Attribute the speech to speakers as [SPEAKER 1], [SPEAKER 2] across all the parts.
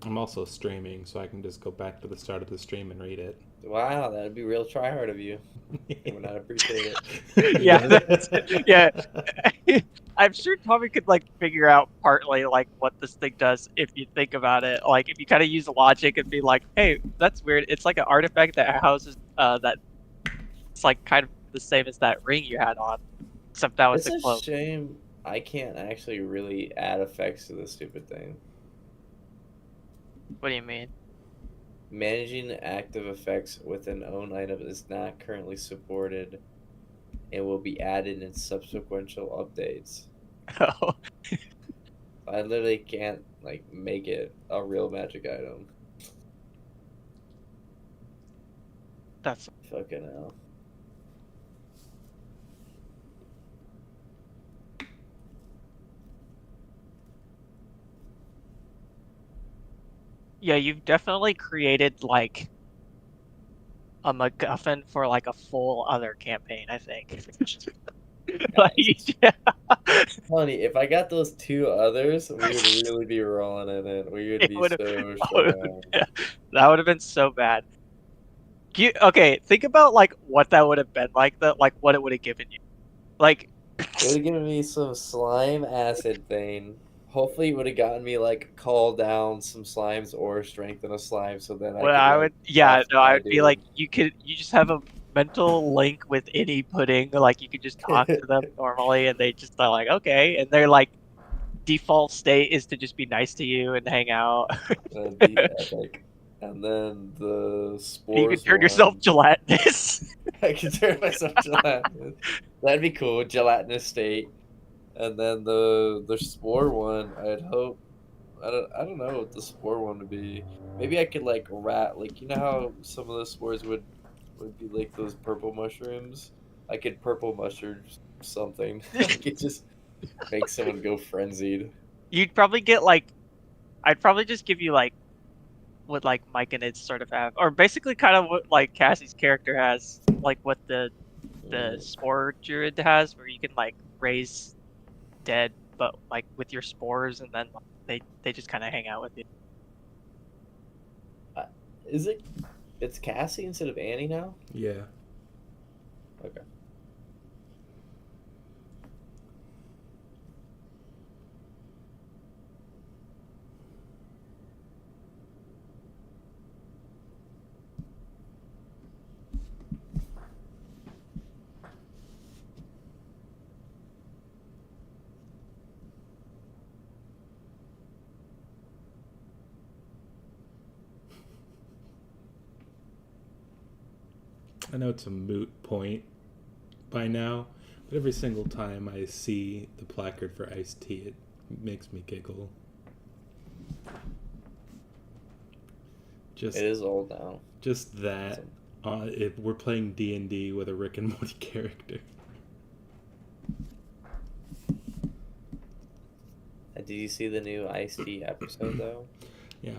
[SPEAKER 1] I'm also streaming, so I can just go back to the start of the stream and read it.
[SPEAKER 2] Wow, that'd be real try hard of you. I would not appreciate it.
[SPEAKER 1] Yeah.
[SPEAKER 3] Yeah. I'm sure Tommy could like figure out partly like what this thing does if you think about it. Like if you kind of use logic and be like, "Hey, that's weird. It's like an artifact that houses that it's like kind of the same as that ring you had on, except that was
[SPEAKER 2] It's
[SPEAKER 3] the
[SPEAKER 2] a
[SPEAKER 3] cloak."
[SPEAKER 2] shame I can't actually really add effects to this stupid thing.
[SPEAKER 3] What do you mean?
[SPEAKER 2] Managing active effects with an own item is not currently supported and will be added in subsequent updates.
[SPEAKER 3] Oh,
[SPEAKER 2] I literally can't like make it a real magic item.
[SPEAKER 3] that's
[SPEAKER 2] Fucking hell.
[SPEAKER 3] yeah. You've definitely created like a MacGuffin for like a full other campaign. I think. Like,
[SPEAKER 2] Nice.
[SPEAKER 3] yeah.
[SPEAKER 2] Honey, if I got those two others, we would really be rolling in it. We would
[SPEAKER 3] It
[SPEAKER 2] be
[SPEAKER 3] would have.
[SPEAKER 2] so
[SPEAKER 3] Oh,
[SPEAKER 2] strong.
[SPEAKER 3] yeah, that would have been so bad. Okay, think about like what that would have been like. Like what it would have given you. Like,
[SPEAKER 2] It would have given me some slime acid thing. Hopefully, it would have gotten me like call down some slimes or strengthen a slime so that I
[SPEAKER 3] what
[SPEAKER 2] could
[SPEAKER 3] I
[SPEAKER 2] like
[SPEAKER 3] would, yeah,
[SPEAKER 2] buff
[SPEAKER 3] no, I
[SPEAKER 2] my
[SPEAKER 3] would be like,
[SPEAKER 2] dude.
[SPEAKER 3] you just have a mental link with any pudding. Like, you could just talk to them normally, and they just are like, okay, and their like default state is to just be nice to you and hang out.
[SPEAKER 2] That'd be epic. And then the
[SPEAKER 3] You could
[SPEAKER 2] spores
[SPEAKER 3] turn yourself
[SPEAKER 2] one,
[SPEAKER 3] gelatinous.
[SPEAKER 2] I could turn myself gelatinous. That'd be cool, gelatinous state. And then the spore one, I'd hope. I don't know what the spore one would be. Maybe I could like rat like you know how some of the spores would be like those purple mushrooms. I could purple mushroom something. I could just make someone go frenzied.
[SPEAKER 3] You'd probably get like, I'd probably just give you like what like Mike and Id sort of have, or basically kind of what like Cassie's character has, like what the
[SPEAKER 2] Mm.
[SPEAKER 3] spore druid has, where you can like raise dead, but like with your spores, and then like, they just kind of hang out with you.
[SPEAKER 2] Uh, Is it? It's Cassie instead of Annie now.
[SPEAKER 1] Yeah.
[SPEAKER 2] Okay.
[SPEAKER 1] I know it's a moot point by now, but every single time I see the placard for iced tea, it makes me giggle.
[SPEAKER 2] It
[SPEAKER 1] Just,
[SPEAKER 2] is old now.
[SPEAKER 1] just that.
[SPEAKER 2] Some-
[SPEAKER 1] If we're playing D&D with a Rick and Morty character.
[SPEAKER 2] Did you see the new Ice Tea episode though?
[SPEAKER 1] Yeah,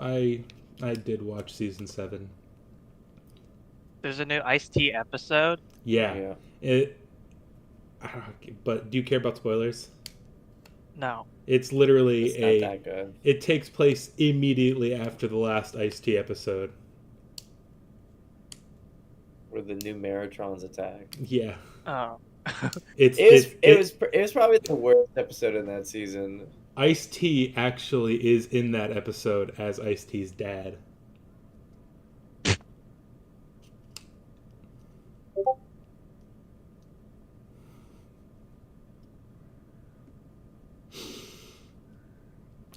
[SPEAKER 1] I did watch season 7.
[SPEAKER 3] There's a new Ice Tea episode.
[SPEAKER 1] Yeah,
[SPEAKER 2] Yeah.
[SPEAKER 1] it. But do you care about spoilers?
[SPEAKER 3] No.
[SPEAKER 1] It's literally
[SPEAKER 2] It's not
[SPEAKER 1] a.
[SPEAKER 2] that good.
[SPEAKER 1] It takes place immediately after the last Ice Tea episode.
[SPEAKER 2] Where the new Meritrons attack.
[SPEAKER 1] Yeah,
[SPEAKER 3] Oh.
[SPEAKER 1] it's
[SPEAKER 2] It was probably the worst episode in that season.
[SPEAKER 1] Ice T actually is in that episode as Ice T's dad.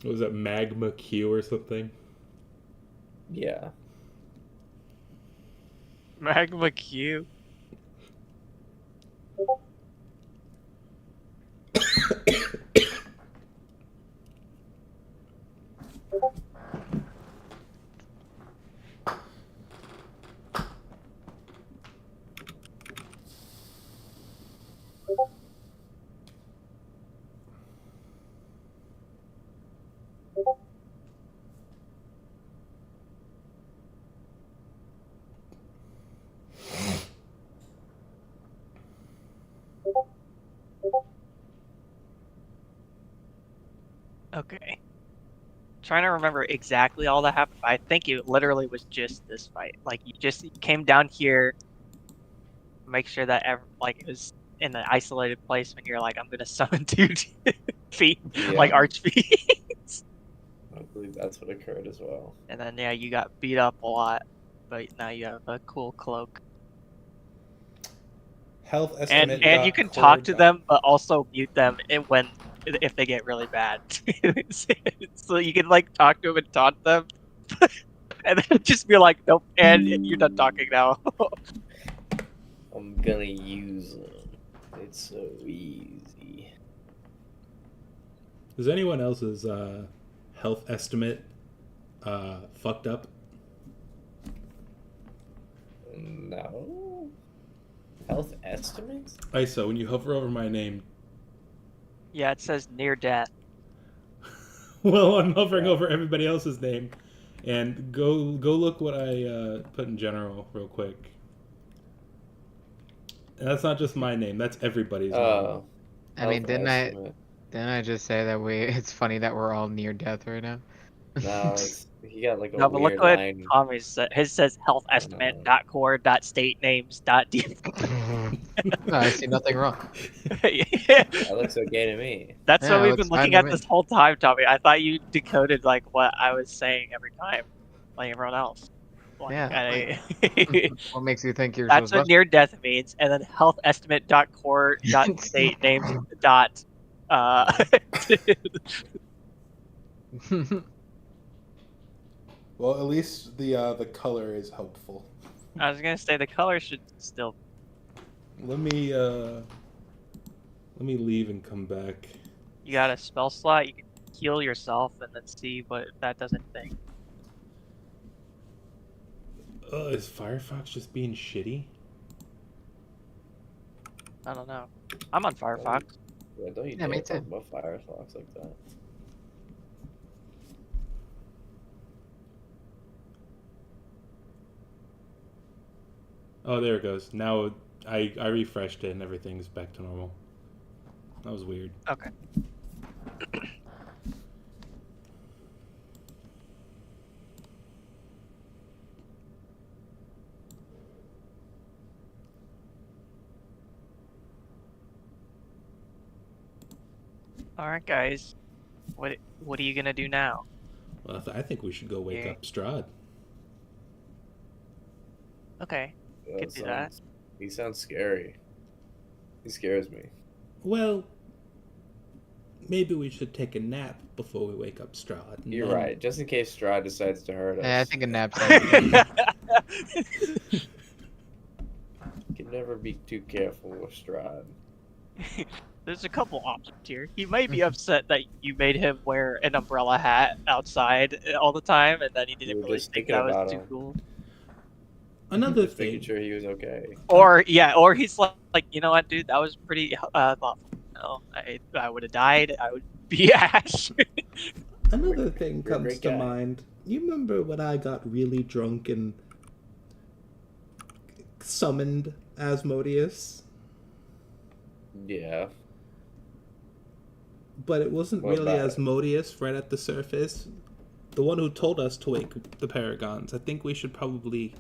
[SPEAKER 1] What was that, Magma Q or something?
[SPEAKER 2] Yeah.
[SPEAKER 3] Magma Q. Okay. trying to remember exactly all that happened. But I think it literally was just this fight. Like you came down here, make sure that it was in an isolated place when you're like, I'm gonna summon 2 feet, like
[SPEAKER 2] Yeah.
[SPEAKER 3] archfiends.
[SPEAKER 2] I believe that's what occurred as well.
[SPEAKER 3] And then yeah, you got beat up a lot, but now you have a cool cloak.
[SPEAKER 1] Health
[SPEAKER 3] And
[SPEAKER 1] estimate.
[SPEAKER 3] you can talk to them, but also mute them if they get really bad. So you can like talk to them and taunt them, and then just be like, nope, and you're done talking now.
[SPEAKER 2] I'm gonna use them. It's so easy.
[SPEAKER 1] Is anyone else's health estimate fucked up?
[SPEAKER 2] No. Health estimates?
[SPEAKER 1] ISO, when you hover over my name.
[SPEAKER 3] Yeah, it says near death.
[SPEAKER 1] Well, I'm hovering over everybody else's name, and go look what I put in general real quick. And that's not just my name; that's everybody's name.
[SPEAKER 4] I mean, didn't I just say that it's funny that we're all near death right now?
[SPEAKER 2] No, he got like a
[SPEAKER 3] No, but
[SPEAKER 2] weird
[SPEAKER 3] look what
[SPEAKER 2] line.
[SPEAKER 3] Tommy's said. His says health estimate .core.state names
[SPEAKER 4] No, I see nothing wrong.
[SPEAKER 2] That looks okay to me.
[SPEAKER 3] That's
[SPEAKER 4] Yeah,
[SPEAKER 3] what we've
[SPEAKER 4] looks
[SPEAKER 3] been
[SPEAKER 4] fine
[SPEAKER 3] looking
[SPEAKER 4] to
[SPEAKER 3] at
[SPEAKER 4] me.
[SPEAKER 3] this whole time, Tommy. I thought you decoded like what I was saying every time, like everyone else. Like,
[SPEAKER 4] Yeah. What makes you think you're
[SPEAKER 3] that's
[SPEAKER 4] so
[SPEAKER 3] what near death means, and then health estimate .core.state names dot.
[SPEAKER 1] Well, at least the color is helpful.
[SPEAKER 3] I was gonna say the color should still.
[SPEAKER 1] Let me leave and come back.
[SPEAKER 3] You got a spell slot. You can heal yourself and then see what that does anything.
[SPEAKER 1] Is Firefox just being shitty?
[SPEAKER 3] I don't know. I'm on Firefox.
[SPEAKER 2] Yeah, don't you
[SPEAKER 4] Yeah, me
[SPEAKER 2] dare talk
[SPEAKER 4] too.
[SPEAKER 2] about Firefox like that.
[SPEAKER 1] Oh, there it goes. Now I refreshed it and everything's back to normal. That was weird.
[SPEAKER 3] Okay. All right, guys. What are you gonna do now?
[SPEAKER 1] Well, I think we should go wake
[SPEAKER 3] Yeah.
[SPEAKER 1] up Strahd.
[SPEAKER 3] Okay.
[SPEAKER 2] That
[SPEAKER 3] Could do that.
[SPEAKER 2] He sounds scary. He scares me.
[SPEAKER 1] Well, maybe we should take a nap before we wake up Strahd. and
[SPEAKER 2] You're
[SPEAKER 1] then-
[SPEAKER 2] right. Just in case Strahd decides to hurt us.
[SPEAKER 4] Yeah, I think a nap's
[SPEAKER 2] You can never be too careful with Strahd.
[SPEAKER 3] There's a couple options here. He may be upset that you made him wear an umbrella hat outside all the time, and then he
[SPEAKER 2] You
[SPEAKER 3] didn't
[SPEAKER 2] were
[SPEAKER 3] really
[SPEAKER 2] just
[SPEAKER 3] think
[SPEAKER 2] thinking
[SPEAKER 3] that
[SPEAKER 2] about
[SPEAKER 3] was too
[SPEAKER 2] him.
[SPEAKER 3] cool.
[SPEAKER 1] Another
[SPEAKER 2] Just making
[SPEAKER 1] thing.
[SPEAKER 2] sure he was okay.
[SPEAKER 3] Or he's like, you know what, dude, that was pretty thoughtful. No, I would have died. I would be Ash.
[SPEAKER 1] Another thing
[SPEAKER 2] You're a
[SPEAKER 1] comes
[SPEAKER 2] great
[SPEAKER 1] to
[SPEAKER 2] guy.
[SPEAKER 1] mind. You remember when I got really drunk and summoned Asmodeus?
[SPEAKER 2] Yeah.
[SPEAKER 1] But it wasn't
[SPEAKER 2] What
[SPEAKER 1] really
[SPEAKER 2] about it?
[SPEAKER 1] Asmodeus right at the surface. The one who told us to wake the Paragons. I think we should probably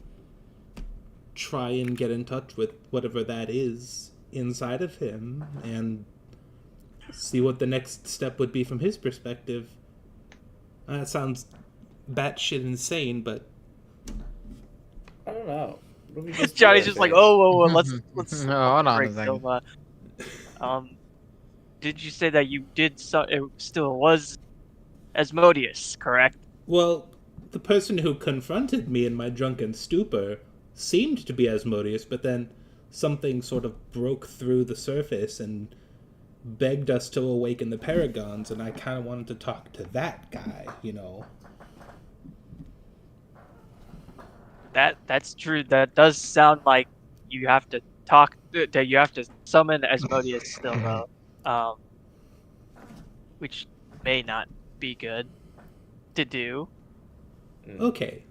[SPEAKER 1] try and get in touch with whatever that is inside of him and see what the next step would be from his perspective. That sounds batshit insane, but
[SPEAKER 2] I don't know. What if we just do
[SPEAKER 3] Johnny's
[SPEAKER 2] our
[SPEAKER 3] just like,
[SPEAKER 2] thing?
[SPEAKER 3] whoa, let's
[SPEAKER 4] No, hold on a
[SPEAKER 3] break
[SPEAKER 4] second.
[SPEAKER 3] some, did you say that you did it still was Asmodeus, correct?
[SPEAKER 1] well, the person who confronted me in my drunken stupor seemed to be Asmodeus, but then something sort of broke through the surface and begged us to awaken the Paragons, and I kind of wanted to talk to that guy, you know.
[SPEAKER 3] That's true. That does sound like you have to talk. That you have to summon Asmodeus still, though, which may not be good to do.
[SPEAKER 1] Okay.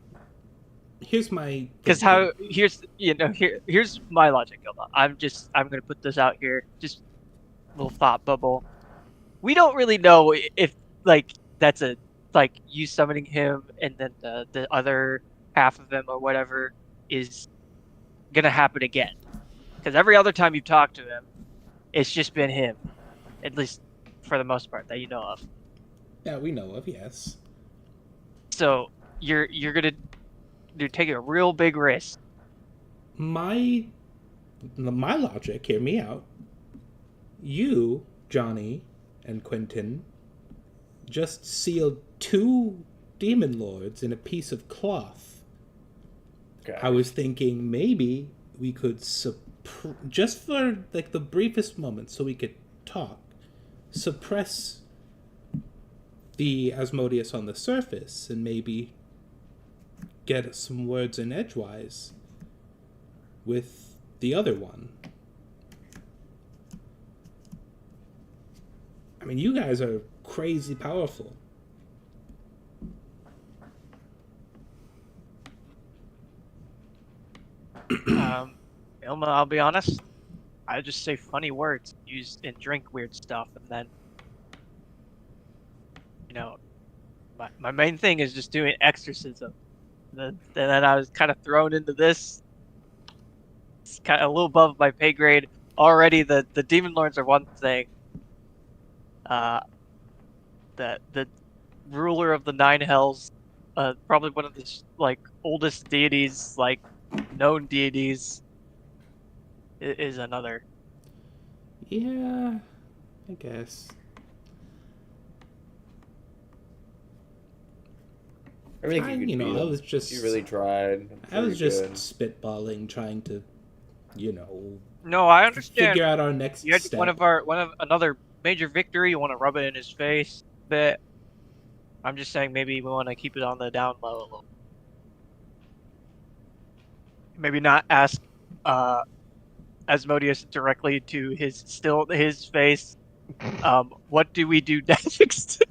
[SPEAKER 1] Here's my...
[SPEAKER 3] Because here's my logic, Gilda. I'm gonna put this out here, just a little thought bubble. We don't really know if like that's a like you summoning him, and then the other half of him or whatever is gonna happen again. Because every other time you talk to him, it's just been him, at least for the most part that you know of.
[SPEAKER 1] Yeah, we know of, yes.
[SPEAKER 3] So you're taking a real big risk.
[SPEAKER 1] My logic, hear me out. You, Johnny, and Quentin just sealed 2 demon lords in a piece of cloth.
[SPEAKER 2] Okay.
[SPEAKER 1] I was thinking maybe we could just for like the briefest moment so we could talk, suppress the Asmodeus on the surface and maybe get some words in edgewise with the other one. I mean, you guys are crazy powerful.
[SPEAKER 3] Ilma, I'll be honest. I just say funny words, use and drink weird stuff, and then, you know, my main thing is just doing exorcism. And then I was kind of thrown into this. It's kind of a little above my pay grade. Already, the demon lords are one thing. The ruler of the 9 hells, probably one of the like oldest deities, like known deities, is another.
[SPEAKER 1] Yeah, I guess.
[SPEAKER 2] I really think you could beat
[SPEAKER 1] I
[SPEAKER 2] him.
[SPEAKER 1] was just
[SPEAKER 2] You really tried.
[SPEAKER 1] I was just
[SPEAKER 2] good.
[SPEAKER 1] spitballing, trying to,
[SPEAKER 3] No, I understand.
[SPEAKER 1] figure out our next
[SPEAKER 3] You had
[SPEAKER 1] step.
[SPEAKER 3] one of another major victory. You want to rub it in his face a bit. I'm just saying maybe we want to keep it on the down low a little. Maybe not ask Asmodeus directly to his face. What do we do next?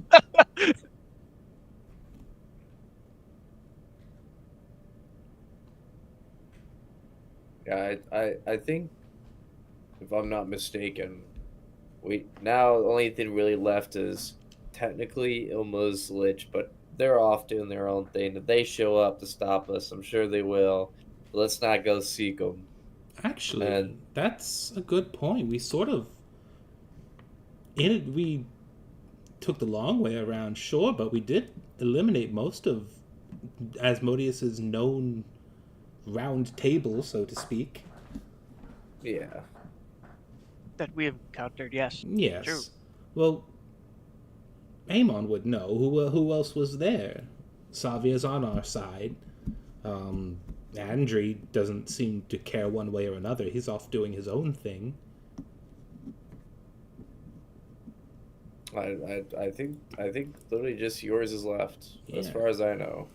[SPEAKER 2] Yeah, I think, if I'm not mistaken, now the only thing really left is technically Ilma's Lich, but they're off doing their own thing. If they show up to stop us, I'm sure they will. But let's not go seek them.
[SPEAKER 1] Actually, that's a good point. We took the long way around, sure, but we did eliminate most of Asmodeus's known round table, so to speak.
[SPEAKER 2] Yeah.
[SPEAKER 3] That we have encountered, yes.
[SPEAKER 1] Yes.
[SPEAKER 3] True.
[SPEAKER 1] Well, Amon would know. Who else was there? Savia's on our side. Andri doesn't seem to care one way or another. He's off doing his own thing.
[SPEAKER 2] I think literally just yours is left, as
[SPEAKER 1] Yeah.
[SPEAKER 2] far as I know.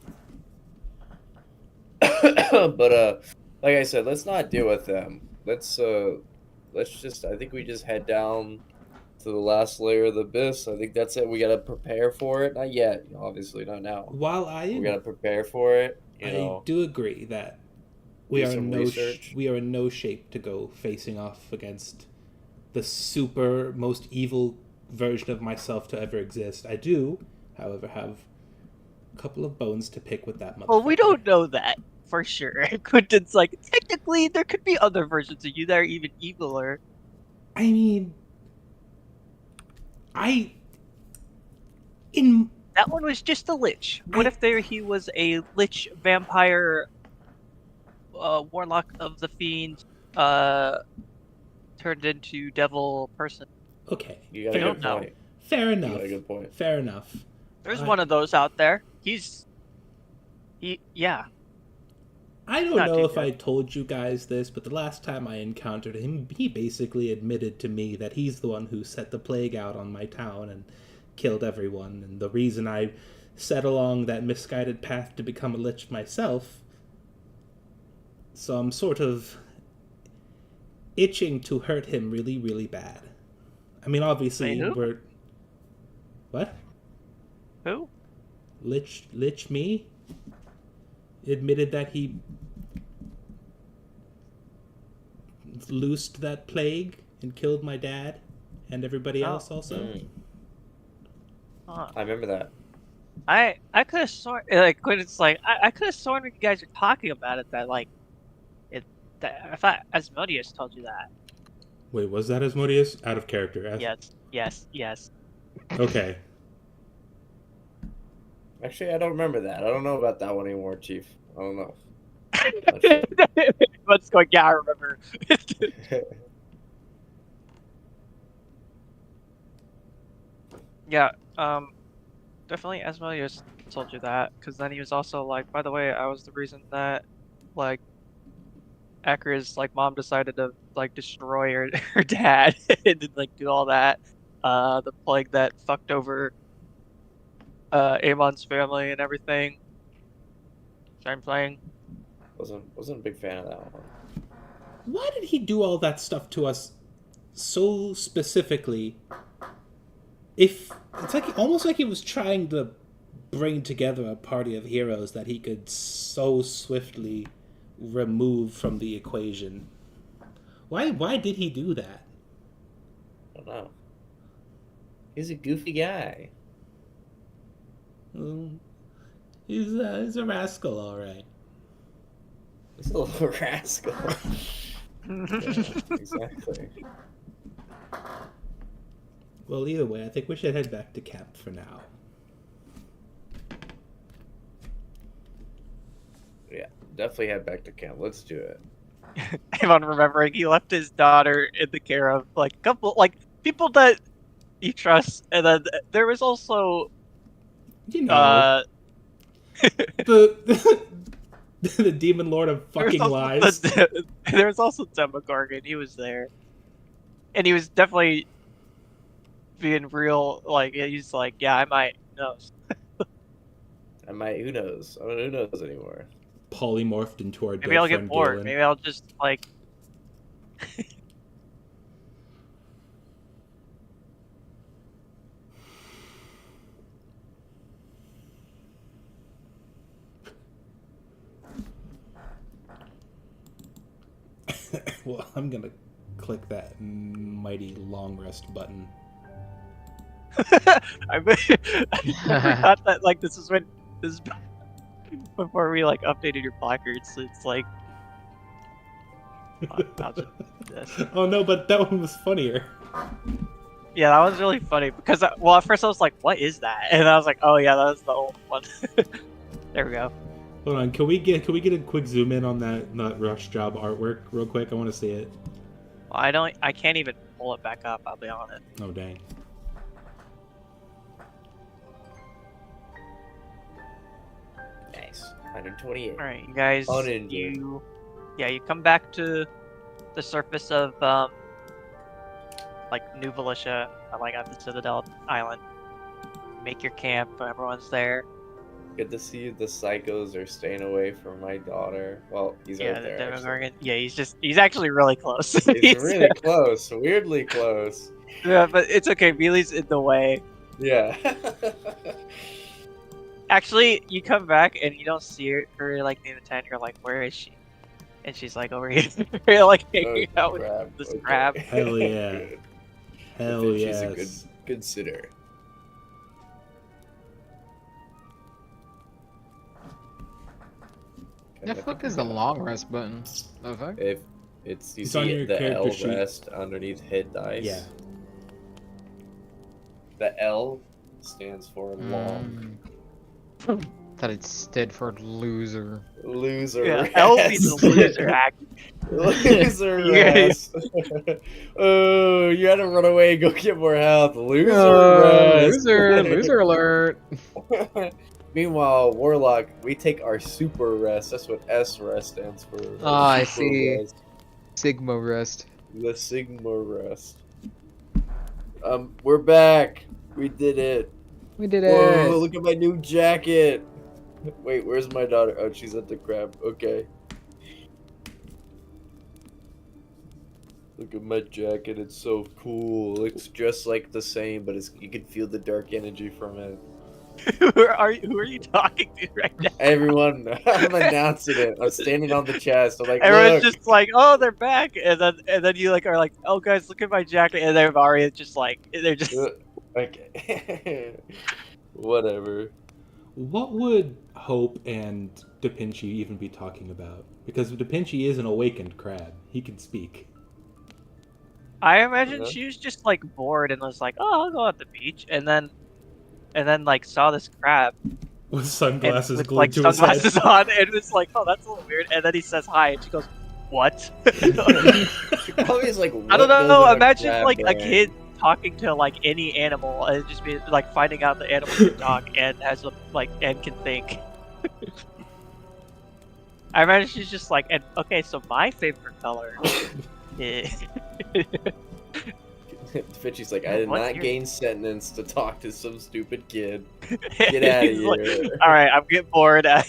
[SPEAKER 2] But like I said, let's not deal with them. Let's just, I think we just head down to the last layer of the abyss. I think that's it. We gotta prepare for it. Not yet, obviously, not now.
[SPEAKER 1] While
[SPEAKER 2] We gotta prepare for it.
[SPEAKER 1] I do agree that we
[SPEAKER 2] do
[SPEAKER 1] are
[SPEAKER 2] some research.
[SPEAKER 1] we are in no shape to go facing off against the super most evil version of myself to ever exist. I do, however, have a couple of bones to pick with that motherfucker.
[SPEAKER 3] Well, we don't know that for sure. Quentin's like, technically, there could be other versions of you that are even eviler.
[SPEAKER 1] I mean,
[SPEAKER 3] that one was just a lich. What if he was a lich vampire, warlock of the fiend, turned into devil person?
[SPEAKER 1] Okay.
[SPEAKER 2] You got a good point.
[SPEAKER 1] Fair
[SPEAKER 2] You
[SPEAKER 1] enough.
[SPEAKER 2] got a good point.
[SPEAKER 1] Fair enough.
[SPEAKER 3] There's one of those out there. Yeah.
[SPEAKER 1] I don't
[SPEAKER 3] Not
[SPEAKER 1] know
[SPEAKER 3] too
[SPEAKER 1] if
[SPEAKER 3] good.
[SPEAKER 1] I told you guys this, but the last time I encountered him, he basically admitted to me that he's the one who set the plague out on my town and killed everyone. And the reason I set along that misguided path to become a lich myself. So I'm sort of itching to hurt him really, really bad. I mean, obviously,
[SPEAKER 3] Wait, who?
[SPEAKER 1] we're... What?
[SPEAKER 3] Who?
[SPEAKER 1] Lich me? Admitted that he loosed that plague and killed my dad and everybody else also.
[SPEAKER 3] Huh.
[SPEAKER 2] I remember that.
[SPEAKER 3] I could have sworn like when it's like I could have sworn when you guys were talking about it that like it that I thought Asmodeus told you that.
[SPEAKER 1] Wait, was that Asmodeus? Out of character.
[SPEAKER 3] Yes.
[SPEAKER 1] Okay.
[SPEAKER 2] Actually, I don't remember that. I don't know about that one anymore, Chief. I don't know. Not sure.
[SPEAKER 3] What's going? Yeah, I remember. Yeah, definitely Asmodeus told you that, because then he was also like, by the way, I was the reason that, like, Akra's, like, mom decided to, like, destroy her dad and then, like, do all that. The plague that fucked over, Amon's family and everything. So I'm playing.
[SPEAKER 2] Wasn't a big fan of that one.
[SPEAKER 1] Why did he do all that stuff to us so specifically? If it's like almost like he was trying to bring together a party of heroes that he could so swiftly remove from the equation. Why did he do that?
[SPEAKER 2] I don't know. He's a goofy guy.
[SPEAKER 1] Well, he's a rascal, all right.
[SPEAKER 2] He's a little rascal. Yeah, exactly.
[SPEAKER 1] Well, either way, I think we should head back to camp for now.
[SPEAKER 2] Yeah, definitely head back to camp. Let's do it.
[SPEAKER 3] Amon remembering he left his daughter in the care of, like, a couple, like, people that he trusts, and then there was also,
[SPEAKER 1] You know, the the demon lord of fucking lies.
[SPEAKER 3] There was also Demogorgon. He was there, and he was definitely being real. Like he's like, yeah, I might. Who knows?
[SPEAKER 2] I might. Who knows? I mean, who knows anymore?
[SPEAKER 1] Polymorphed into our
[SPEAKER 3] Maybe
[SPEAKER 1] dead
[SPEAKER 3] I'll
[SPEAKER 1] friend
[SPEAKER 3] get bored.
[SPEAKER 1] Galen.
[SPEAKER 3] Maybe I'll just like.
[SPEAKER 1] Well, I'm gonna click that mighty long rest button.
[SPEAKER 3] I forgot that like this is before we like updated your placards. So it's like. I'll just do this.
[SPEAKER 1] Oh no, but that one was funnier.
[SPEAKER 3] Yeah, that was really funny because well, at first I was like, "What is that?" And I was like, "Oh yeah, that was the old one." There we go.
[SPEAKER 1] Hold on, can we get a quick zoom in on that rush job artwork real quick? I want to see it.
[SPEAKER 3] Well, I can't even pull it back up. I'll be honest.
[SPEAKER 1] Oh dang.
[SPEAKER 2] Nice. 128.
[SPEAKER 3] All right, you guys.
[SPEAKER 2] Uninjured.
[SPEAKER 3] You come back to the surface of like New Valicia, like at the Citadel Island. Make your camp. Everyone's there.
[SPEAKER 2] Good to see the psychos are staying away from my daughter. Well, he's
[SPEAKER 3] Yeah,
[SPEAKER 2] right
[SPEAKER 3] the
[SPEAKER 2] there. actually.
[SPEAKER 3] Demogorgon. Yeah, he's actually really close.
[SPEAKER 2] He's really close. Weirdly close.
[SPEAKER 3] Yeah, but it's okay. Mealy's in the way.
[SPEAKER 2] Yeah.
[SPEAKER 3] Actually, you come back and you don't see her like near the tent. You're like, where is she? And she's like over here. You're like hanging out with
[SPEAKER 2] crap.
[SPEAKER 3] this
[SPEAKER 2] Okay.
[SPEAKER 3] crab.
[SPEAKER 1] Hell yeah.
[SPEAKER 2] Good.
[SPEAKER 1] Hell
[SPEAKER 2] I think
[SPEAKER 1] yes.
[SPEAKER 2] She's a good sitter.
[SPEAKER 4] The fuck is the long rest button? The fuck?
[SPEAKER 2] If it's you
[SPEAKER 1] It's on
[SPEAKER 2] see
[SPEAKER 1] your
[SPEAKER 2] the
[SPEAKER 1] character
[SPEAKER 2] L
[SPEAKER 1] sheet.
[SPEAKER 2] rest underneath hit dice.
[SPEAKER 1] Yeah.
[SPEAKER 2] The L stands for long.
[SPEAKER 4] Thought it stood for loser.
[SPEAKER 2] Loser.
[SPEAKER 3] Yeah,
[SPEAKER 2] rest.
[SPEAKER 3] L means the loser act.
[SPEAKER 2] Loser
[SPEAKER 3] Yeah.
[SPEAKER 2] rest. Oh, you had to run away and go get more health. Loser rest.
[SPEAKER 4] Loser alert.
[SPEAKER 2] Meanwhile, Warlock, we take our super rest. That's what S rest stands for.
[SPEAKER 4] Oh, I
[SPEAKER 2] Super
[SPEAKER 4] see.
[SPEAKER 2] rest.
[SPEAKER 4] Sigma rest.
[SPEAKER 2] The Sigma rest. We're back. We did it.
[SPEAKER 4] We did
[SPEAKER 2] Whoa,
[SPEAKER 4] it.
[SPEAKER 2] look at my new jacket. Wait, where's my daughter? Oh, she's at the crab. Okay. Look at my jacket. It's so cool. It's just like the same, but you can feel the dark energy from it.
[SPEAKER 3] Who are you talking to right now?
[SPEAKER 2] Everyone, I'm announcing it. I'm standing on the chest. I'm like,
[SPEAKER 3] Everyone's
[SPEAKER 2] look.
[SPEAKER 3] just like, oh, they're back, and then you like are like, oh, guys, look at my jacket, and they're just like, they're just.
[SPEAKER 2] Okay. Whatever.
[SPEAKER 1] What would Hope and Da Vinci even be talking about? Because Da Vinci is an awakened crab. He can speak.
[SPEAKER 3] I imagine
[SPEAKER 2] Yeah.
[SPEAKER 3] she was just like bored and was like, "Oh, I'll go at the beach," and then like saw this crab
[SPEAKER 1] With
[SPEAKER 3] and
[SPEAKER 1] sunglasses
[SPEAKER 3] with
[SPEAKER 1] glued
[SPEAKER 3] like
[SPEAKER 1] to his
[SPEAKER 3] sunglasses
[SPEAKER 1] head.
[SPEAKER 3] on, and was like, "Oh, that's a little weird." And then he says hi, and she goes, "What?"
[SPEAKER 2] She probably is like,
[SPEAKER 3] I don't
[SPEAKER 2] what goes
[SPEAKER 3] know.
[SPEAKER 2] in a
[SPEAKER 3] Imagine
[SPEAKER 2] crab
[SPEAKER 3] like a
[SPEAKER 2] brain?
[SPEAKER 3] kid talking to like any animal and just be like finding out the animal can talk and has a and can think. I imagine she's just like, and okay, so my favorite color is.
[SPEAKER 2] Fitchy's like, I did
[SPEAKER 3] What's
[SPEAKER 2] not
[SPEAKER 3] your-
[SPEAKER 2] gain sentence to talk to some stupid kid. Get out of
[SPEAKER 3] He's like,
[SPEAKER 2] here.
[SPEAKER 3] all right, I'm getting bored.
[SPEAKER 1] I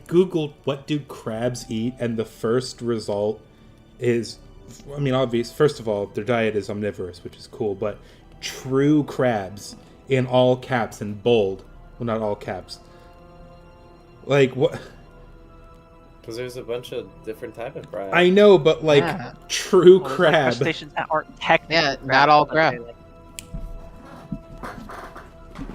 [SPEAKER 1] googled what do crabs eat, and the first result is, I mean, obvious. First of all, their diet is omnivorous, which is cool. But true crabs in all caps and bold. Well, not all caps. Like what?
[SPEAKER 2] Because there's a bunch of different type of crab.
[SPEAKER 1] I know, but like
[SPEAKER 4] Yeah.
[SPEAKER 1] true
[SPEAKER 3] Well, there's, like,
[SPEAKER 1] crab.
[SPEAKER 3] crustaceans that aren't technically
[SPEAKER 4] Yeah,
[SPEAKER 3] crabs,
[SPEAKER 4] not all
[SPEAKER 3] but
[SPEAKER 4] crab.
[SPEAKER 3] they're, like-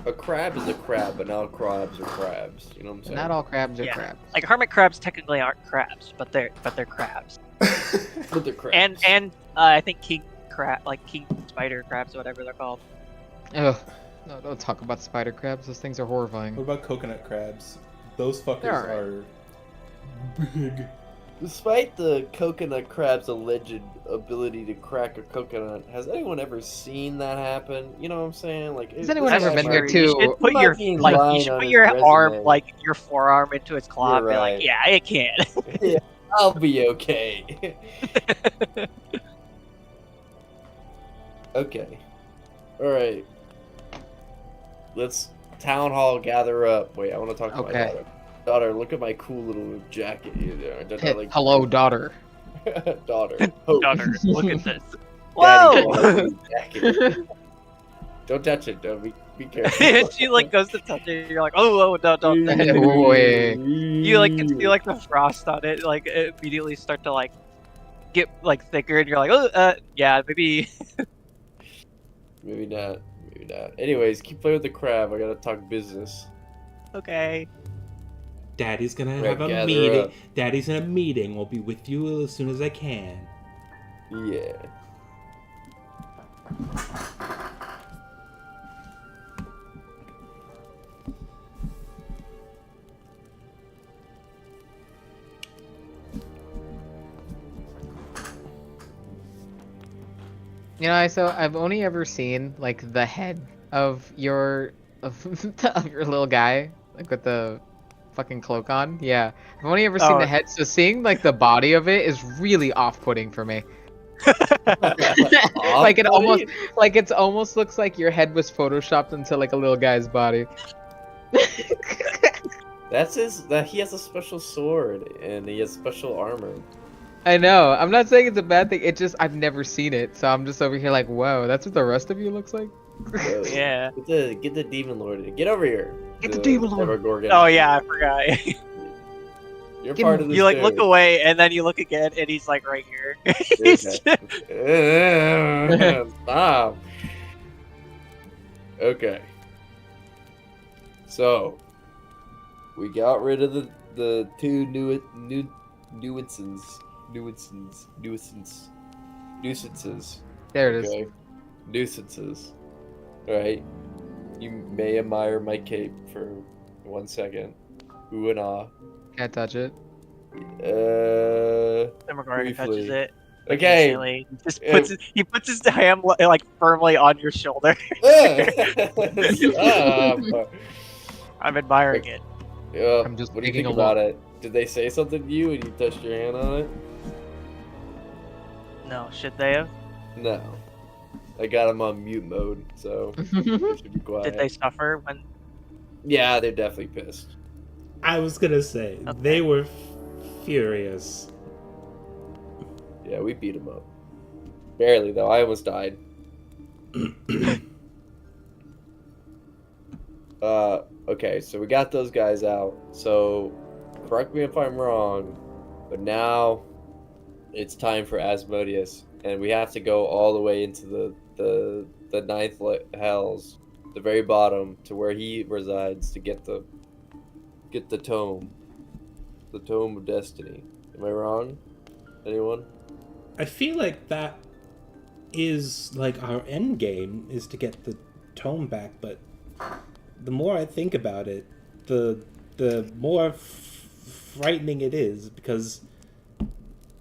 [SPEAKER 2] A crab is a crab, but not all crabs are crabs. You know what I'm saying?
[SPEAKER 4] Not all crabs are
[SPEAKER 3] Yeah.
[SPEAKER 4] crabs.
[SPEAKER 3] Like hermit crabs technically aren't crabs, but they're crabs.
[SPEAKER 2] But they're crabs.
[SPEAKER 3] And I think king spider crabs or whatever they're called.
[SPEAKER 4] Ugh. No, don't talk about spider crabs. Those things are horrifying.
[SPEAKER 1] What about coconut crabs? Those fuckers
[SPEAKER 4] They're alright.
[SPEAKER 1] are big.
[SPEAKER 2] Despite the coconut crab's alleged ability to crack a coconut, has anyone ever seen that happen? You know what I'm saying? Like,
[SPEAKER 4] Has anyone ever been
[SPEAKER 3] True.
[SPEAKER 4] there
[SPEAKER 3] You
[SPEAKER 4] too?
[SPEAKER 3] should put
[SPEAKER 2] Might
[SPEAKER 3] your
[SPEAKER 2] be
[SPEAKER 3] you
[SPEAKER 2] lying
[SPEAKER 3] should
[SPEAKER 2] on
[SPEAKER 3] put
[SPEAKER 2] his
[SPEAKER 3] your arm
[SPEAKER 2] resume.
[SPEAKER 3] your forearm into its claw and
[SPEAKER 2] You're
[SPEAKER 3] be
[SPEAKER 2] right.
[SPEAKER 3] like, yeah, it can.
[SPEAKER 2] I'll be okay. Okay. Alright. Let's town hall gather up. Wait, I want to talk to my
[SPEAKER 4] Okay.
[SPEAKER 2] daughter. Daughter, look at my cool little jacket here. There. Don't I like
[SPEAKER 4] Hello, daughter.
[SPEAKER 2] daughter. Oh,
[SPEAKER 3] Daughter, look at this.
[SPEAKER 2] Daddy,
[SPEAKER 3] Whoa!
[SPEAKER 2] I like this jacket. Don't touch it. Don't be careful.
[SPEAKER 3] And she like goes to touch it. And you're like, oh, no, don't.
[SPEAKER 4] Wait.
[SPEAKER 3] You like can see like the frost on it, like it immediately start to like get like thicker, and you're like, oh, yeah, maybe.
[SPEAKER 2] Maybe not. Maybe not. Anyways, keep playing with the crab. I gotta talk business.
[SPEAKER 3] Okay.
[SPEAKER 1] Daddy's gonna
[SPEAKER 2] Right,
[SPEAKER 1] have a
[SPEAKER 2] gather
[SPEAKER 1] meeting.
[SPEAKER 2] up.
[SPEAKER 1] Daddy's in a meeting. I'll be with you as soon as I can.
[SPEAKER 2] Yeah.
[SPEAKER 4] You know, so I've only ever seen like the head of your of your little guy, like with the fucking cloak on. Yeah, I've only ever seen
[SPEAKER 3] Oh.
[SPEAKER 4] the head. So seeing like the body of it is really off-putting for me. Like it almost like it's almost looks like your head was photoshopped into like a little guy's body.
[SPEAKER 2] That's that he has a special sword and he has special armor.
[SPEAKER 4] I know. I'm not saying it's a bad thing. It just I've never seen it, so I'm just over here like, whoa, that's what the rest of you looks like.
[SPEAKER 2] So,
[SPEAKER 3] Yeah.
[SPEAKER 2] Get the demon lord in. Get over here.
[SPEAKER 4] Get the demon lord.
[SPEAKER 2] Demogorgon.
[SPEAKER 3] Oh yeah, I forgot.
[SPEAKER 2] You're
[SPEAKER 4] Give
[SPEAKER 2] part
[SPEAKER 4] him-
[SPEAKER 2] of this.
[SPEAKER 3] You like look
[SPEAKER 2] too.
[SPEAKER 3] away, and then you look again, and he's like right here. He's
[SPEAKER 2] Okay. Stop. Okay. So we got rid of the two nuisances.
[SPEAKER 4] There it is.
[SPEAKER 2] Okay. Nuisances. Right. You may admire my cape for 1 second. Ooh and ah.
[SPEAKER 4] Can't touch it.
[SPEAKER 3] Demogorgon touches
[SPEAKER 2] Briefly.
[SPEAKER 3] it.
[SPEAKER 2] Okay.
[SPEAKER 3] Instantly. He puts his hand like firmly on your shoulder.
[SPEAKER 2] Stop.
[SPEAKER 3] I'm admiring it.
[SPEAKER 2] Yeah.
[SPEAKER 4] I'm just
[SPEAKER 2] What do you
[SPEAKER 4] taking
[SPEAKER 2] think
[SPEAKER 4] a
[SPEAKER 2] about it? Did they say something to you and you touched your hand on it?
[SPEAKER 3] No, should they have?
[SPEAKER 2] No. I got them on mute mode, so they should be quiet.
[SPEAKER 3] Did they suffer when?
[SPEAKER 2] Yeah, they're definitely pissed.
[SPEAKER 1] I was gonna say
[SPEAKER 3] Okay.
[SPEAKER 1] they were furious.
[SPEAKER 2] Yeah, we beat them up. Barely though. I almost died. Okay, so we got those guys out. So, correct me if I'm wrong, but now it's time for Asmodeus, and we have to go all the way into the ninth hells, the very bottom, to where he resides to get the tome of destiny. Am I wrong? Anyone?
[SPEAKER 1] I feel like that is like our end game is to get the tome back, but the more I think about it, the more frightening it is, because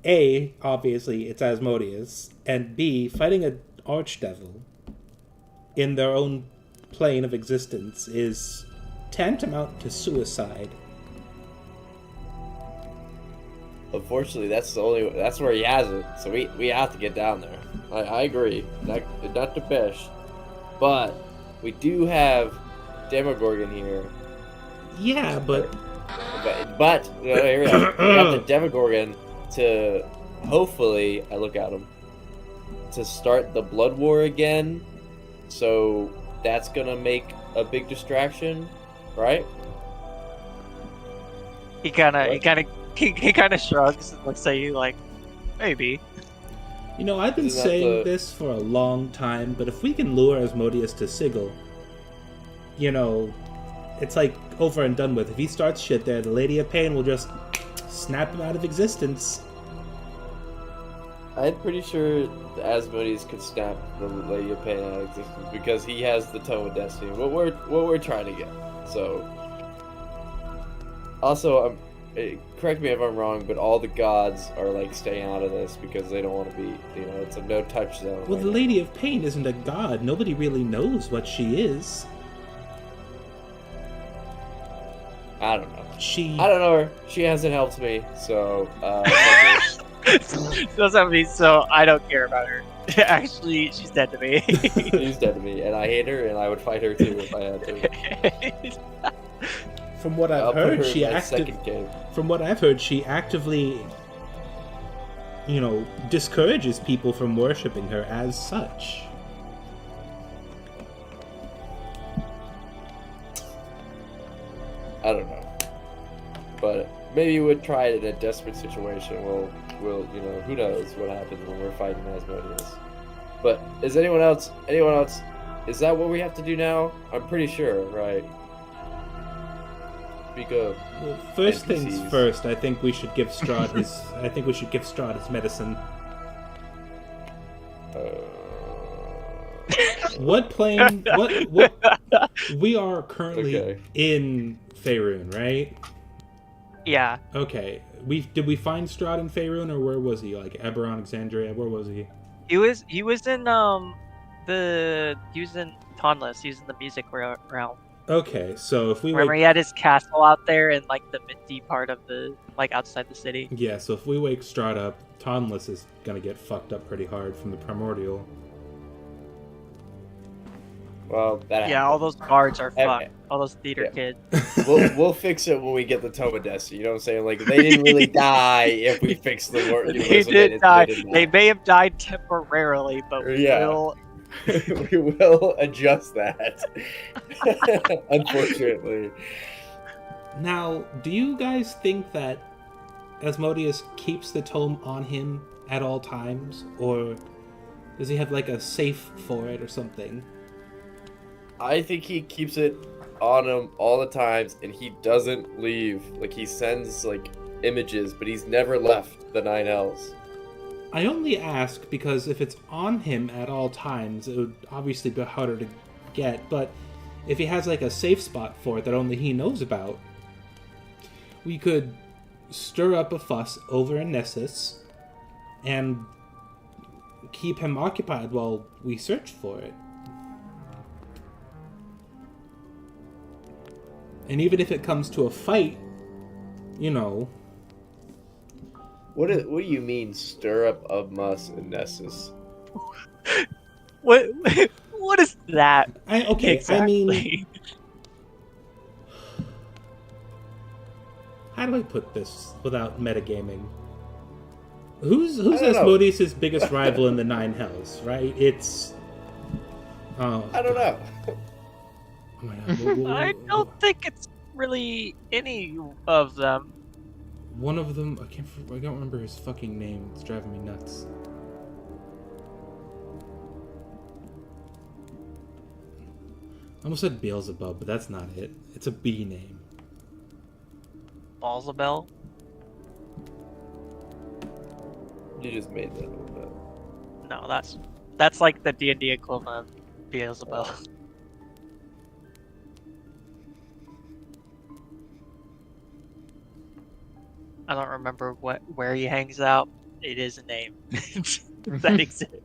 [SPEAKER 1] A, obviously it's Asmodeus, and B, fighting an archdevil in their own plane of existence is tantamount to suicide.
[SPEAKER 2] Unfortunately, that's where he has it. So we have to get down there. I agree. Not the best, but we do have Demogorgon here.
[SPEAKER 1] Yeah, but
[SPEAKER 2] Here we are. We have the Demogorgon to hopefully, I look at him, to start the blood war again. So that's gonna make a big distraction, right?
[SPEAKER 3] He kind of shrugs and looks at you like, maybe.
[SPEAKER 1] you know, I've been
[SPEAKER 2] Isn't that
[SPEAKER 1] saying this for a long time, but if we can lure Asmodeus to Sigil, you know, it's like over and done with. If he starts shit there, the Lady of Pain will just snap him out of existence.
[SPEAKER 2] I'm pretty sure Asmodeus could snap the Lady of Pain out of existence because he has the Tome of Destiny. What we're trying to get. So, also, correct me if I'm wrong, but all the gods are like staying out of this because they don't want to be. You know, it's a no-touch zone.
[SPEAKER 1] Well, the Lady of Pain isn't a god. Nobody really knows what she is.
[SPEAKER 2] I don't know.
[SPEAKER 1] I
[SPEAKER 2] don't know her. She hasn't helped me, so.
[SPEAKER 3] Doesn't mean so. I don't care about her. Actually, she's dead to me.
[SPEAKER 2] She's dead to me, and I hate her, and I would fight her too if I had to.
[SPEAKER 1] From what I've heard, From what I've heard, she actively, you know, discourages people from worshiping her as such.
[SPEAKER 2] I don't know, but maybe we'd try it in a desperate situation. We'll, you know, who knows what happens when we're fighting Asmodeus. But is anyone else? Is that what we have to do now? I'm pretty sure, right? Speak up.
[SPEAKER 1] Well, first
[SPEAKER 2] NPCs.
[SPEAKER 1] things first. I think we should give Strahd his. I think we should give Strahd his medicine. What plane? What? We are currently in Faerun, right?
[SPEAKER 3] Yeah.
[SPEAKER 1] Okay. Did we find Strahd in Faerun, or where was he? Like Eberron, Exandria? Where was he?
[SPEAKER 3] He was in he was in Tonless. He was in the music realm.
[SPEAKER 1] Okay, so if we
[SPEAKER 3] remember, he had his castle out there in like the minty part of the outside the city.
[SPEAKER 1] Yeah, so if we wake Strahd up, Tonless is gonna get fucked up pretty hard from the primordial.
[SPEAKER 2] Well, that
[SPEAKER 3] yeah,
[SPEAKER 2] happens.
[SPEAKER 3] all those guards are fucked. All those theater kids.
[SPEAKER 2] We'll fix it when we get the Tome of Destiny. You know what I'm saying? Like, they didn't really die if we fix the war.
[SPEAKER 3] They did die. They may have died temporarily, but we will.
[SPEAKER 2] We will adjust that. Unfortunately.
[SPEAKER 1] Now, do you guys think that Asmodeus keeps the tome on him at all times, or does he have like a safe for it or something?
[SPEAKER 2] I think he keeps it on him all the times, and he doesn't leave. Like, he sends like images, but he's never left the Nine Hells.
[SPEAKER 1] I only ask because if it's on him at all times, it would obviously be harder to get, but if he has like a safe spot for it that only he knows about, we could stir up a fuss over in Nessus and keep him occupied while we search for it. And even if it comes to a fight, you know...
[SPEAKER 2] What do you mean, stir up of muss in Nessus?
[SPEAKER 3] What is that?
[SPEAKER 1] Exactly. I mean... How do I put this without metagaming? Who's Asmodeus' biggest rival in the Nine Hells, right? It's...
[SPEAKER 2] I don't know.
[SPEAKER 3] I don't think it's really any of them.
[SPEAKER 1] One of them, I don't remember his fucking name. It's driving me nuts. I almost said Beelzebub, but that's not it. It's a B name.
[SPEAKER 3] Balzabel?
[SPEAKER 2] You just made that up.
[SPEAKER 3] No, that's like the D&D equivalent of Beelzebub. I don't remember where he hangs out. It is a name that exists.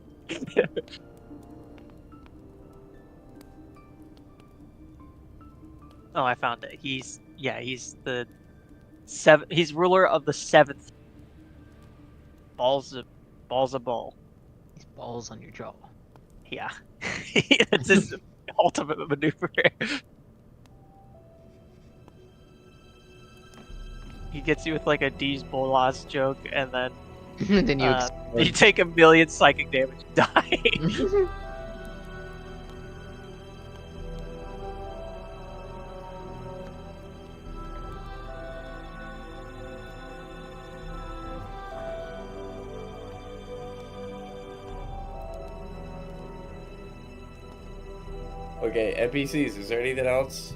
[SPEAKER 3] Oh, I found it. He's the he's ruler of the 7th Balzabul.
[SPEAKER 4] These balls on your jaw.
[SPEAKER 3] Yeah. That's his ultimate maneuver. He gets you with like a D's Bolas joke, and then
[SPEAKER 4] Then you
[SPEAKER 3] you take 1,000,000 psychic damage and die.
[SPEAKER 2] Okay, NPCs, is there anything else?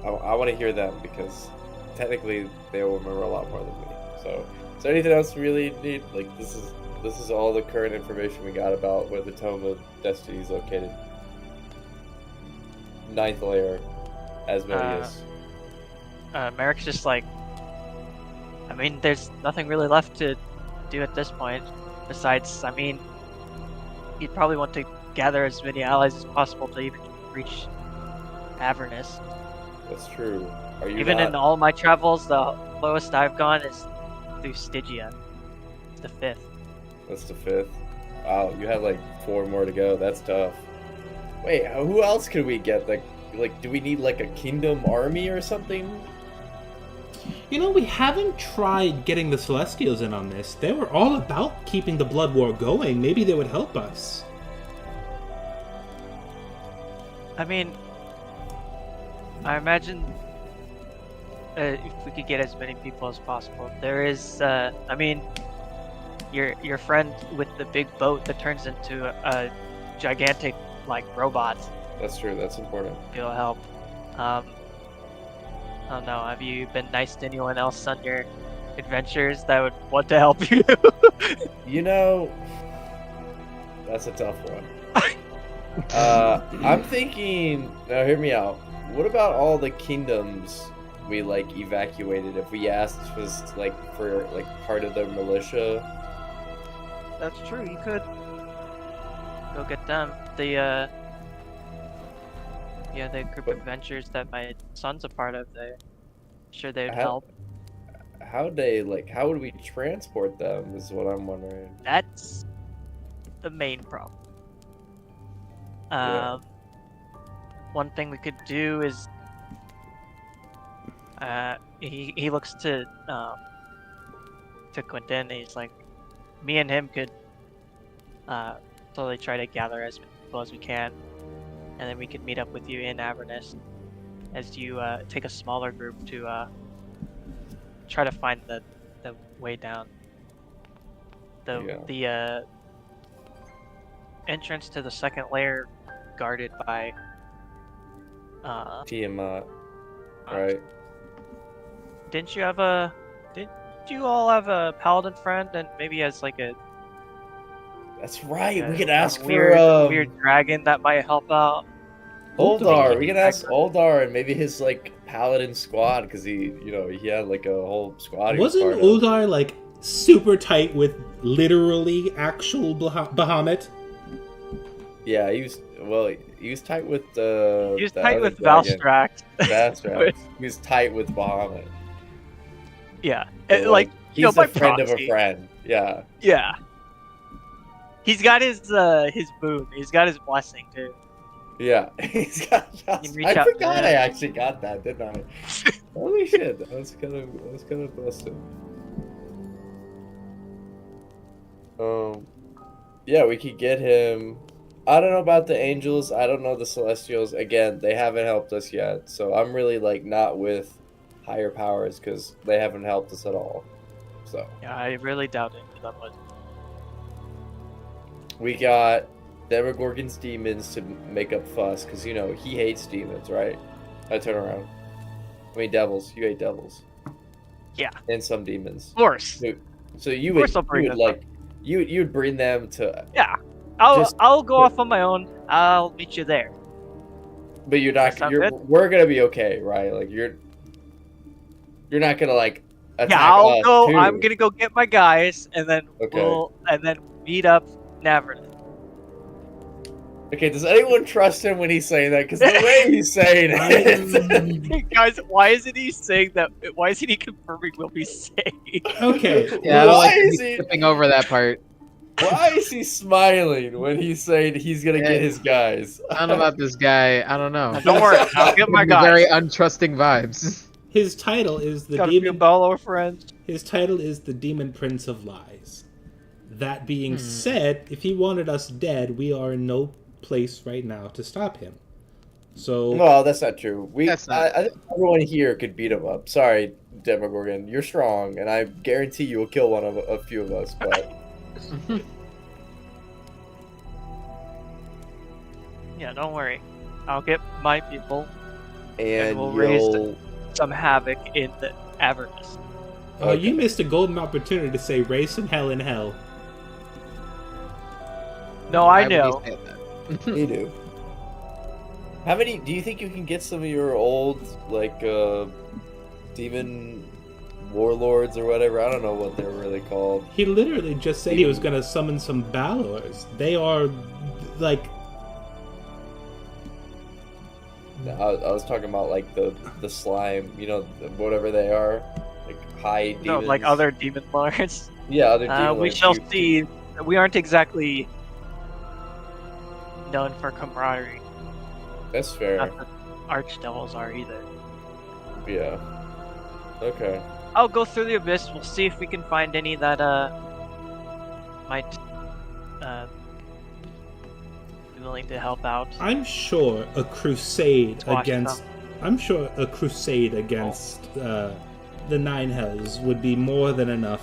[SPEAKER 2] I want to hear them because technically they will remember a lot more than me. So, is there anything else we really need? Like, this is all the current information we got about where the Tome of Destiny is located. 9th layer, Asmodeus.
[SPEAKER 3] Merrick's just like, I mean, there's nothing really left to do at this point. Besides, I mean, you'd probably want to gather as many allies as possible to even reach Avernus.
[SPEAKER 2] That's true. Are you
[SPEAKER 3] Even
[SPEAKER 2] not...
[SPEAKER 3] in all my travels, the lowest I've gone is through Stygia. It's the 5th.
[SPEAKER 2] That's the 5th. Wow, you had like 4 more to go. That's tough. Wait, who else could we get? Like, do we need like a kingdom army or something?
[SPEAKER 1] You know, we haven't tried getting the Celestials in on this. They were all about keeping the Blood War going. Maybe they would help us.
[SPEAKER 3] I mean, I imagine if we could get as many people as possible. There is, I mean, your friend with the big boat that turns into a gigantic, like, robot.
[SPEAKER 2] That's true, that's important.
[SPEAKER 3] It'll help. I don't know, have you been nice to anyone else on your adventures that would want to help you?
[SPEAKER 2] You know, that's a tough one. I'm thinking, now hear me out. What about all the kingdoms we like evacuated? If we asked just like for like part of their militia,
[SPEAKER 3] That's true, you could go get them. The group of adventures that my son's a part of, they're sure they'd help.
[SPEAKER 2] how would we transport them? Is what I'm wondering.
[SPEAKER 3] That's the main problem.
[SPEAKER 2] Yeah.
[SPEAKER 3] One thing we could do is he looks to Quentin, and he's like, me and him could slowly try to gather as many people as we can, and then we could meet up with you in Avernus as you take a smaller group to try to find the way down. The entrance to the 2nd layer guarded by
[SPEAKER 2] Tiamat, right?
[SPEAKER 3] Didn't you all have a paladin friend, and maybe as like a
[SPEAKER 2] That's right. We
[SPEAKER 3] a
[SPEAKER 2] could ask
[SPEAKER 3] weird,
[SPEAKER 2] for
[SPEAKER 3] weird dragon that might help out?
[SPEAKER 2] Oldar. We can ask Oldar and maybe his like paladin squad because he had like a whole squad.
[SPEAKER 1] Wasn't Uldar like super tight with literally actual Bahamut?
[SPEAKER 2] Yeah, he was tight with the.
[SPEAKER 3] He was tight with Valstrax.
[SPEAKER 2] Valstrax. He was tight with Bahamut.
[SPEAKER 3] Yeah,
[SPEAKER 2] So,
[SPEAKER 3] like
[SPEAKER 2] he's
[SPEAKER 3] by
[SPEAKER 2] a friend of a
[SPEAKER 3] proxy.
[SPEAKER 2] friend. Yeah.
[SPEAKER 3] Yeah. He's got his boon. He's got his blessing too.
[SPEAKER 2] Yeah, he's got.
[SPEAKER 3] can reach
[SPEAKER 2] I
[SPEAKER 3] out to
[SPEAKER 2] forgot
[SPEAKER 3] him.
[SPEAKER 2] I actually got that, didn't I? Holy shit, that was kind of busted. Yeah, we could get him. I don't know about the angels. I don't know the celestials. Again, they haven't helped us yet, so I'm really like not with higher powers because they haven't helped us at all. So
[SPEAKER 3] Yeah, I really doubt it that much.
[SPEAKER 2] we got Demogorgon's demons to make up fuss because you know he hates demons, right? I turn around. I mean devils. You hate devils.
[SPEAKER 3] Yeah.
[SPEAKER 2] And some demons.
[SPEAKER 3] Of course.
[SPEAKER 2] So you
[SPEAKER 3] Of
[SPEAKER 2] would,
[SPEAKER 3] course I'll bring
[SPEAKER 2] you would
[SPEAKER 3] them
[SPEAKER 2] like you'd bring them to,
[SPEAKER 3] Yeah.
[SPEAKER 2] Just-
[SPEAKER 3] I'll go off on my own. I'll meet you there.
[SPEAKER 2] but you're
[SPEAKER 3] That
[SPEAKER 2] not.
[SPEAKER 3] sound
[SPEAKER 2] You're
[SPEAKER 3] good?
[SPEAKER 2] we're gonna be okay, right? Like you're not gonna like attack
[SPEAKER 3] Yeah, I'll
[SPEAKER 2] us
[SPEAKER 3] go.
[SPEAKER 2] too.
[SPEAKER 3] I'm gonna go get my guys, and then
[SPEAKER 2] Okay.
[SPEAKER 3] we'll meet up in Avernus.
[SPEAKER 2] Okay, does anyone trust him when he's saying that? Because the way he's saying it.
[SPEAKER 3] Guys, why isn't he saying that? Why isn't he confirming we'll be safe?
[SPEAKER 1] Okay.
[SPEAKER 4] Yeah, I don't
[SPEAKER 2] Why
[SPEAKER 4] like
[SPEAKER 2] is
[SPEAKER 4] to be
[SPEAKER 2] he?
[SPEAKER 4] skipping over that part.
[SPEAKER 2] Why is he smiling when he's saying he's gonna get his guys?
[SPEAKER 4] I don't know about this guy. I don't know.
[SPEAKER 3] Don't worry, I'll get my
[SPEAKER 4] Giving me very
[SPEAKER 3] guys.
[SPEAKER 4] untrusting vibes.
[SPEAKER 1] His title is the
[SPEAKER 3] Got a few
[SPEAKER 1] demon.
[SPEAKER 3] Bellow friends.
[SPEAKER 1] His title is the Demon Prince of Lies. That being said, if he wanted us dead, we are in no place right now to stop him. So
[SPEAKER 2] Well, that's not true.
[SPEAKER 4] That's not-
[SPEAKER 2] I think everyone here could beat him up. Sorry, Demogorgon, you're strong, and I guarantee you will kill one of a few of us. But
[SPEAKER 3] Yeah, don't worry. I'll get my people
[SPEAKER 2] and
[SPEAKER 3] we'll raise
[SPEAKER 2] you'll
[SPEAKER 3] some havoc in the Avernus.
[SPEAKER 1] you missed a golden opportunity to say raise some hell in hell.
[SPEAKER 3] No,
[SPEAKER 4] Why
[SPEAKER 3] I
[SPEAKER 4] would he
[SPEAKER 3] know.
[SPEAKER 4] say that?
[SPEAKER 2] you do. How many? Do you think you can get some of your old like demon warlords or whatever? I don't know what they're really called.
[SPEAKER 1] He literally just said he was gonna summon some Balors. They are like
[SPEAKER 2] No, I was talking about like the slime, you know, whatever they are, like high demons.
[SPEAKER 3] No, like other demon lords.
[SPEAKER 2] Yeah, other demon.
[SPEAKER 3] We
[SPEAKER 2] lords.
[SPEAKER 3] shall see. We aren't exactly known for camaraderie.
[SPEAKER 2] That's fair.
[SPEAKER 3] Not that archdevils are either.
[SPEAKER 2] Yeah. Okay.
[SPEAKER 3] I'll go through the abyss. We'll see if we can find any that might be willing to help out.
[SPEAKER 1] I'm sure a crusade
[SPEAKER 3] Watch
[SPEAKER 1] against the Nine Hells would be more than enough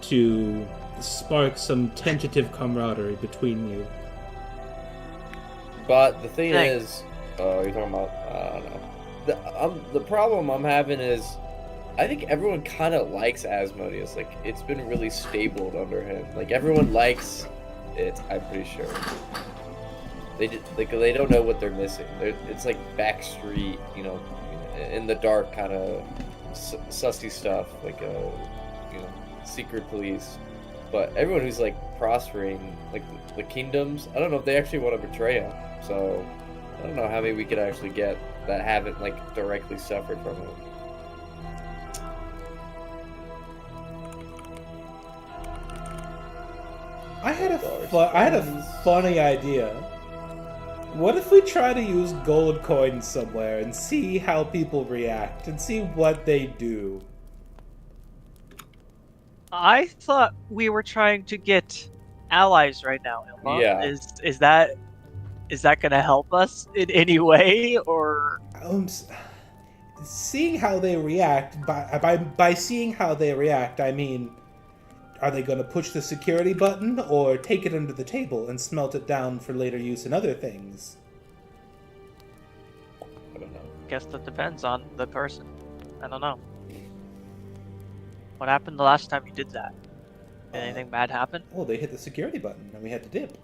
[SPEAKER 1] to spark some tentative camaraderie between you.
[SPEAKER 2] But the thing
[SPEAKER 3] Thanks.
[SPEAKER 2] is, you're talking about, I don't know. The problem I'm having is, I think everyone kind of likes Asmodeus. Like, it's been really stabled under him. Like, everyone likes it, I'm pretty sure. They don't know what they're missing. It's like backstreet, you know, in the dark kind of sussy stuff, like, you know, secret police. But everyone who's, like, prospering, like, the kingdoms, I don't know if they actually want to betray him. So, I don't know how many we could actually get that haven't, like, directly suffered from it.
[SPEAKER 1] I had a funny idea. What if we try to use gold coins somewhere and see how people react and see what they do?
[SPEAKER 3] I thought we were trying to get allies right now, Ilma.
[SPEAKER 2] Yeah.
[SPEAKER 3] Is that gonna help us in any way, or
[SPEAKER 1] Seeing how they react, by seeing how they react, I mean, are they going to push the security button or take it under the table and smelt it down for later use in other things?
[SPEAKER 2] I don't know.
[SPEAKER 3] guess that depends on the person. I don't know. What happened the last time you did that? Did anything bad happen?
[SPEAKER 1] Oh, they hit the security button and we had to dip.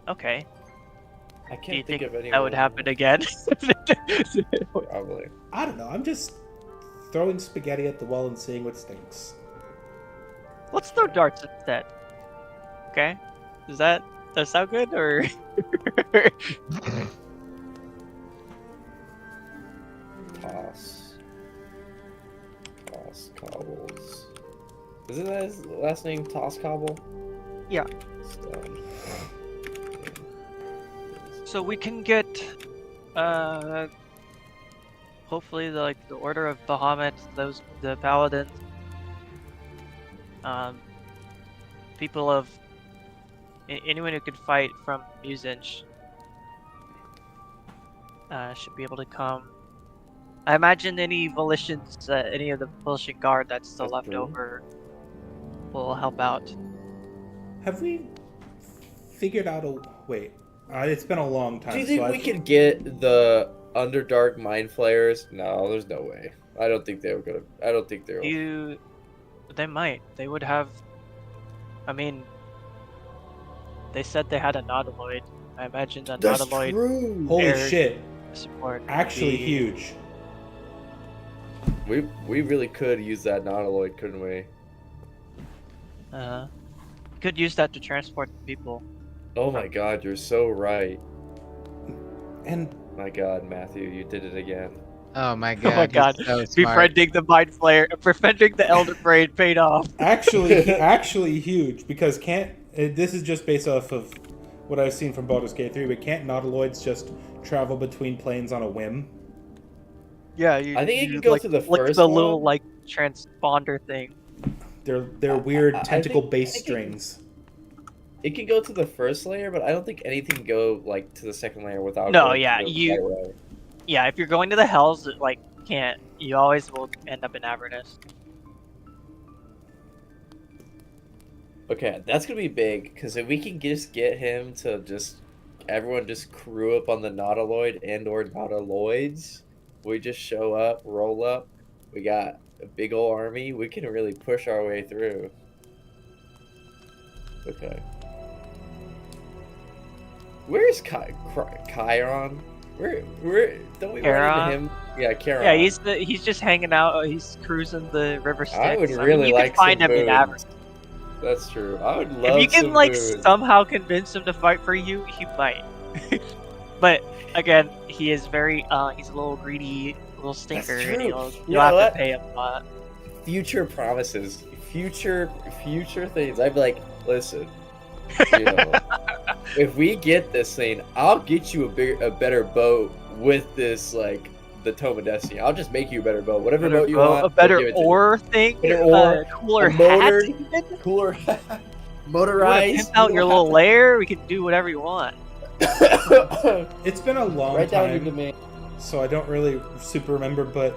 [SPEAKER 3] Okay.
[SPEAKER 2] I
[SPEAKER 3] Do you
[SPEAKER 2] can't
[SPEAKER 3] think
[SPEAKER 2] think of anyone.
[SPEAKER 3] that would happen again?
[SPEAKER 2] Probably.
[SPEAKER 1] I don't know, I'm just throwing spaghetti at the wall and seeing what stinks.
[SPEAKER 3] Let's throw darts instead. Okay. Does that sound good, or?
[SPEAKER 2] Toss Cobbles. Isn't that his last name, Toss Cobble?
[SPEAKER 3] Yeah.
[SPEAKER 2] Stone.
[SPEAKER 3] So we can get, hopefully the Order of Bahamut, the Paladins, people of anyone who could fight from Muzinch should be able to come I imagine any volitions, any of the Volition Guard that's still
[SPEAKER 2] That's
[SPEAKER 3] left
[SPEAKER 2] true.
[SPEAKER 3] over will help out.
[SPEAKER 1] Have we figured out a wait? It's been a long time.
[SPEAKER 2] Do you think
[SPEAKER 1] so
[SPEAKER 2] we could get the Underdark Mind Flayers? No, there's no way. I don't think they were gonna. I don't think they're.
[SPEAKER 3] They might. They would have. I mean, they said they had a Nautiloid. I imagine a
[SPEAKER 2] That's
[SPEAKER 3] Nautiloid
[SPEAKER 2] true.
[SPEAKER 1] Holy
[SPEAKER 3] Air
[SPEAKER 1] shit!
[SPEAKER 3] support. would
[SPEAKER 1] Actually,
[SPEAKER 3] be-
[SPEAKER 1] huge.
[SPEAKER 2] We really could use that Nautiloid, couldn't we?
[SPEAKER 3] Could use that to transport the people.
[SPEAKER 2] Oh my God, you're so right.
[SPEAKER 1] And
[SPEAKER 2] My God, Matthew, you did it again.
[SPEAKER 4] Oh my god.
[SPEAKER 3] Oh my god.
[SPEAKER 4] he's so smart.
[SPEAKER 3] Befriending the Mind Flayer, befriending the Elder Brain paid off.
[SPEAKER 1] actually huge because this is just based off of what I've seen from Baldur's Gate 3, but can't Nautiloids just travel between planes on a whim?
[SPEAKER 3] Yeah,
[SPEAKER 2] I think it could go to the
[SPEAKER 3] flick
[SPEAKER 2] first
[SPEAKER 3] the
[SPEAKER 2] one.
[SPEAKER 3] little like transponder thing.
[SPEAKER 1] They're weird
[SPEAKER 2] I
[SPEAKER 1] tentacle-based
[SPEAKER 2] think
[SPEAKER 1] strings.
[SPEAKER 2] It can go to the first layer, but I don't think anything can go like to the second layer without.
[SPEAKER 3] No,
[SPEAKER 2] going to
[SPEAKER 3] yeah,
[SPEAKER 2] the
[SPEAKER 3] you-
[SPEAKER 2] right way.
[SPEAKER 3] Yeah, if you're going to the Hells, it, like can't. You always will end up in Avernus.
[SPEAKER 2] Okay, that's gonna be big because if we can just get him to just everyone just crew up on the Nautiloid and/or Nautiloids, we just show up, roll up, we got a big old army. We can really push our way through. Okay. Where's Chiron? Where don't we run
[SPEAKER 3] Chiron?
[SPEAKER 2] into him? Yeah, Chiron.
[SPEAKER 3] Yeah, he's just hanging out. He's cruising the River Styx.
[SPEAKER 2] I would
[SPEAKER 3] mean,
[SPEAKER 2] really
[SPEAKER 3] you
[SPEAKER 2] like
[SPEAKER 3] can find
[SPEAKER 2] some
[SPEAKER 3] him in
[SPEAKER 2] boons.
[SPEAKER 3] Avernus.
[SPEAKER 2] That's true. I would love
[SPEAKER 3] If you can
[SPEAKER 2] some
[SPEAKER 3] like
[SPEAKER 2] boons.
[SPEAKER 3] somehow convince him to fight for you, he might. But again, he is very he's a little greedy, little stinker,
[SPEAKER 2] true.
[SPEAKER 3] and you'll
[SPEAKER 2] You
[SPEAKER 3] have
[SPEAKER 2] know
[SPEAKER 3] to
[SPEAKER 2] what?
[SPEAKER 3] pay him a lot.
[SPEAKER 2] Future promises, future things. I'd be like, listen, you know, if we get this thing, I'll get you a better boat with this, like the Tome of Destiny. I'll just make you a better boat, whatever boat you want.
[SPEAKER 3] A
[SPEAKER 2] I'll
[SPEAKER 3] better
[SPEAKER 2] give it to you.
[SPEAKER 3] ore thing,
[SPEAKER 2] Better ore,
[SPEAKER 3] cooler
[SPEAKER 2] a
[SPEAKER 3] hat.
[SPEAKER 2] motor,
[SPEAKER 3] Even.
[SPEAKER 2] cooler,
[SPEAKER 3] You wanna
[SPEAKER 2] motorized.
[SPEAKER 3] pimp out your little lair? We can do whatever you want.
[SPEAKER 1] It's been a long
[SPEAKER 2] Write down your
[SPEAKER 1] time,
[SPEAKER 2] demand.
[SPEAKER 1] so I don't really super remember, but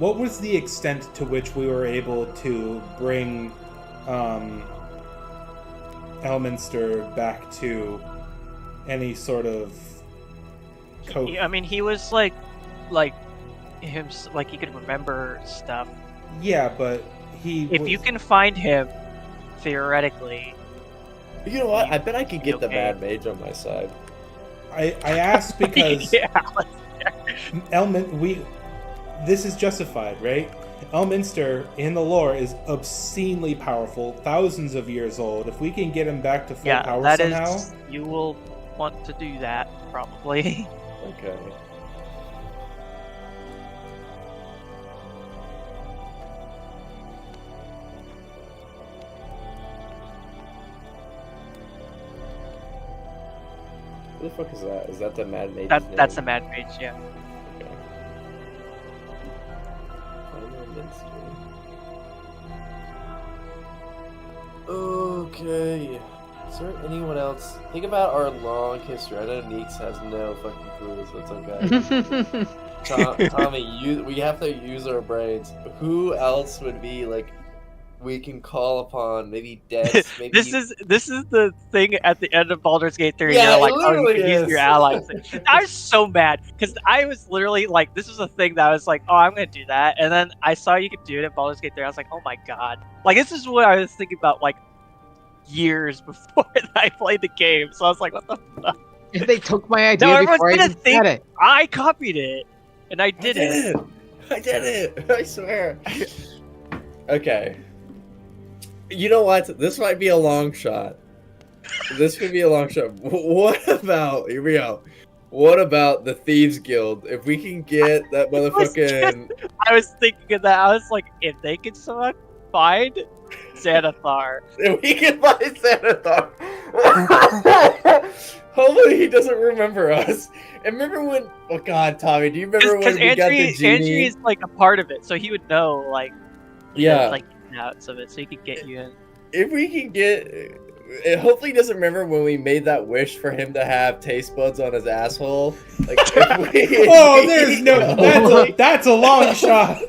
[SPEAKER 1] what was the extent to which we were able to bring Elminster back to any sort of
[SPEAKER 3] I mean, he was like him, like he could remember stuff.
[SPEAKER 1] Yeah, but
[SPEAKER 3] If you can find him, theoretically,
[SPEAKER 2] You know what? I bet I could get the
[SPEAKER 3] Okay.
[SPEAKER 2] Mad Mage on my side.
[SPEAKER 1] I asked because
[SPEAKER 3] yeah,
[SPEAKER 1] this is justified, right? Elminster in the lore is obscenely powerful, thousands of years old. If we can get him back to full
[SPEAKER 3] yeah,
[SPEAKER 1] power
[SPEAKER 3] that
[SPEAKER 1] somehow,
[SPEAKER 3] is. You will want to do that probably.
[SPEAKER 2] Okay. Who the fuck is that? Is that the Mad Mage?
[SPEAKER 3] That's a Mad Mage, yeah.
[SPEAKER 2] Okay. Okay. Is there anyone else? Think about our long history. I know Neeks has no fucking clue, so it's okay. Tommy, we have to use our brains. Who else would be like we can call upon? Maybe Dex. Maybe
[SPEAKER 3] This is the thing at the end of Baldur's Gate 3.
[SPEAKER 2] Yeah,
[SPEAKER 3] You're
[SPEAKER 2] it
[SPEAKER 3] like, oh, you
[SPEAKER 2] literally
[SPEAKER 3] can use
[SPEAKER 2] is.
[SPEAKER 3] your allies. I was so mad because I was literally like, this was a thing that I was like, oh, I'm gonna do that, and then I saw you could do it in Baldur's Gate 3. I was like, oh my god, like this is what I was thinking about like years before I played the game. So I was like, what the fuck?
[SPEAKER 4] They took my idea
[SPEAKER 3] everyone's
[SPEAKER 4] before I
[SPEAKER 3] gonna
[SPEAKER 4] even
[SPEAKER 3] think-
[SPEAKER 4] said it.
[SPEAKER 3] I copied it, and I
[SPEAKER 2] I
[SPEAKER 3] did it.
[SPEAKER 2] I did it. I swear. Okay. You know what? This might be a long shot. This could be a long shot. What about? Here we go. What about the Thieves Guild? If we can get that motherfucking.
[SPEAKER 3] I was thinking of that. I was like, if they can somehow find Xanathar,
[SPEAKER 2] If we can find Xanathar. Hopefully he doesn't remember us. And remember when? Oh God, Tommy, do you remember
[SPEAKER 3] because
[SPEAKER 2] when we got the genie?
[SPEAKER 3] Andrew is like a part of it, so he would know like
[SPEAKER 2] Yeah.
[SPEAKER 3] like outs of it, so he could get you in.
[SPEAKER 2] If we can get, hopefully he doesn't remember when we made that wish for him to have taste buds on his asshole. Like,
[SPEAKER 1] Oh, there's no. That's a long shot.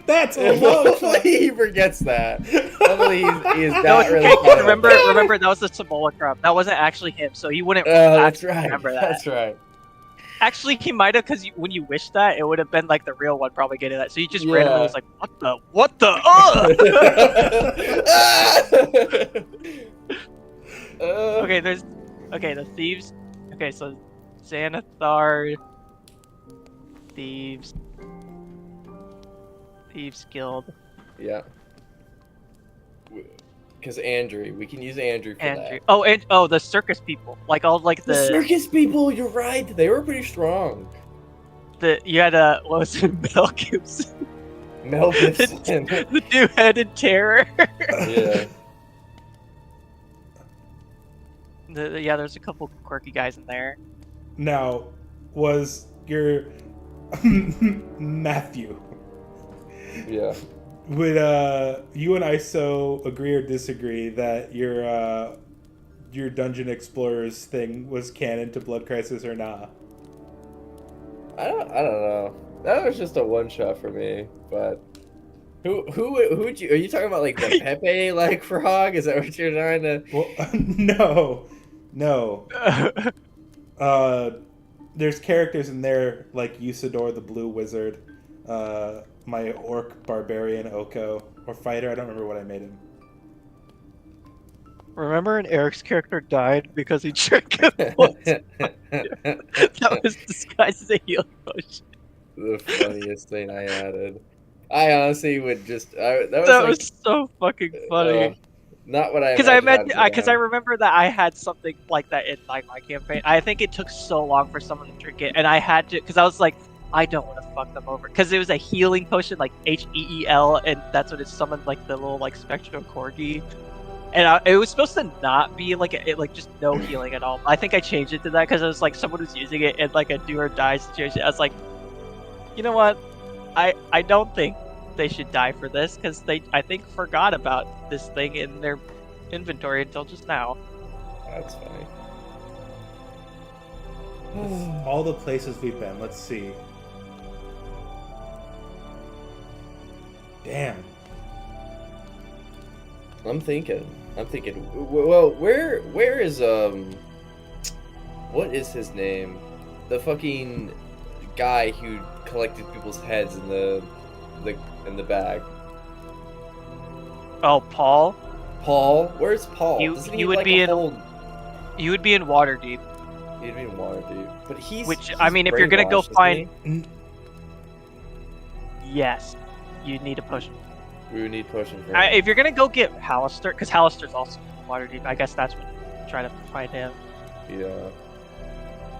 [SPEAKER 1] That's a long
[SPEAKER 2] Hopefully
[SPEAKER 1] shot.
[SPEAKER 2] he forgets that. Hopefully he's
[SPEAKER 3] No,
[SPEAKER 2] not really.
[SPEAKER 3] okay, remember that was the simulacrum. That wasn't actually him, so he wouldn't.
[SPEAKER 2] Oh, that's
[SPEAKER 3] actually
[SPEAKER 2] right.
[SPEAKER 3] Remember that?
[SPEAKER 2] That's right.
[SPEAKER 3] Actually, he might have, because when you wished that, it would have been like the real one probably getting that. So he just
[SPEAKER 2] Yeah.
[SPEAKER 3] randomly was like, "What the? Okay, the thieves. Okay, so Xanathar, thieves guild.
[SPEAKER 2] Yeah. Because Andrew, we can use Andrew for that.
[SPEAKER 3] Oh, the circus people, like all like
[SPEAKER 2] The circus people, you're right. They were pretty strong.
[SPEAKER 3] You had what was it, Mel Gibson,
[SPEAKER 2] Mel Gibson.
[SPEAKER 3] the two-headed terror.
[SPEAKER 2] Yeah.
[SPEAKER 3] Yeah, there's a couple quirky guys in there.
[SPEAKER 1] Now, was your Matthew?
[SPEAKER 2] Yeah.
[SPEAKER 1] Would you and I so agree or disagree that your Dungeon Explorers thing was canon to Blood Crisis or not?
[SPEAKER 2] I don't know. That was just a one shot for me. But who'd you? Are you talking about like the Pepe like frog? Is that what you're trying to?
[SPEAKER 1] Well, no. There's characters in there like Usador the Blue Wizard, my orc barbarian Oko, or fighter. I don't remember what I made him.
[SPEAKER 3] Remember, when Eric's character died because he drank a potion? That was disguised as a healing potion.
[SPEAKER 2] The funniest thing I added. I honestly would just. That
[SPEAKER 3] was so fucking funny.
[SPEAKER 2] Not what I.
[SPEAKER 3] Because I remember that I had something like that in like my campaign. I think it took so long for someone to drink it, and I had to, because I was like, I don't want to fuck them over, because it was a healing potion, like HEEL, and that's what it summoned, like the little like spectral corgi. And it was supposed to not be like just no healing at all. I think I changed it to that because it was like someone was using it in like a do or die situation. I was like, you know what? I don't think they should die for this, because I think forgot about this thing in their inventory until just now.
[SPEAKER 2] That's funny.
[SPEAKER 1] All the places we've been. Let's see. Damn.
[SPEAKER 2] I'm thinking. Well, where is what is his name? The fucking guy who collected people's heads in the bag.
[SPEAKER 3] Oh, Paul.
[SPEAKER 2] Paul, where's Paul?
[SPEAKER 3] You would be in Waterdeep.
[SPEAKER 2] He'd be in Waterdeep, but he's.
[SPEAKER 3] I mean, if you're gonna go
[SPEAKER 2] brainwashed,
[SPEAKER 3] find. Yes, you need to push him.
[SPEAKER 2] We would need pushing for him.
[SPEAKER 3] If you're gonna go get Hallister, because Hallister's also in Waterdeep, I guess that's what you try to find him.
[SPEAKER 2] Yeah.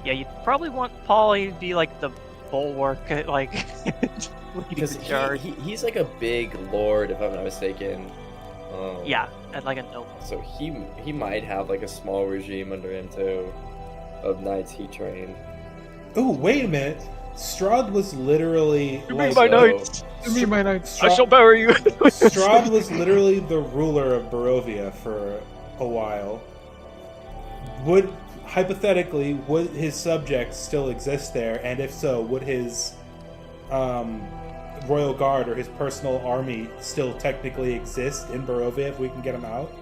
[SPEAKER 3] Yeah, you'd probably want Paul. He'd be like the bulwark, like leading the charge.
[SPEAKER 2] He's like a big lord, if I'm not mistaken.
[SPEAKER 3] Yeah, and like a noble.
[SPEAKER 2] So he might have like a small regime under him too, of knights he trained.
[SPEAKER 1] Oh, wait a minute. Strahd was literally.
[SPEAKER 3] Give me my knights.
[SPEAKER 4] Give me my knights.
[SPEAKER 3] I shall bury you.
[SPEAKER 1] Strahd was literally the ruler of Barovia for a while. Hypothetically, would his subjects still exist there? And if so, would his royal guard or his personal army still technically exist in Barovia if we can get them out?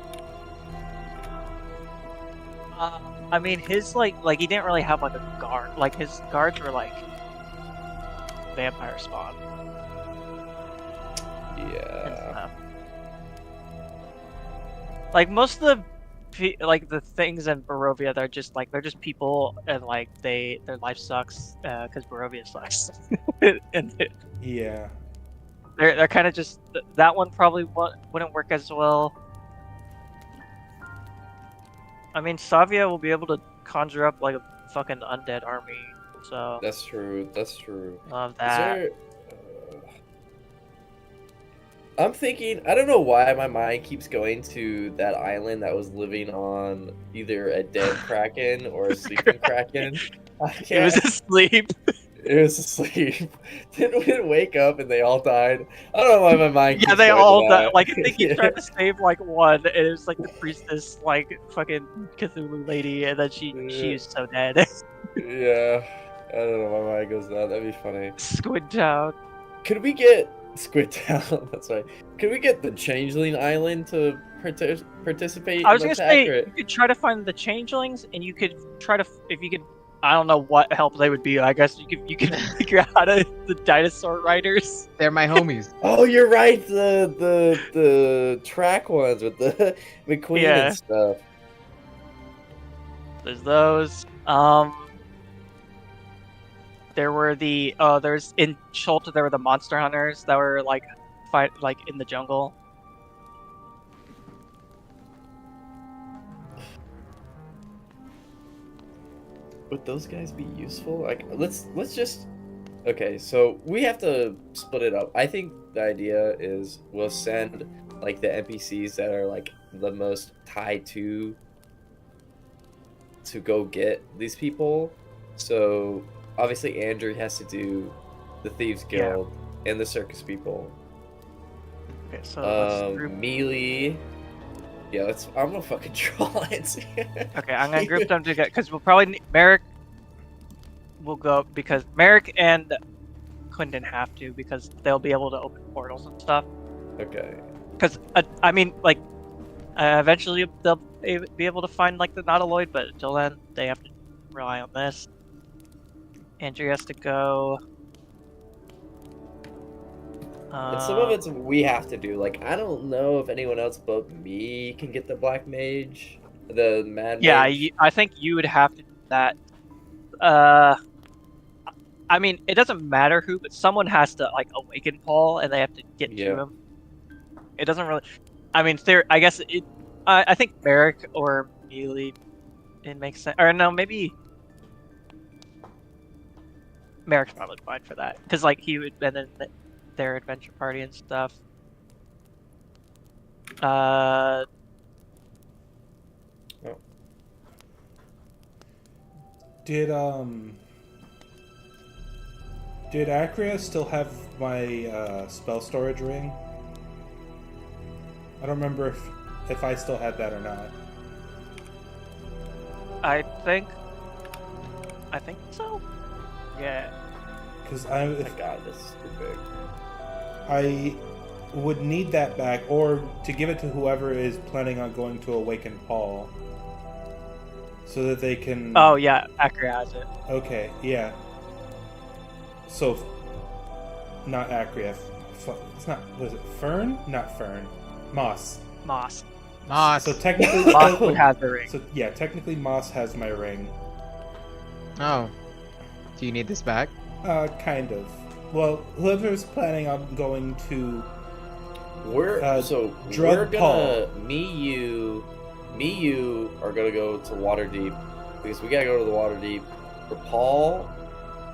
[SPEAKER 3] I mean, his like he didn't really have like a guard. Like his guards were like vampire spawn.
[SPEAKER 2] Yeah.
[SPEAKER 3] Like most of the things in Barovia, they're just people, and like their life sucks because Barovia sucks. And
[SPEAKER 1] Yeah.
[SPEAKER 3] they're kind of just that one probably wouldn't work as well. I mean, Savia will be able to conjure up like a fucking undead army, so
[SPEAKER 2] That's true.
[SPEAKER 3] love that.
[SPEAKER 2] I'm thinking, I don't know why my mind keeps going to that island that was living on either a dead kraken or a sleeping kraken.
[SPEAKER 3] It was asleep.
[SPEAKER 2] It It was asleep. Didn't we wake up and they all died? I don't know why my mind
[SPEAKER 3] Yeah,
[SPEAKER 2] keeps
[SPEAKER 3] they
[SPEAKER 2] going to
[SPEAKER 3] all
[SPEAKER 2] that.
[SPEAKER 3] like I think he tried to save like one, and it was like the priestess, like fucking Cthulhu lady, and then she was so dead.
[SPEAKER 2] Yeah. I don't know why my mind goes to that. That'd be funny.
[SPEAKER 3] Squid Town.
[SPEAKER 2] Could we get Squid Town? That's right. Could we get the Changeling Island to participate
[SPEAKER 3] I
[SPEAKER 2] in
[SPEAKER 3] was
[SPEAKER 2] the
[SPEAKER 3] gonna
[SPEAKER 2] attack?
[SPEAKER 3] say
[SPEAKER 2] Or...
[SPEAKER 3] you could try to find the changelings, and you could try to if you could. I don't know what help they would be. I guess you could figure out how to the dinosaur riders.
[SPEAKER 4] They're my homies.
[SPEAKER 2] Oh, you're right. The track ones with the McQueen
[SPEAKER 3] Yeah.
[SPEAKER 2] and stuff.
[SPEAKER 3] There's those. There were the there's in Schultz there were the monster hunters that were like fight like in the jungle.
[SPEAKER 2] Would those guys be useful? Like, let's just. Okay, so we have to split it up. I think the idea is we'll send like the NPCs that are like the most tied to go get these people. So obviously Andrew has to do the Thieves Guild and the circus people.
[SPEAKER 3] Okay, so let's group.
[SPEAKER 2] Melee. Yeah, I'm gonna fucking draw it.
[SPEAKER 3] Okay, I'm gonna group them together because we'll probably need Merrick. Will go because Merrick and Quentin have to because they'll be able to open portals and stuff.
[SPEAKER 2] Okay.
[SPEAKER 3] Because I mean, like, eventually they'll be able to find like the Nautiloid, but until then they have to rely on this. Andrew has to go.
[SPEAKER 2] And some of it's we have to do. Like, I don't know if anyone else but me can get the Black Mage, the Mad
[SPEAKER 3] Yeah,
[SPEAKER 2] Mage.
[SPEAKER 3] I think you would have to do that. I mean, it doesn't matter who, but someone has to like awaken Paul, and they have to get to him. It doesn't really. I mean, I guess it. I think Merrick or Mealy, it makes sense. Or no, maybe Merrick's probably fine for that, because like he would been in their adventure party and stuff.
[SPEAKER 1] Did Acria still have my spell storage ring? I don't remember if I still had that or not.
[SPEAKER 3] I think so. Yeah.
[SPEAKER 1] Because
[SPEAKER 2] Oh my god, this is too big.
[SPEAKER 1] I would need that back, or to give it to whoever is planning on going to awaken Paul, so that they can.
[SPEAKER 3] Oh yeah, Acria has it.
[SPEAKER 1] Okay, yeah. So, not Acria. It's not. Was it Fern? Not Fern. Moss.
[SPEAKER 3] Moss.
[SPEAKER 1] So technically,
[SPEAKER 3] Moss would have the ring.
[SPEAKER 1] So yeah, technically Moss has my ring.
[SPEAKER 4] Oh. Do you need this back?
[SPEAKER 1] Kind of. Well, whoever's planning on going to
[SPEAKER 2] We're
[SPEAKER 1] drug Paul.
[SPEAKER 2] Me, you are gonna go to Waterdeep because we gotta go to the Waterdeep for Paul,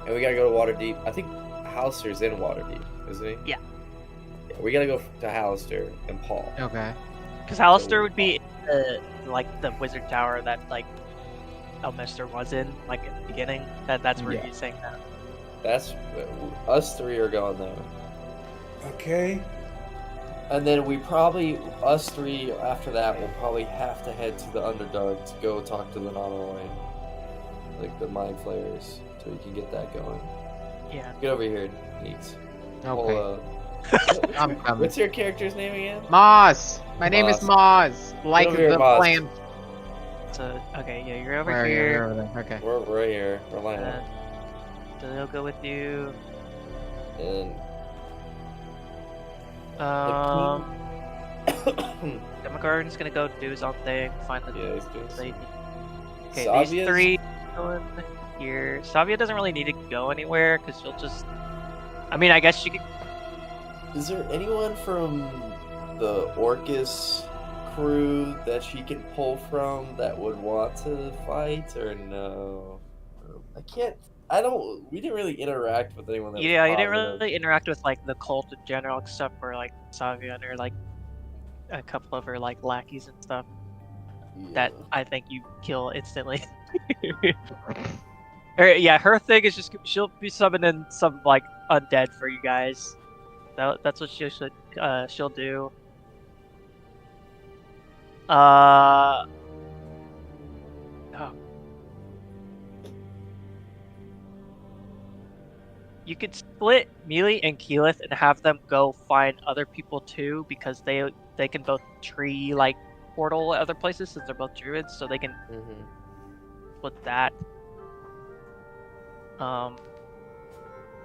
[SPEAKER 2] and we gotta go to Waterdeep. I think Hauser's in Waterdeep, isn't he?
[SPEAKER 3] Yeah.
[SPEAKER 2] Yeah, we gotta go to Hauser and Paul.
[SPEAKER 4] Okay.
[SPEAKER 3] Because Alistair would be like the wizard tower that like Elminster was in, like at the beginning. That's where he's saying that.
[SPEAKER 2] That's us three are going there.
[SPEAKER 1] Okay.
[SPEAKER 2] And then us three, after that, will probably have to head to the Underdark to go talk to the Nautiloid. Like the Mind Flayers, so you can get that going.
[SPEAKER 3] Yeah.
[SPEAKER 2] Get over here, Neeks.
[SPEAKER 4] Okay. I'm coming.
[SPEAKER 2] What's your character's name again?
[SPEAKER 4] Moss! My name is Moss! Like
[SPEAKER 2] over here,
[SPEAKER 4] the
[SPEAKER 2] Moss.
[SPEAKER 4] plant.
[SPEAKER 3] So okay, yeah, you're over
[SPEAKER 4] Where are you?
[SPEAKER 3] here.
[SPEAKER 4] You're over there. Okay.
[SPEAKER 2] We're right here. We're lining up.
[SPEAKER 3] So they'll go with you.
[SPEAKER 2] And
[SPEAKER 3] Demogorgon's gonna go do his own thing, find the
[SPEAKER 2] yeah, he's doing
[SPEAKER 3] lady.
[SPEAKER 2] some-
[SPEAKER 3] Okay,
[SPEAKER 2] Savia's-
[SPEAKER 3] these three going here. Savia doesn't really need to go anywhere because she'll just. I mean, I guess she could.
[SPEAKER 2] Is there anyone from the Orcus crew that she can pull from that would want to fight, or no? I can't. We didn't really interact with anyone that
[SPEAKER 3] Yeah,
[SPEAKER 2] was
[SPEAKER 3] you didn't
[SPEAKER 2] positive.
[SPEAKER 3] really interact with like the cult in general, except for like Savia and her like a couple of her like lackeys and stuff. That
[SPEAKER 2] Yeah.
[SPEAKER 3] I think you kill instantly. Yeah, her thing is just she'll be summoning some like undead for you guys. That's what she'll do. Oh. You could split Mealy and Keyleth and have them go find other people too, because they can both tree like portal other places since they're both druids, so they can split that.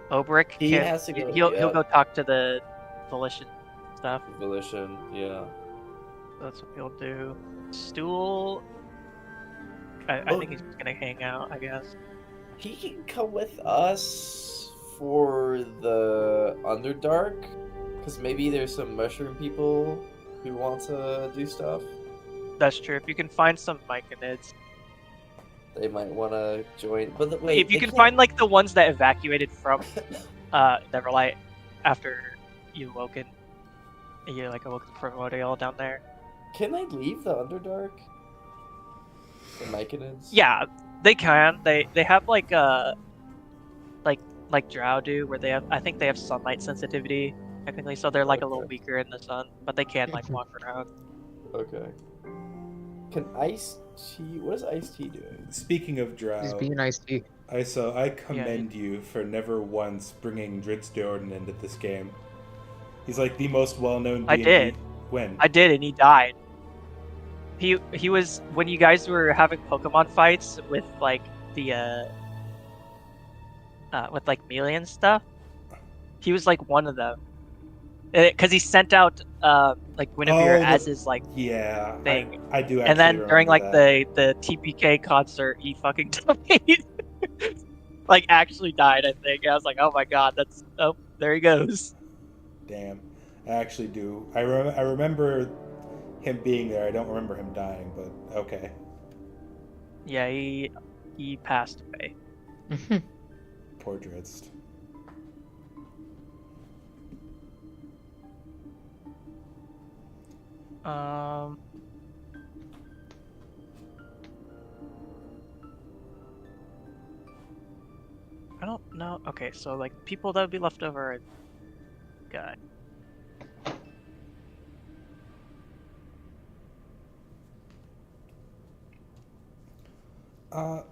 [SPEAKER 3] Obrick
[SPEAKER 2] has to go.
[SPEAKER 3] He'll go talk to the Volition stuff.
[SPEAKER 2] Volition, yeah.
[SPEAKER 3] That's what he'll do. Stool. I think he's just gonna hang out, I guess.
[SPEAKER 2] He can come with us for the Underdark, because maybe there's some mushroom people who want to do stuff.
[SPEAKER 3] That's true. If you can find some Myconids.
[SPEAKER 2] They might want to join. But wait,
[SPEAKER 3] if you can find like the ones that evacuated from Neverlight after you awoken, you like awoken from Primordial down there.
[SPEAKER 2] Can they leave the Underdark? The Myconids?
[SPEAKER 3] Yeah, they can. They have like Drow do, where they have, I think they have sunlight sensitivity technically, so they're like a little weaker in the sun, but they can like walk around.
[SPEAKER 2] Okay. Can Ice-T, what is Ice-T doing?
[SPEAKER 1] Speaking of Drow,
[SPEAKER 4] He's being Ice-T.
[SPEAKER 1] I commend you for never once bringing Dritz Jordan into this game. He's like the most well-known D&D.
[SPEAKER 3] I did.
[SPEAKER 1] When?
[SPEAKER 3] I did, and he died. He was, when you guys were having Pokemon fights with like the with like Melee and stuff, he was like one of them. Because he sent out like Guinevere as his like thing.
[SPEAKER 1] I do.
[SPEAKER 3] And then during like
[SPEAKER 1] that.
[SPEAKER 3] the TPK concert, he fucking died. Like actually died, I think. I was like, oh my god, there he goes.
[SPEAKER 1] Damn, I actually do. I remember him being there. I don't remember him dying, but okay.
[SPEAKER 3] Yeah, he passed away.
[SPEAKER 1] Poor Dritz.
[SPEAKER 3] I don't know. Okay, so like people that would be left over are good.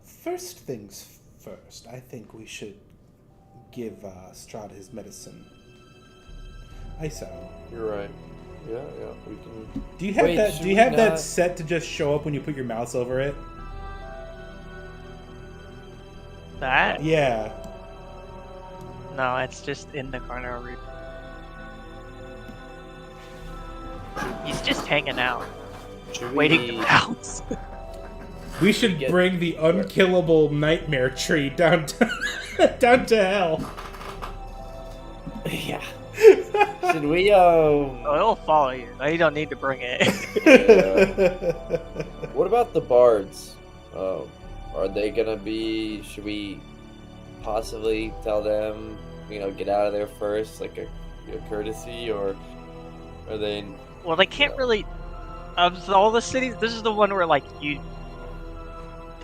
[SPEAKER 1] First things first, I think we should give Strahd his medicine. ISO.
[SPEAKER 2] You're right. Yeah, we can.
[SPEAKER 1] Do you have that? Do you have that set to just show up when you put your mouse over it?
[SPEAKER 3] That?
[SPEAKER 1] Yeah.
[SPEAKER 3] No, it's just in the corner of He's just hanging out, waiting to pounce.
[SPEAKER 1] We should bring the unkillable nightmare tree down to, down to hell.
[SPEAKER 2] Yeah. Should we
[SPEAKER 3] Oh, it'll follow you. You don't need to bring it.
[SPEAKER 2] What about the bards? Are they gonna be? Should we possibly tell them, get out of there first, like a courtesy, or are they?
[SPEAKER 3] Well, they can't really. Of all the cities, this is the one where like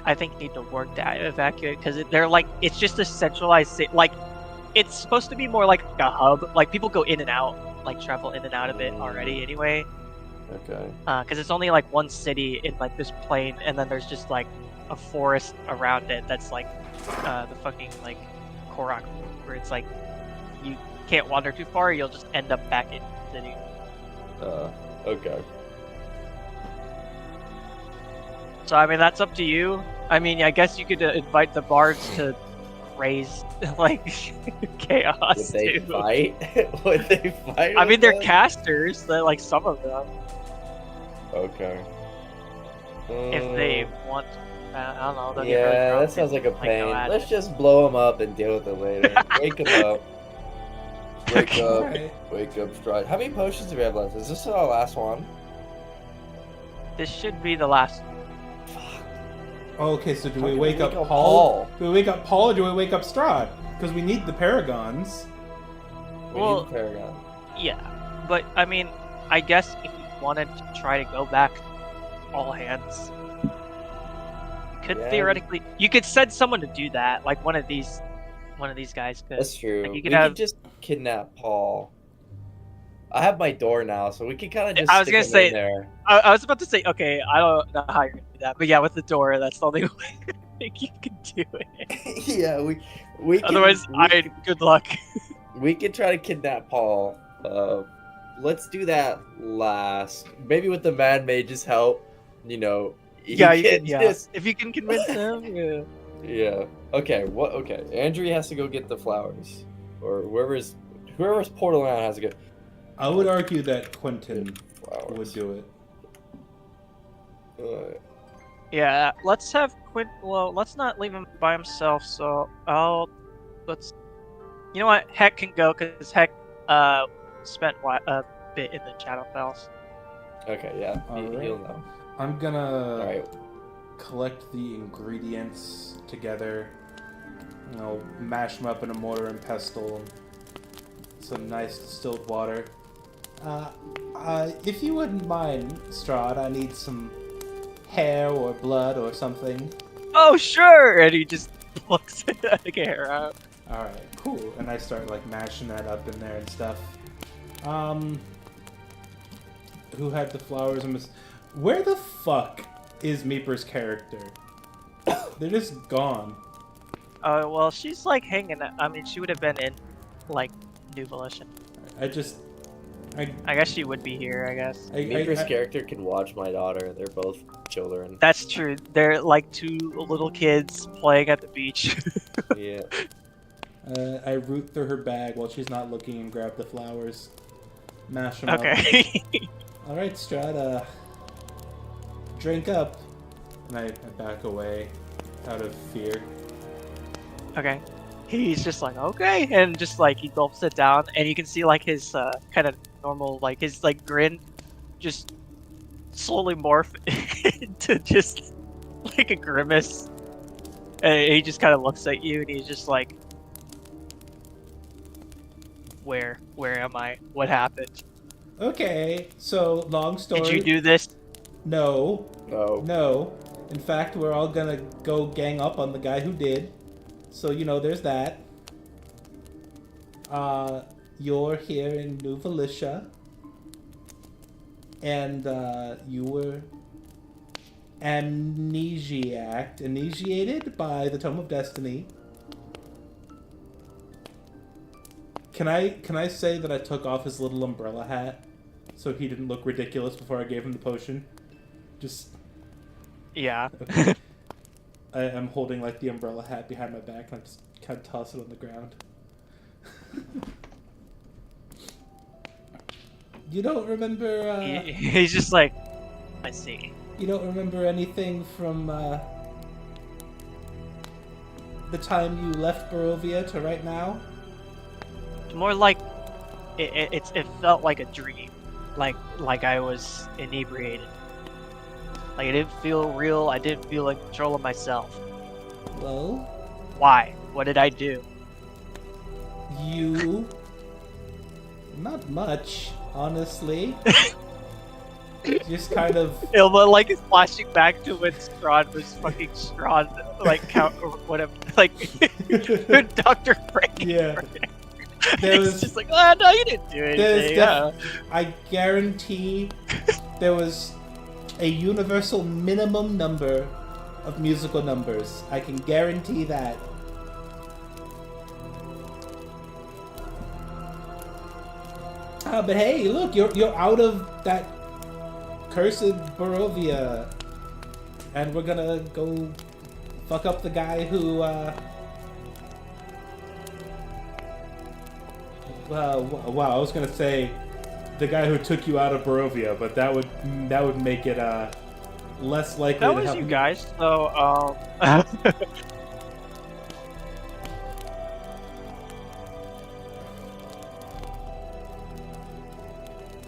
[SPEAKER 3] I think need to work to evacuate, because they're like, it's just a centralized city. Like, it's supposed to be more like a hub. Like people go in and out, like travel in and out of it already anyway.
[SPEAKER 2] Okay.
[SPEAKER 3] Because it's only like one city in like this plain, and then there's just like a forest around it that's like the fucking like Korok, where it's like you can't wander too far, you'll just end up back in the city.
[SPEAKER 2] Okay.
[SPEAKER 3] So I mean, that's up to you. I mean, I guess you could invite the bards to raise like chaos.
[SPEAKER 2] Would they
[SPEAKER 3] too.
[SPEAKER 2] fight? Would they fight?
[SPEAKER 3] I mean, they're
[SPEAKER 2] them?
[SPEAKER 3] casters. They're like some of them.
[SPEAKER 2] Okay.
[SPEAKER 3] If they want, I don't know. they'll get really
[SPEAKER 2] Yeah,
[SPEAKER 3] drunk
[SPEAKER 2] that sounds like a
[SPEAKER 3] and,
[SPEAKER 2] pain.
[SPEAKER 3] go at
[SPEAKER 2] Let's
[SPEAKER 3] it.
[SPEAKER 2] just blow them up and deal with it later. Wake them up. Wake up.
[SPEAKER 1] Alright.
[SPEAKER 2] Wake up, Strahd. How many potions do we have left? Is this our last one?
[SPEAKER 3] This should be the last.
[SPEAKER 1] Oh, okay, so do
[SPEAKER 2] How
[SPEAKER 1] we
[SPEAKER 2] can
[SPEAKER 1] wake
[SPEAKER 2] we
[SPEAKER 1] up
[SPEAKER 2] wake up
[SPEAKER 1] Paul?
[SPEAKER 2] Paul?
[SPEAKER 1] Do we wake up Paul or do we wake up Strahd? Because we need the Paragons.
[SPEAKER 2] We
[SPEAKER 3] Well-
[SPEAKER 2] need the Paragon.
[SPEAKER 3] Yeah, but I mean, I guess if you wanted to try to go back all hands, you could
[SPEAKER 2] Yeah.
[SPEAKER 3] theoretically, you could send someone to do that. Like one of these guys could.
[SPEAKER 2] That's true.
[SPEAKER 3] Like, you
[SPEAKER 2] We
[SPEAKER 3] could have.
[SPEAKER 2] could just kidnap Paul. I have my door now, so we could kind of just
[SPEAKER 3] I was
[SPEAKER 2] stick
[SPEAKER 3] gonna
[SPEAKER 2] him
[SPEAKER 3] say-
[SPEAKER 2] in there.
[SPEAKER 3] I was about to say, okay, I don't know how you're gonna do that, but yeah, with the door, that's the only way I think you can do it.
[SPEAKER 2] Yeah, we can,
[SPEAKER 3] Otherwise, good luck.
[SPEAKER 2] we could try to kidnap Paul. Let's do that last. Maybe with the Mad Mage's help, you know. he
[SPEAKER 3] Yeah, you
[SPEAKER 2] can
[SPEAKER 3] can. Yeah,
[SPEAKER 2] just-
[SPEAKER 3] if you can convince him. Yeah.
[SPEAKER 2] Yeah. Okay. What? Okay. Andrea has to go get the flowers, or whoever's portal around has to go.
[SPEAKER 1] I would argue that Quentin
[SPEAKER 2] Flowers.
[SPEAKER 1] would do it.
[SPEAKER 3] Yeah, let's have Quint. Well, let's not leave him by himself. So let's. You know what? Heck can go because Heck spent a bit in the Shadowfells.
[SPEAKER 2] Okay. Yeah.
[SPEAKER 1] Alright.
[SPEAKER 2] He'll know.
[SPEAKER 1] I'm gonna
[SPEAKER 2] All right.
[SPEAKER 1] collect the ingredients together. You know, mash them up in a mortar and pestle. Some nice distilled water. If you wouldn't mind, Strahd, I need some hair or blood or something.
[SPEAKER 3] Oh sure, and he just plucks the hair out.
[SPEAKER 1] Alright, cool. And I start like mashing that up in there and stuff. Who had the flowers? Where the fuck is Meeper's character? They're just gone.
[SPEAKER 3] Well, she's like hanging. I mean, she would have been in like New Volition.
[SPEAKER 1] I
[SPEAKER 3] guess she would be here. I guess
[SPEAKER 2] Meeper's character can watch my daughter. They're both children.
[SPEAKER 3] that's true. They're like two little kids playing at the beach.
[SPEAKER 2] Yeah.
[SPEAKER 1] I root through her bag while she's not looking and grab the flowers. Mash them up.
[SPEAKER 3] Okay.
[SPEAKER 1] Alright, Strahd, drink up. And I back away out of fear.
[SPEAKER 3] Okay. He's just like, okay, and just like he gulps it down, and you can see like his kind of normal, like his like grin, just slowly morph into just like a grimace, and he just kind of looks at you, and he's just like, where am I? What happened?
[SPEAKER 1] Okay, so long story.
[SPEAKER 3] Did you do this?
[SPEAKER 1] No.
[SPEAKER 2] No.
[SPEAKER 1] No. In fact, we're all gonna go gang up on the guy who did. So, you know, there's that. You're here in New Volitia. And, you were initiated by the Tome of Destiny. Can I say that I took off his little umbrella hat so he didn't look ridiculous before I gave him the potion? Just...
[SPEAKER 3] Yeah.
[SPEAKER 1] Okay. I'm holding like the umbrella hat behind my back and I just kind of toss it on the ground. You don't remember,
[SPEAKER 3] He's just like, I see.
[SPEAKER 1] you don't remember anything from, the time you left Barovia to right now?
[SPEAKER 3] More like it felt like a dream, like I was inebriated. Like, I didn't feel real. I didn't feel in control of myself.
[SPEAKER 1] Well,
[SPEAKER 3] Why? What did I do?
[SPEAKER 1] you... Not much, honestly. Just kind of...
[SPEAKER 3] Ilma, like, is flashing back to when Strahd was fucking Strahd, like, count, or whatever. Like, Dr. Frank.
[SPEAKER 1] Yeah.
[SPEAKER 3] It's just like, oh, no, you didn't do anything. Yeah.
[SPEAKER 1] I guarantee there was a universal minimum number of musical numbers. I can guarantee that. But hey, look, you're out of that cursed Barovia, and we're gonna go fuck up the guy who. Wow, I was gonna say the guy who took you out of Barovia, but that would make it less likely
[SPEAKER 3] That
[SPEAKER 1] to
[SPEAKER 3] was
[SPEAKER 1] happen.
[SPEAKER 3] you guys, so,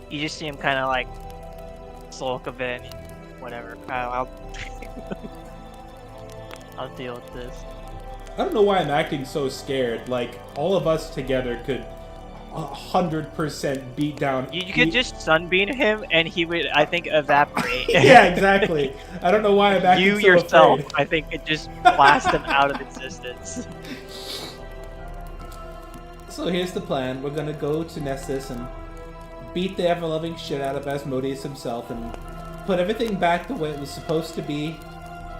[SPEAKER 3] you just see him kind of like sulk a bit. Whatever. I'll I'll deal with this.
[SPEAKER 1] I don't know why I'm acting so scared. Like, all of us together could 100% beat down.
[SPEAKER 3] You could just sunbeam him, and he would, I think, evaporate.
[SPEAKER 1] Yeah, exactly. I don't know why I'm acting
[SPEAKER 3] You
[SPEAKER 1] so
[SPEAKER 3] yourself,
[SPEAKER 1] afraid.
[SPEAKER 3] I think, could just blast him out of existence.
[SPEAKER 1] So here's the plan. We're gonna go to Nessus and beat the ever-loving shit out of Asmodeus himself and put everything back the way it was supposed to be,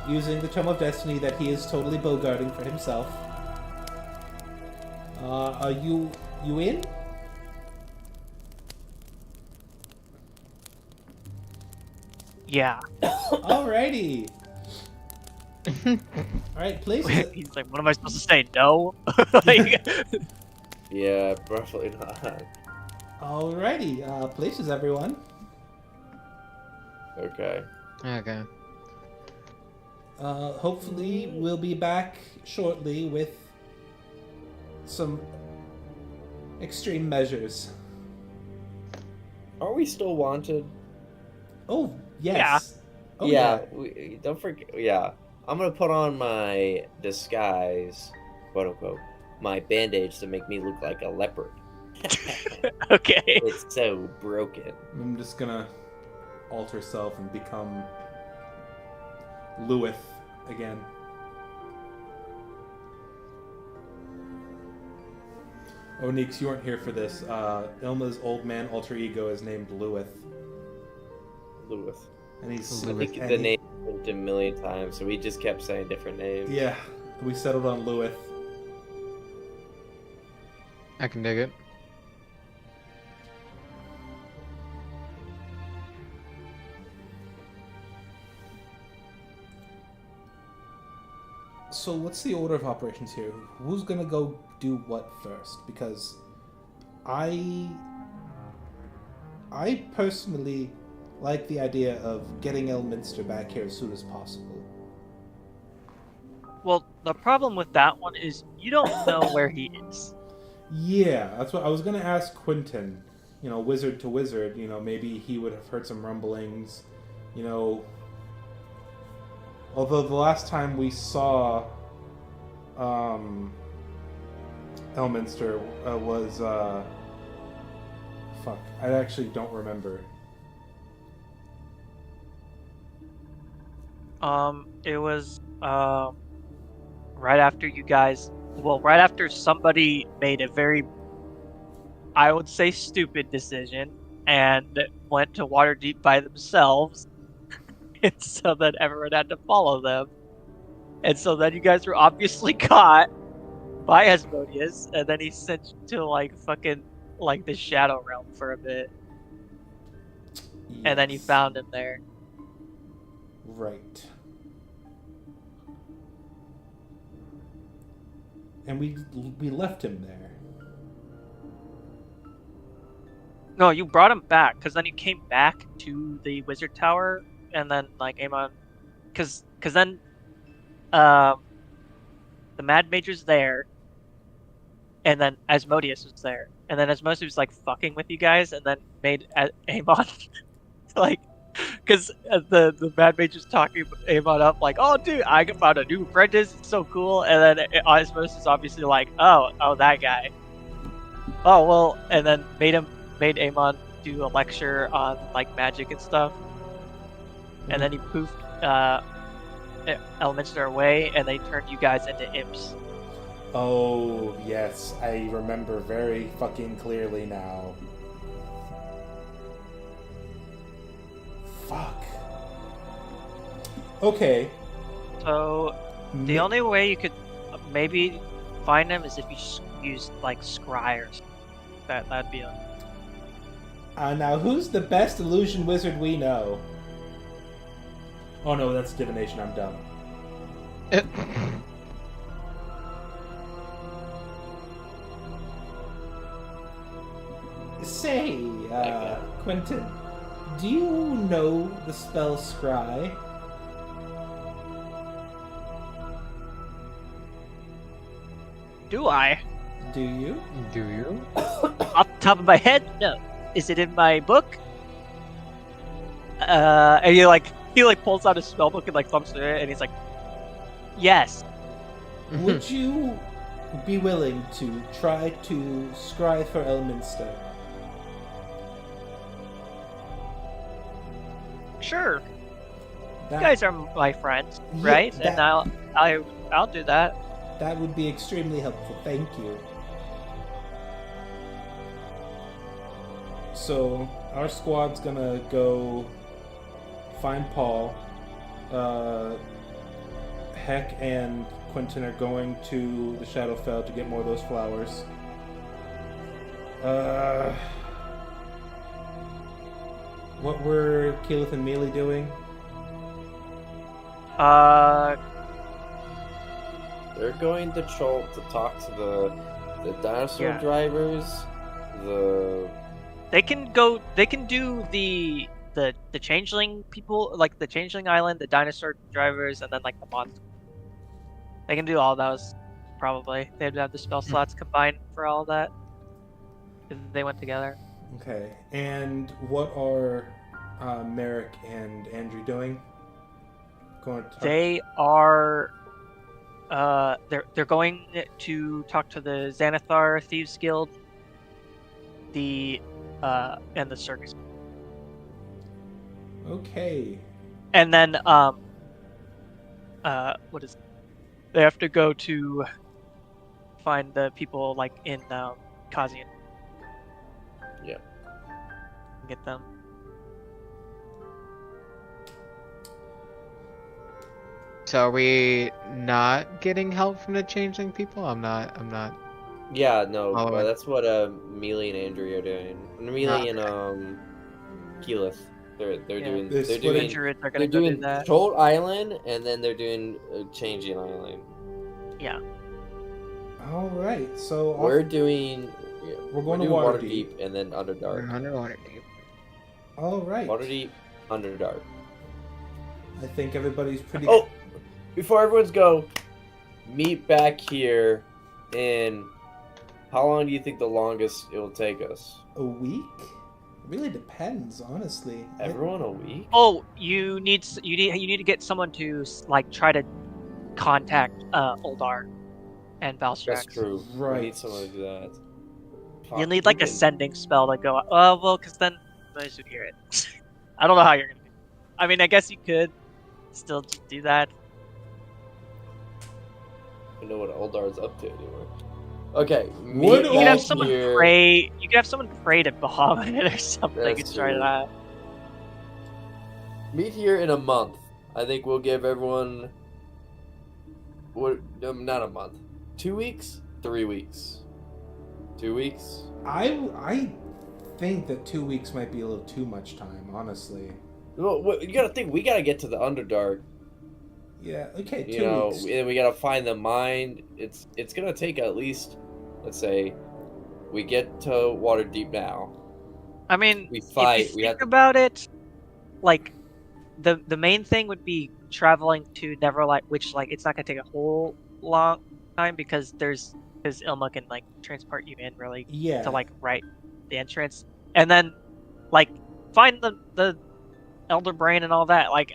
[SPEAKER 1] using the Tome of Destiny that he is totally bogarting for himself. Are you in?
[SPEAKER 3] Yeah.
[SPEAKER 1] Alrighty. Alright, places.
[SPEAKER 3] He's like, what am I supposed to say? No? Like,
[SPEAKER 2] Yeah, probably not.
[SPEAKER 1] Alrighty, places, everyone.
[SPEAKER 2] Okay.
[SPEAKER 4] Okay.
[SPEAKER 1] Hopefully we'll be back shortly with some extreme measures.
[SPEAKER 2] Are we still wanted?
[SPEAKER 1] Oh, yes. Oh,
[SPEAKER 2] yeah. Don't forget. Yeah. I'm gonna put on my disguise, quote unquote, my bandage to make me look like a leopard.
[SPEAKER 3] okay.
[SPEAKER 2] It's so broken.
[SPEAKER 1] I'm just gonna alter self and become Lewith again. Oh, Neeks, you weren't here for this. Ilma's old man alter ego is named Lewith.
[SPEAKER 2] Lewis.
[SPEAKER 1] And he's...
[SPEAKER 2] I think the name changed a million times, so we just kept saying different names.
[SPEAKER 1] Yeah, we settled on Lewith.
[SPEAKER 4] I can dig it.
[SPEAKER 1] So what's the order of operations here? Who's gonna go do what first? Because I personally like the idea of getting Elminster back here as soon as possible.
[SPEAKER 3] Well, the problem with that one is you don't know where he is.
[SPEAKER 1] Yeah, that's what I was gonna ask Quentin. You know, wizard to wizard. You know, maybe he would have heard some rumblings. You know, although the last time we saw Elminster was fuck. I actually don't remember.
[SPEAKER 3] It was right after you guys. Well, right after somebody made a very, I would say, stupid decision and went to Waterdeep by themselves, and so then everyone had to follow them, and so then you guys were obviously caught by Asmodeus, and then he sent you to like fucking like the Shadow Realm for a bit, and then you
[SPEAKER 1] Yes.
[SPEAKER 3] found him there.
[SPEAKER 1] Right. And we left him there.
[SPEAKER 3] No, you brought him back, because then you came back to the Wizard Tower, and then, like, Amon... Because then, the Mad Mage's there, and then Asmodeus was there. And then Asmodeus was, like, fucking with you guys, and then made Amon, like... Because the Mad Mage is talking Amon up, like, oh, dude, I found a new apprentice, it's so cool. And then Asmodeus is obviously like, oh, that guy. Oh, well, and then made Amon do a lecture on, like, magic and stuff. And then he poofed Elminster away, and they turned you guys into imps.
[SPEAKER 1] Oh, yes, I remember very fucking clearly now. Fuck. Okay.
[SPEAKER 3] So, the only way you could maybe find him is if you use, like, scryers. That'd be a...
[SPEAKER 1] Now, who's the best illusion wizard we know? Oh no, that's divination, I'm dumb. Say, Quentin, do you know the spell Scry?
[SPEAKER 3] Do I?
[SPEAKER 1] Do you?
[SPEAKER 4] Do you?
[SPEAKER 3] Off the top of my head, no. Is it in my book? And he pulls out his spell book and like thumps through it, and he's like, "Yes."
[SPEAKER 1] Would you be willing to try to scry for Elminster?
[SPEAKER 3] Sure.
[SPEAKER 1] That,
[SPEAKER 3] You guys are my friends,
[SPEAKER 1] Yeah,
[SPEAKER 3] right?
[SPEAKER 1] that-
[SPEAKER 3] And I'll do that.
[SPEAKER 1] that would be extremely helpful. Thank you. So our squad's gonna go find Paul. Heck and Quentin are going to the Shadowfell to get more of those flowers. What were Keyleth and Mealy doing?
[SPEAKER 2] They're going to Chult to talk to the dinosaur
[SPEAKER 3] Yeah.
[SPEAKER 2] drivers.
[SPEAKER 3] They can do the changeling people, like the changeling island, the dinosaur drivers, and then like the monster. They can do all those, probably. They'd have the spell slots combined for all that if they went together.
[SPEAKER 1] Okay, and what are Merrick and Andrew doing? Going to
[SPEAKER 3] They are. They're going to talk to the Xanathar Thieves Guild, and the circus.
[SPEAKER 1] Okay.
[SPEAKER 3] And then what is it? They have to go to find the people like in Kazian.
[SPEAKER 2] Yeah.
[SPEAKER 3] Get them.
[SPEAKER 4] So are we not getting help from the changeling people? I'm not.
[SPEAKER 2] Yeah, no,
[SPEAKER 4] Oh,
[SPEAKER 2] well, that's what Mealy and Andrew are doing. Mealy and Keyleth. They're
[SPEAKER 3] Yeah.
[SPEAKER 2] doing
[SPEAKER 1] They're
[SPEAKER 2] they're
[SPEAKER 1] splitting-
[SPEAKER 2] doing
[SPEAKER 3] Injured, they're
[SPEAKER 2] they're
[SPEAKER 3] gonna go do
[SPEAKER 2] doing
[SPEAKER 3] that.
[SPEAKER 2] Chult Island, and then they're doing Changing Island.
[SPEAKER 3] Yeah.
[SPEAKER 1] All right. So
[SPEAKER 2] We're doing
[SPEAKER 1] We're going to
[SPEAKER 2] doing
[SPEAKER 1] Waterdeep.
[SPEAKER 2] and then Underdark.
[SPEAKER 4] We're underwater deep.
[SPEAKER 1] all right.
[SPEAKER 2] Waterdeep, Underdark.
[SPEAKER 1] I think everybody's pretty.
[SPEAKER 2] Oh, before everyone's go, meet back here in. How long do you think the longest it will take us?
[SPEAKER 1] A week? It really depends, honestly.
[SPEAKER 2] Everyone a week?
[SPEAKER 3] Oh, you need to get someone to like try to contact Uldar and Valstrax.
[SPEAKER 2] That's true.
[SPEAKER 1] Right.
[SPEAKER 2] We need someone to do that.
[SPEAKER 3] You'll need like a sending spell to go. Oh well, because then nobody's would hear it. I don't know how you're gonna do it. I mean, I guess you could still do that.
[SPEAKER 2] I know what Uldar's up to anymore. Okay,
[SPEAKER 1] Would
[SPEAKER 2] meet
[SPEAKER 3] You could have
[SPEAKER 2] back
[SPEAKER 3] someone
[SPEAKER 2] here.
[SPEAKER 3] pray. You could have someone pray to Bahamut or something
[SPEAKER 2] That's
[SPEAKER 3] and try
[SPEAKER 2] true.
[SPEAKER 3] that.
[SPEAKER 2] Meet here in a month. I think we'll give everyone. What? Not a month. 2 weeks? 3 weeks? 2 weeks?
[SPEAKER 1] I think that 2 weeks might be a little too much time, honestly.
[SPEAKER 2] Well, you gotta think. We gotta get to the Underdark.
[SPEAKER 1] Yeah. Okay.
[SPEAKER 2] You
[SPEAKER 1] 2
[SPEAKER 2] know,
[SPEAKER 1] weeks.
[SPEAKER 2] and we gotta find the mine. It's gonna take at least, let's say, we get to Waterdeep now.
[SPEAKER 3] I mean,
[SPEAKER 2] We fight.
[SPEAKER 3] if
[SPEAKER 2] We
[SPEAKER 3] you
[SPEAKER 2] have
[SPEAKER 3] think about it, like the main thing would be traveling to Neverlight, which like it's not gonna take a whole long time because Ilma can like transport you in really
[SPEAKER 1] Yeah.
[SPEAKER 3] to like right the entrance, and then like find the Elder Brain and all that. Like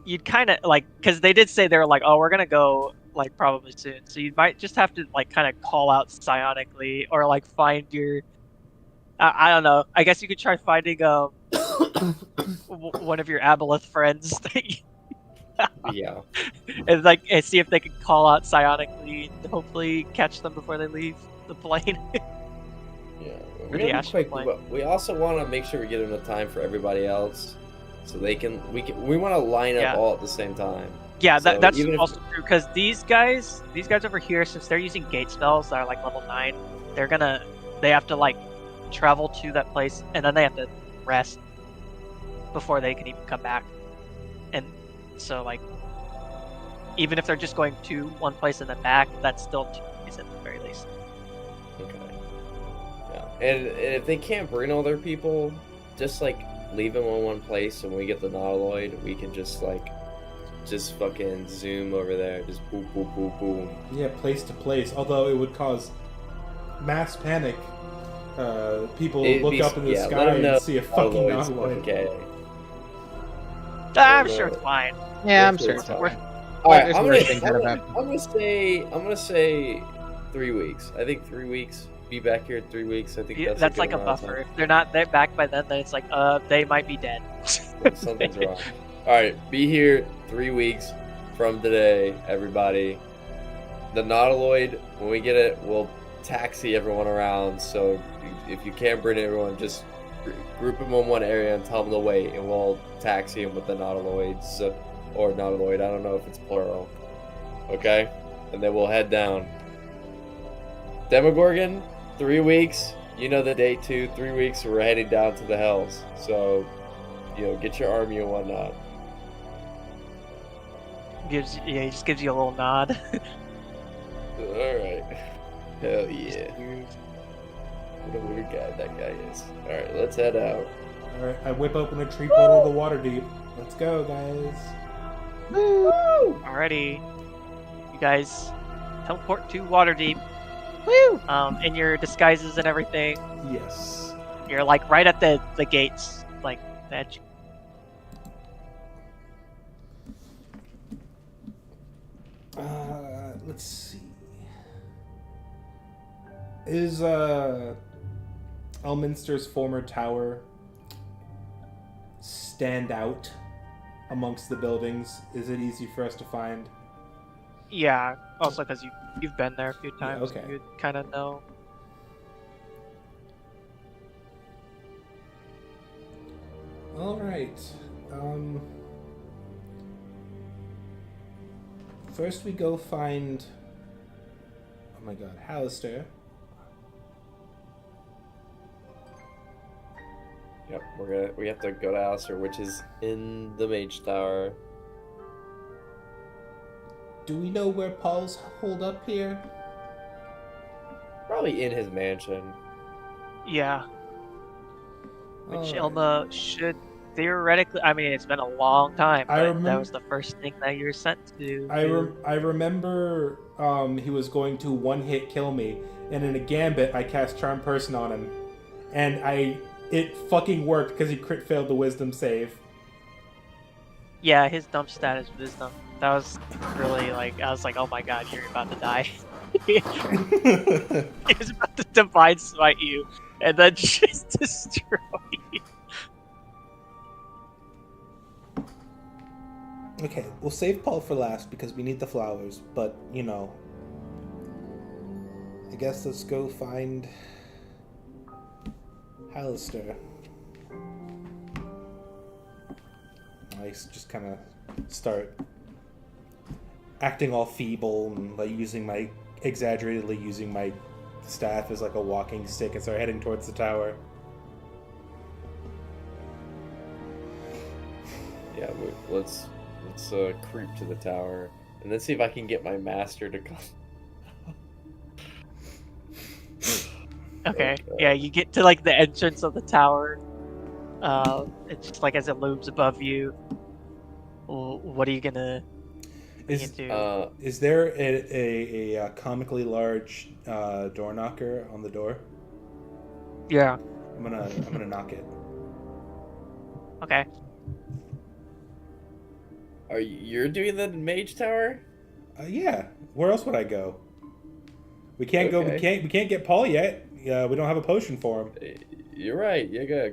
[SPEAKER 3] you'd kind of like because they did say they were like, oh, we're gonna go like probably soon, so you might just have to like kind of call out psionically or like find your. I don't know. I guess you could try finding one of your Aboleth friends
[SPEAKER 2] yeah.
[SPEAKER 3] and see if they can call out psionically and hopefully catch them before they leave the plane.
[SPEAKER 2] Yeah.
[SPEAKER 3] Or
[SPEAKER 2] We're
[SPEAKER 3] the
[SPEAKER 2] gonna be
[SPEAKER 3] astral
[SPEAKER 2] quick,
[SPEAKER 3] plane.
[SPEAKER 2] but we also want to make sure we get enough time for everybody else, so we want to line up
[SPEAKER 3] Yeah.
[SPEAKER 2] all at the same time.
[SPEAKER 3] Yeah,
[SPEAKER 2] So
[SPEAKER 3] that's
[SPEAKER 2] even if-
[SPEAKER 3] also true because these guys over here, since they're using gate spells that are like level 9, they have to like travel to that place and then they have to rest before they can even come back. And so like, even if they're just going to one place and then back, that's still 2 days at the very least.
[SPEAKER 2] Okay. Yeah. And if they can't bring all their people, just like leave them in one place, and when we get the Nautiloid, we can just fucking zoom over there, just boom, boom, boom, boom.
[SPEAKER 1] Yeah, place to place. Although it would cause mass panic. People
[SPEAKER 2] It'd
[SPEAKER 1] look
[SPEAKER 2] be-
[SPEAKER 1] up in the
[SPEAKER 2] yeah, let
[SPEAKER 1] sky
[SPEAKER 2] 'em know
[SPEAKER 1] and see a fucking
[SPEAKER 2] Nautiloid's
[SPEAKER 1] Nautiloid.
[SPEAKER 2] okay.
[SPEAKER 3] I'm
[SPEAKER 2] Yeah.
[SPEAKER 3] sure it's fine.
[SPEAKER 4] Yeah, I'm
[SPEAKER 2] Hopefully
[SPEAKER 4] sure
[SPEAKER 2] it's
[SPEAKER 4] it's
[SPEAKER 2] fine.
[SPEAKER 4] fine.
[SPEAKER 2] All right,
[SPEAKER 4] there's
[SPEAKER 2] I'm
[SPEAKER 4] worse
[SPEAKER 2] gonna,
[SPEAKER 4] things
[SPEAKER 2] I'm
[SPEAKER 4] that have
[SPEAKER 2] gonna,
[SPEAKER 4] happened.
[SPEAKER 2] I'm gonna say 3 weeks. I think 3 weeks. Be back here in 3 weeks. I think
[SPEAKER 3] Yeah,
[SPEAKER 2] that's
[SPEAKER 3] that's
[SPEAKER 2] a good
[SPEAKER 3] like a
[SPEAKER 2] amount of
[SPEAKER 3] buffer.
[SPEAKER 2] time.
[SPEAKER 3] If they're not back by then it's like, they might be dead.
[SPEAKER 2] Something's wrong. All right, be here 3 weeks from today, everybody. The Nautiloid, when we get it, we'll taxi everyone around. So if you can't bring everyone, just group them in one area and tell them to wait, and we'll taxi them with the Nautiloids or Nautiloid. I don't know if it's plural. Okay, and then we'll head down. Demogorgon, 3 weeks. You know the day 2, 3 weeks. We're heading down to the Hells. So, get your army and whatnot.
[SPEAKER 3] He just gives you a little nod.
[SPEAKER 2] Alright. Hell yeah. What a weird guy that guy is. Alright, let's head out.
[SPEAKER 1] Alright, I whip open a tree portal to Waterdeep. Let's go, guys.
[SPEAKER 3] Alrighty. You guys teleport to Waterdeep.
[SPEAKER 4] Woo!
[SPEAKER 3] In your disguises and everything.
[SPEAKER 1] Yes.
[SPEAKER 3] You're like right at the gates, like the edge.
[SPEAKER 1] Let's see. Is Elminster's former tower stand out amongst the buildings? Is it easy for us to find?
[SPEAKER 3] Yeah. Also, because you've been there a few times.
[SPEAKER 1] okay.
[SPEAKER 3] You kind of know.
[SPEAKER 1] All right. First we go find. Oh my God, Hallister.
[SPEAKER 2] Yep, we have to go to Alistair, which is in the Mage Tower.
[SPEAKER 1] Do we know where Paul's holed up here?
[SPEAKER 2] Probably in his mansion.
[SPEAKER 3] Yeah. Which
[SPEAKER 1] Alright.
[SPEAKER 3] Ilma should theoretically. I mean, it's been a long time.
[SPEAKER 1] I
[SPEAKER 3] But
[SPEAKER 1] remember-
[SPEAKER 3] that was the first thing that you were sent to.
[SPEAKER 1] I remember he was going to one-hit kill me, and in a gambit I cast Charm Person on him, and it fucking worked because he crit failed the Wisdom save.
[SPEAKER 3] Yeah, his dump stat is wisdom. That was really like, I was like, oh my god, you're about to die. He was about to divine smite you, and then just destroy you.
[SPEAKER 1] Okay, we'll save Paul for last because we need the flowers, but, I guess let's go find Hallister. I just kind of start acting all feeble and exaggeratedly using my staff as like a walking stick and start heading towards the tower.
[SPEAKER 2] Yeah, let's creep to the tower and then see if I can get my master to come.
[SPEAKER 3] Okay, yeah, you get to like the entrance of the tower. It's just like as it looms above you. What are you gonna do?
[SPEAKER 1] Is there a comically large door knocker on the door?
[SPEAKER 3] Yeah.
[SPEAKER 1] I'm gonna knock it.
[SPEAKER 3] Okay.
[SPEAKER 2] You're doing the Mage Tower?
[SPEAKER 1] Yeah. Where else would I go? We can't go. We can't get Paul yet. We don't have a potion for him.
[SPEAKER 2] You're right. You gotta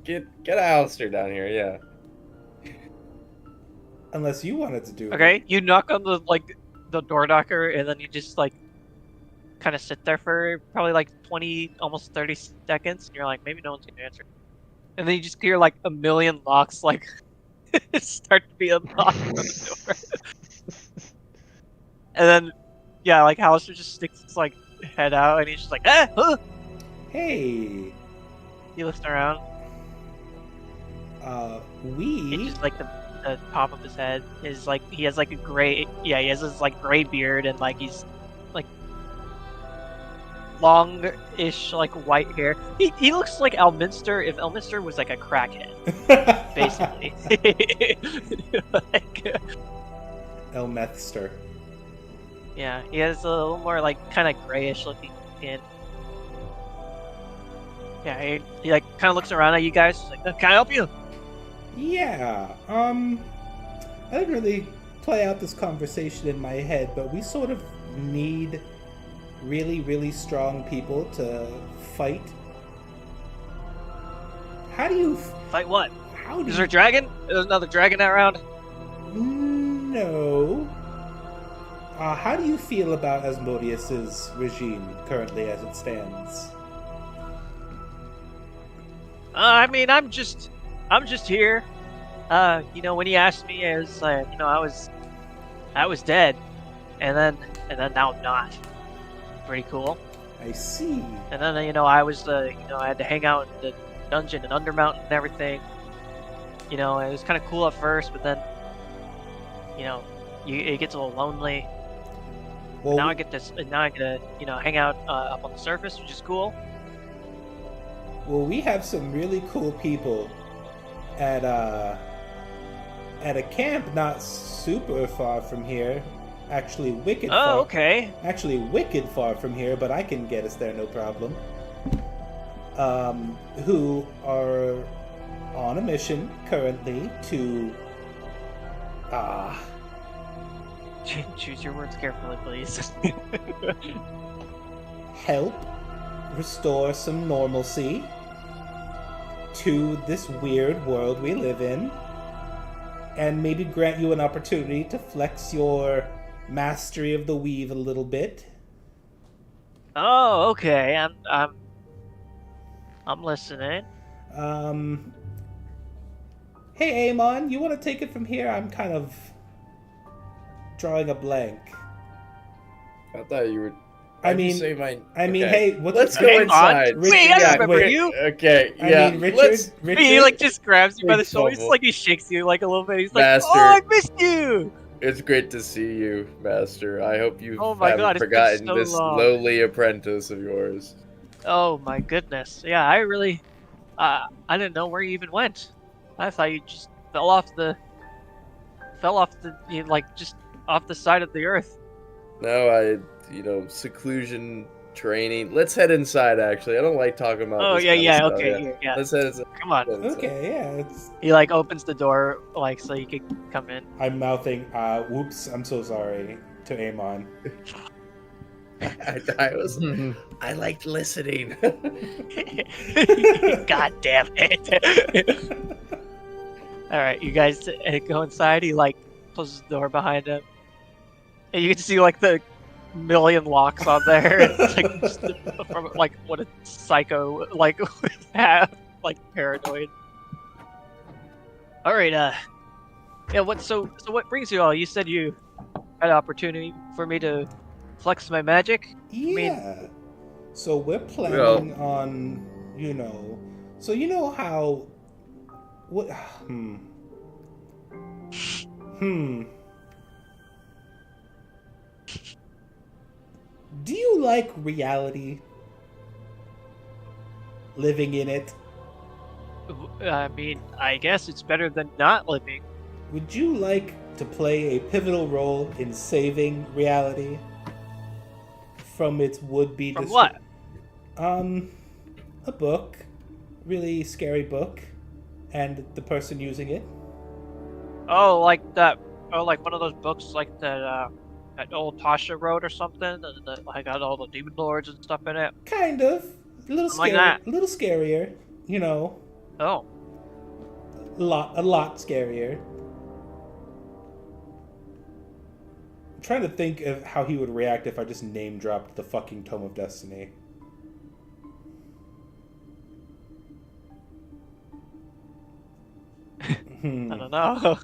[SPEAKER 2] get Alistair down here. Yeah.
[SPEAKER 1] Unless you wanted to do it.
[SPEAKER 3] Okay, you knock on the door knocker, and then you just like kind of sit there for probably like 20, almost 30 seconds. And you're like, maybe no one's gonna answer. And then you just hear like a million locks like start to be unlocked on the door. And then, yeah, like Hallister just sticks his like head out, and he's just like, huh!
[SPEAKER 1] Hey.
[SPEAKER 3] He looks around. It's just like the top of his head is like he has like a gray. Yeah, he has this like gray beard, and like he's like long-ish like white hair. He looks like Elminster if Elminster was like a crackhead, basically. Like,
[SPEAKER 1] Elmethster.
[SPEAKER 3] yeah, he has a little more like kind of grayish looking skin. Yeah, he like kind of looks around at you guys. He's like, "Can I help you?"
[SPEAKER 1] Yeah. I didn't really play out this conversation in my head, but we sort of need really, really strong people to fight. How do you...
[SPEAKER 3] Fight what?
[SPEAKER 1] How do
[SPEAKER 3] Is there a dragon? There's another dragon around?
[SPEAKER 1] No. How do you feel about Asmodeus's regime currently as it stands?
[SPEAKER 3] I mean, I'm just here. When he asked me, I was like, I was dead, and then now I'm not. Pretty cool.
[SPEAKER 1] I see.
[SPEAKER 3] And then I was I had to hang out in the dungeon and Undermountain and everything. It was kind of cool at first, but then it gets a little lonely.
[SPEAKER 1] Well,
[SPEAKER 3] Now I get to hang out up on the surface, which is cool.
[SPEAKER 1] well, we have some really cool people at a camp not super far from here. Actually, wicked far.
[SPEAKER 3] Oh, okay.
[SPEAKER 1] Actually, wicked far from here, but I can get us there no problem. Who are on a mission currently to
[SPEAKER 3] Choose your words carefully, please.
[SPEAKER 1] help restore some normalcy to this weird world we live in, and maybe grant you an opportunity to flex your mastery of the weave a little bit.
[SPEAKER 3] Oh, okay. I'm listening.
[SPEAKER 1] Hey, Amon, you want to take it from here? I'm kind of drawing a blank.
[SPEAKER 2] I thought you were.
[SPEAKER 1] I mean,
[SPEAKER 2] say mine.
[SPEAKER 1] hey, what's
[SPEAKER 2] Let's
[SPEAKER 1] the-
[SPEAKER 2] go
[SPEAKER 3] Hang on.
[SPEAKER 2] inside.
[SPEAKER 3] Wait, I remember
[SPEAKER 1] wait.
[SPEAKER 3] you.
[SPEAKER 2] Okay,
[SPEAKER 1] I
[SPEAKER 2] yeah.
[SPEAKER 1] mean, Richard,
[SPEAKER 2] let's-
[SPEAKER 3] He just grabs you by the
[SPEAKER 2] Big
[SPEAKER 3] shoulders,
[SPEAKER 2] trouble.
[SPEAKER 3] like he shakes you like a little bit. He's like,
[SPEAKER 2] Master.
[SPEAKER 3] "Oh, I missed you."
[SPEAKER 2] It's great to see you, Master. I hope you
[SPEAKER 3] Oh my
[SPEAKER 2] haven't
[SPEAKER 3] God, it's been
[SPEAKER 2] forgotten
[SPEAKER 3] so
[SPEAKER 2] this
[SPEAKER 3] long.
[SPEAKER 2] lowly apprentice of yours.
[SPEAKER 3] Oh my goodness. Yeah, I really, I didn't know where you even went. I thought you just fell off the, just off the side of the earth.
[SPEAKER 2] No, seclusion training. Let's head inside. Actually, I don't like talking about.
[SPEAKER 3] Oh
[SPEAKER 2] this
[SPEAKER 3] yeah,
[SPEAKER 2] kind of
[SPEAKER 3] yeah,
[SPEAKER 2] stuff,
[SPEAKER 3] okay, yeah.
[SPEAKER 2] Let's head inside.
[SPEAKER 3] Come on.
[SPEAKER 1] Okay, yeah, it's...
[SPEAKER 3] He like opens the door so you can come in.
[SPEAKER 1] I'm mouthing, whoops, I'm so sorry, to Amon.
[SPEAKER 2] I liked listening.
[SPEAKER 3] God damn it. All right, you guys go inside. He like closes the door behind him, and you can see like the million locks on there. It's like just from like what a psycho like would have, like paranoid. All right, yeah. What? So what brings you all? You said you had an opportunity for me to flex my magic.
[SPEAKER 1] Yeah. So we're planning on, so you know how, what, Do you like reality? Living in it?
[SPEAKER 3] I mean, I guess it's better than not living.
[SPEAKER 1] Would you like to play a pivotal role in saving reality from its would-be
[SPEAKER 3] From what?
[SPEAKER 1] A book. Really scary book. And the person using it.
[SPEAKER 3] Oh, like that. Oh, like one of those books like that old Tasha wrote or something, and that like got all the demon lords and stuff in it.
[SPEAKER 1] Kind of. A little
[SPEAKER 3] Something like
[SPEAKER 1] scary.
[SPEAKER 3] that.
[SPEAKER 1] A little scarier.
[SPEAKER 3] Oh,
[SPEAKER 1] A lot scarier. I'm trying to think of how he would react if I just name dropped the fucking Tome of Destiny.
[SPEAKER 3] I don't know.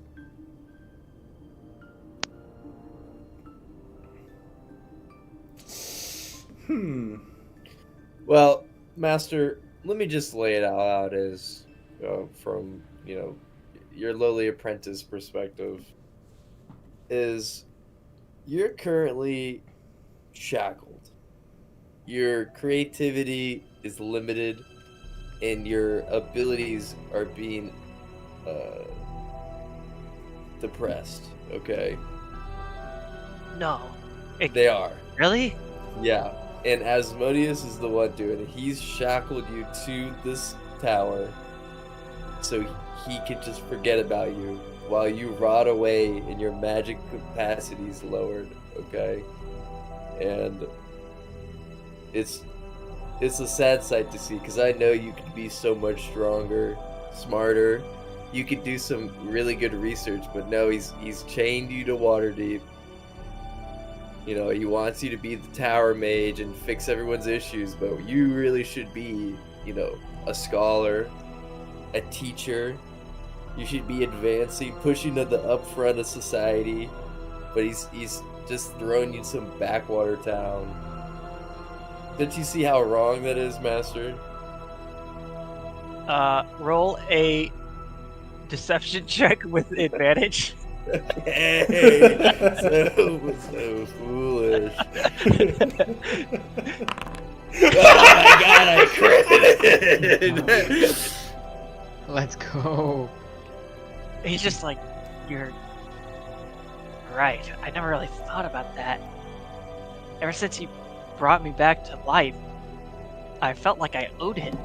[SPEAKER 2] Well, Master, let me just lay it out as from your lowly apprentice perspective. Is you're currently shackled. Your creativity is limited, and your abilities are being depressed. Okay,
[SPEAKER 3] No.
[SPEAKER 2] they are.
[SPEAKER 3] Really?
[SPEAKER 2] Yeah, and Asmodeus is the one doing it. He's shackled you to this tower so he can just forget about you while you rot away and your magic capacity is lowered, okay? And it's a sad sight to see, because I know you could be so much stronger, smarter. You could do some really good research, but no, he's chained you to Waterdeep. You know, he wants you to be the tower mage and fix everyone's issues, but you really should be, you know, a scholar, a teacher. You should be advancing, pushing to the upfront of society, but he's just throwing you in some backwater town. Did you see how wrong that is, Master?
[SPEAKER 3] Roll a deception check with advantage.
[SPEAKER 2] Hey, so foolish. Oh my god, I crit!
[SPEAKER 4] Let's go.
[SPEAKER 3] He's just like, you're right. I never really thought about that. Ever since he brought me back to life, I felt like I owed him.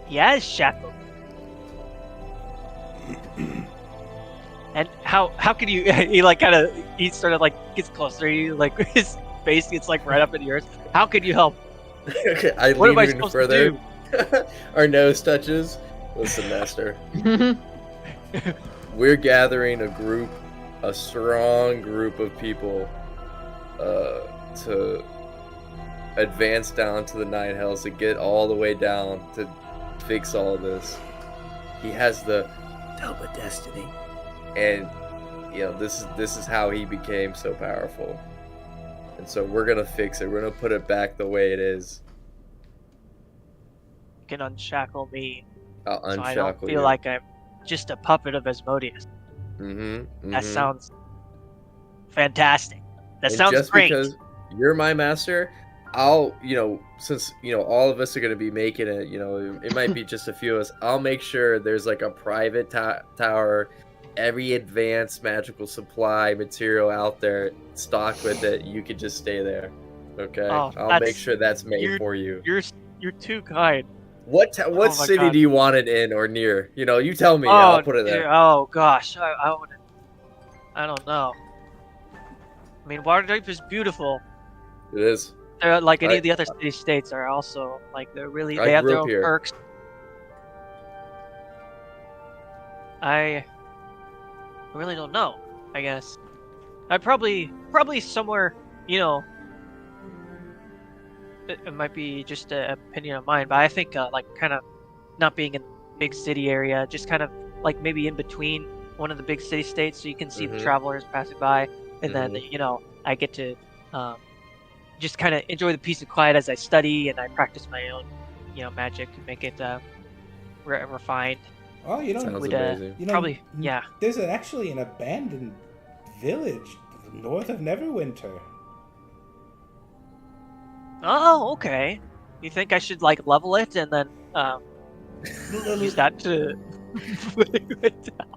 [SPEAKER 3] He has shackled. And how can you? He sort of like gets closer to you, like his face gets like right up in yours. How can you help?
[SPEAKER 2] I
[SPEAKER 3] What am I
[SPEAKER 2] lean even
[SPEAKER 3] supposed
[SPEAKER 2] further.
[SPEAKER 3] to
[SPEAKER 2] Our nose touches. Listen, Master. We're gathering a strong group of people, to advance down to the Nine Hells, to get all the way down to fix all of this. He has the Tome of Destiny, and you know this is how he became so powerful. And so we're gonna fix it. We're gonna put it back the way it is.
[SPEAKER 3] You can unshackle me,
[SPEAKER 2] I'll
[SPEAKER 3] so I
[SPEAKER 2] unshackle
[SPEAKER 3] don't feel
[SPEAKER 2] you.
[SPEAKER 3] like I'm just a puppet of Asmodeus. That
[SPEAKER 2] Mhm.
[SPEAKER 3] sounds fantastic. That
[SPEAKER 2] And
[SPEAKER 3] sounds
[SPEAKER 2] just
[SPEAKER 3] great.
[SPEAKER 2] because you're my master, I'll, you know, since, you know, all of us are going to be making it, you know, it might be just a few of us, I'll make sure there's like a private tower, every advanced magical supply material out there stocked with it. You could just stay there. Okay?
[SPEAKER 3] Oh,
[SPEAKER 2] I'll make
[SPEAKER 3] that's-
[SPEAKER 2] sure that's made
[SPEAKER 3] you're-
[SPEAKER 2] for you.
[SPEAKER 3] You're too kind.
[SPEAKER 2] What
[SPEAKER 3] my
[SPEAKER 2] city
[SPEAKER 3] God.
[SPEAKER 2] do you want it in or near? You know, you tell me. I'll put it there.
[SPEAKER 3] Oh gosh, I don't know. I mean, Waterdeep is beautiful.
[SPEAKER 2] It is.
[SPEAKER 3] They're like any
[SPEAKER 2] I-
[SPEAKER 3] of the other city states are also like
[SPEAKER 2] I
[SPEAKER 3] they have
[SPEAKER 2] grew
[SPEAKER 3] their
[SPEAKER 2] up
[SPEAKER 3] own
[SPEAKER 2] here.
[SPEAKER 3] perks. I really don't know. I guess I'd probably somewhere, you know. It might be just an opinion of mine, but I think like kind of not being in the big city area, just kind of like maybe in between one of the big city states, so you can see the
[SPEAKER 2] Mhm.
[SPEAKER 3] travelers passing by, and then you know I get to just kind of enjoy the peace and quiet as I study and I practice my own, you know, magic to make it refined.
[SPEAKER 1] Oh, you know,
[SPEAKER 2] Sounds
[SPEAKER 3] would,
[SPEAKER 2] amazing.
[SPEAKER 1] you know,
[SPEAKER 3] Probably, yeah.
[SPEAKER 1] There's actually an abandoned village north of Neverwinter.
[SPEAKER 3] Oh, okay. You think I should like level it and then use that to?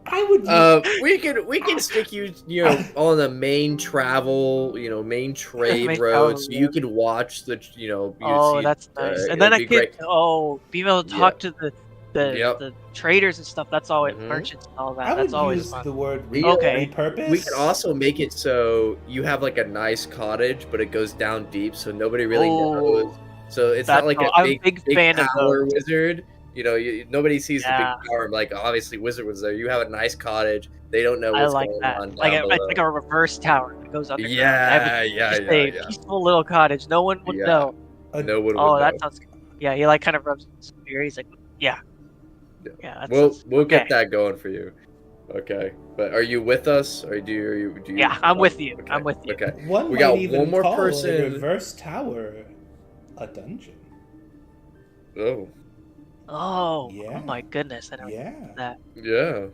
[SPEAKER 1] I would.
[SPEAKER 2] We can stick you, you know, on the main travel, you know, main trade
[SPEAKER 3] Main
[SPEAKER 2] road, so
[SPEAKER 3] travel,
[SPEAKER 2] you can watch the, you know.
[SPEAKER 3] Oh,
[SPEAKER 2] see,
[SPEAKER 3] that's nice. And
[SPEAKER 2] it'd
[SPEAKER 3] then I
[SPEAKER 2] be
[SPEAKER 3] could
[SPEAKER 2] great.
[SPEAKER 3] be able to talk to the
[SPEAKER 2] Yep.
[SPEAKER 3] the traders and stuff. That's always
[SPEAKER 2] Mhm.
[SPEAKER 3] merchants and all that.
[SPEAKER 1] I
[SPEAKER 3] That's
[SPEAKER 1] would
[SPEAKER 3] always
[SPEAKER 1] use
[SPEAKER 3] fun.
[SPEAKER 1] the word
[SPEAKER 3] Okay.
[SPEAKER 1] repurpose.
[SPEAKER 2] We can also make it so you have like a nice cottage, but it goes down deep, so nobody really knows. So it's not like
[SPEAKER 3] I'm a
[SPEAKER 2] a
[SPEAKER 3] big
[SPEAKER 2] big
[SPEAKER 3] fan of
[SPEAKER 2] tower
[SPEAKER 3] those.
[SPEAKER 2] wizard. You know, nobody sees
[SPEAKER 3] Yeah.
[SPEAKER 2] the big tower. Like obviously, wizard was there. You have a nice cottage. They don't know
[SPEAKER 3] I
[SPEAKER 2] what's
[SPEAKER 3] like
[SPEAKER 2] going
[SPEAKER 3] that.
[SPEAKER 2] on
[SPEAKER 3] Like
[SPEAKER 2] down
[SPEAKER 3] it's
[SPEAKER 2] below.
[SPEAKER 3] like a reverse tower that goes underground.
[SPEAKER 2] Yeah.
[SPEAKER 3] Just a peaceful little cottage. No one would
[SPEAKER 2] Yeah.
[SPEAKER 3] know.
[SPEAKER 2] No one would
[SPEAKER 3] Oh,
[SPEAKER 2] know.
[SPEAKER 3] that sounds good. Yeah, he like kind of rubs his beer. He's like, yeah.
[SPEAKER 2] Yeah.
[SPEAKER 3] Yeah, that
[SPEAKER 2] We'll
[SPEAKER 3] sounds-
[SPEAKER 2] get
[SPEAKER 3] okay.
[SPEAKER 2] that going for you. Okay, but are you with us, or do you?
[SPEAKER 3] Yeah, I'm with you.
[SPEAKER 2] Okay.
[SPEAKER 3] I'm with you.
[SPEAKER 2] Okay.
[SPEAKER 1] One
[SPEAKER 2] We
[SPEAKER 1] might
[SPEAKER 2] got
[SPEAKER 1] even
[SPEAKER 2] one more
[SPEAKER 1] call
[SPEAKER 2] person.
[SPEAKER 1] a reverse tower a dungeon.
[SPEAKER 2] Oh,
[SPEAKER 3] Oh,
[SPEAKER 1] Yeah.
[SPEAKER 3] oh my goodness! I never
[SPEAKER 1] Yeah.
[SPEAKER 3] thought that
[SPEAKER 2] yeah,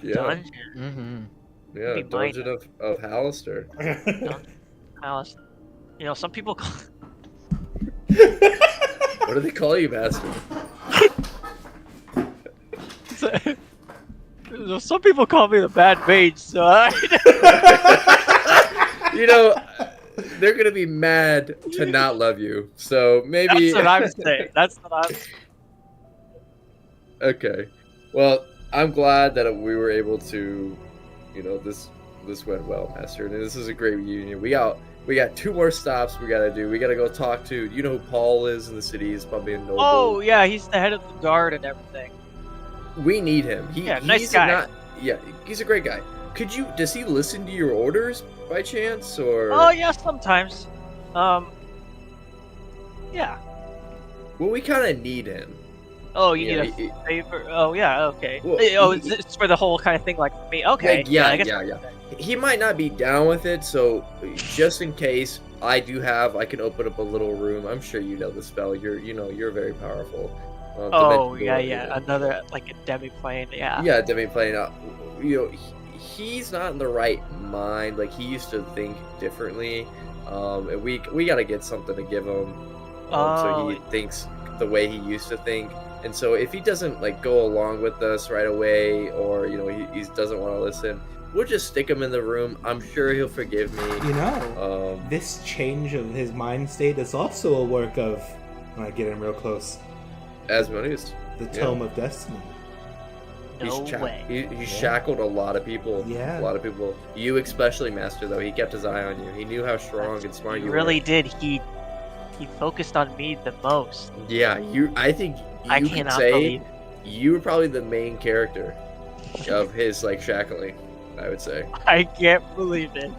[SPEAKER 2] yeah,
[SPEAKER 3] dungeon.
[SPEAKER 4] Mm-hmm.
[SPEAKER 2] yeah.
[SPEAKER 3] Be mine.
[SPEAKER 2] Dungeon of Hallister.
[SPEAKER 3] Alice. You know, some people call.
[SPEAKER 2] What do they call you, Master?
[SPEAKER 3] Some people call me the bad mage, so I.
[SPEAKER 2] You know, they're gonna be mad to not love you. So maybe.
[SPEAKER 3] That's what I'm saying. That's what I'm.
[SPEAKER 2] Okay. Well, I'm glad that we were able to, this went well, Master, and this is a great reunion. We got 2 more stops we gotta do. We gotta go talk to, you know who Paul is in the city. He's probably a noble.
[SPEAKER 3] Oh yeah, he's the head of the guard and everything.
[SPEAKER 2] We need him.
[SPEAKER 3] Nice guy.
[SPEAKER 2] He's a great guy. Does he listen to your orders by chance, or?
[SPEAKER 3] Oh yeah, sometimes. Yeah.
[SPEAKER 2] Well, we kind of need him.
[SPEAKER 3] Oh, you need a favor. Oh yeah, okay.
[SPEAKER 2] Well,
[SPEAKER 3] it's for the whole kind of thing, like for me. Okay.
[SPEAKER 2] Yeah.
[SPEAKER 3] I guess
[SPEAKER 2] He might not be down with it, so just in case, I can open up a little room. I'm sure you know the spell. You're very powerful.
[SPEAKER 3] Oh yeah. Another like a demi-plane. Yeah.
[SPEAKER 2] Yeah, demi-plane. He's not in the right mind. Like, he used to think differently. And we gotta get something to give him, so he thinks the way he used to think. And so if he doesn't like go along with us right away, or he doesn't want to listen, we'll just stick him in the room. I'm sure he'll forgive me.
[SPEAKER 1] This change of his mind state is also a work of, when I get in real close,
[SPEAKER 2] Asmodeus,
[SPEAKER 1] the Tome of Destiny.
[SPEAKER 3] No way.
[SPEAKER 2] He's shackled a lot of people.
[SPEAKER 1] Yeah.
[SPEAKER 2] A lot of people. You especially, Master, though. He kept his eye on you. He knew how strong and smart you were.
[SPEAKER 3] He really did. He focused on me the most.
[SPEAKER 2] Yeah, I think
[SPEAKER 3] I cannot believe
[SPEAKER 2] you were probably the main character of his shackling, I would say.
[SPEAKER 3] I can't believe it.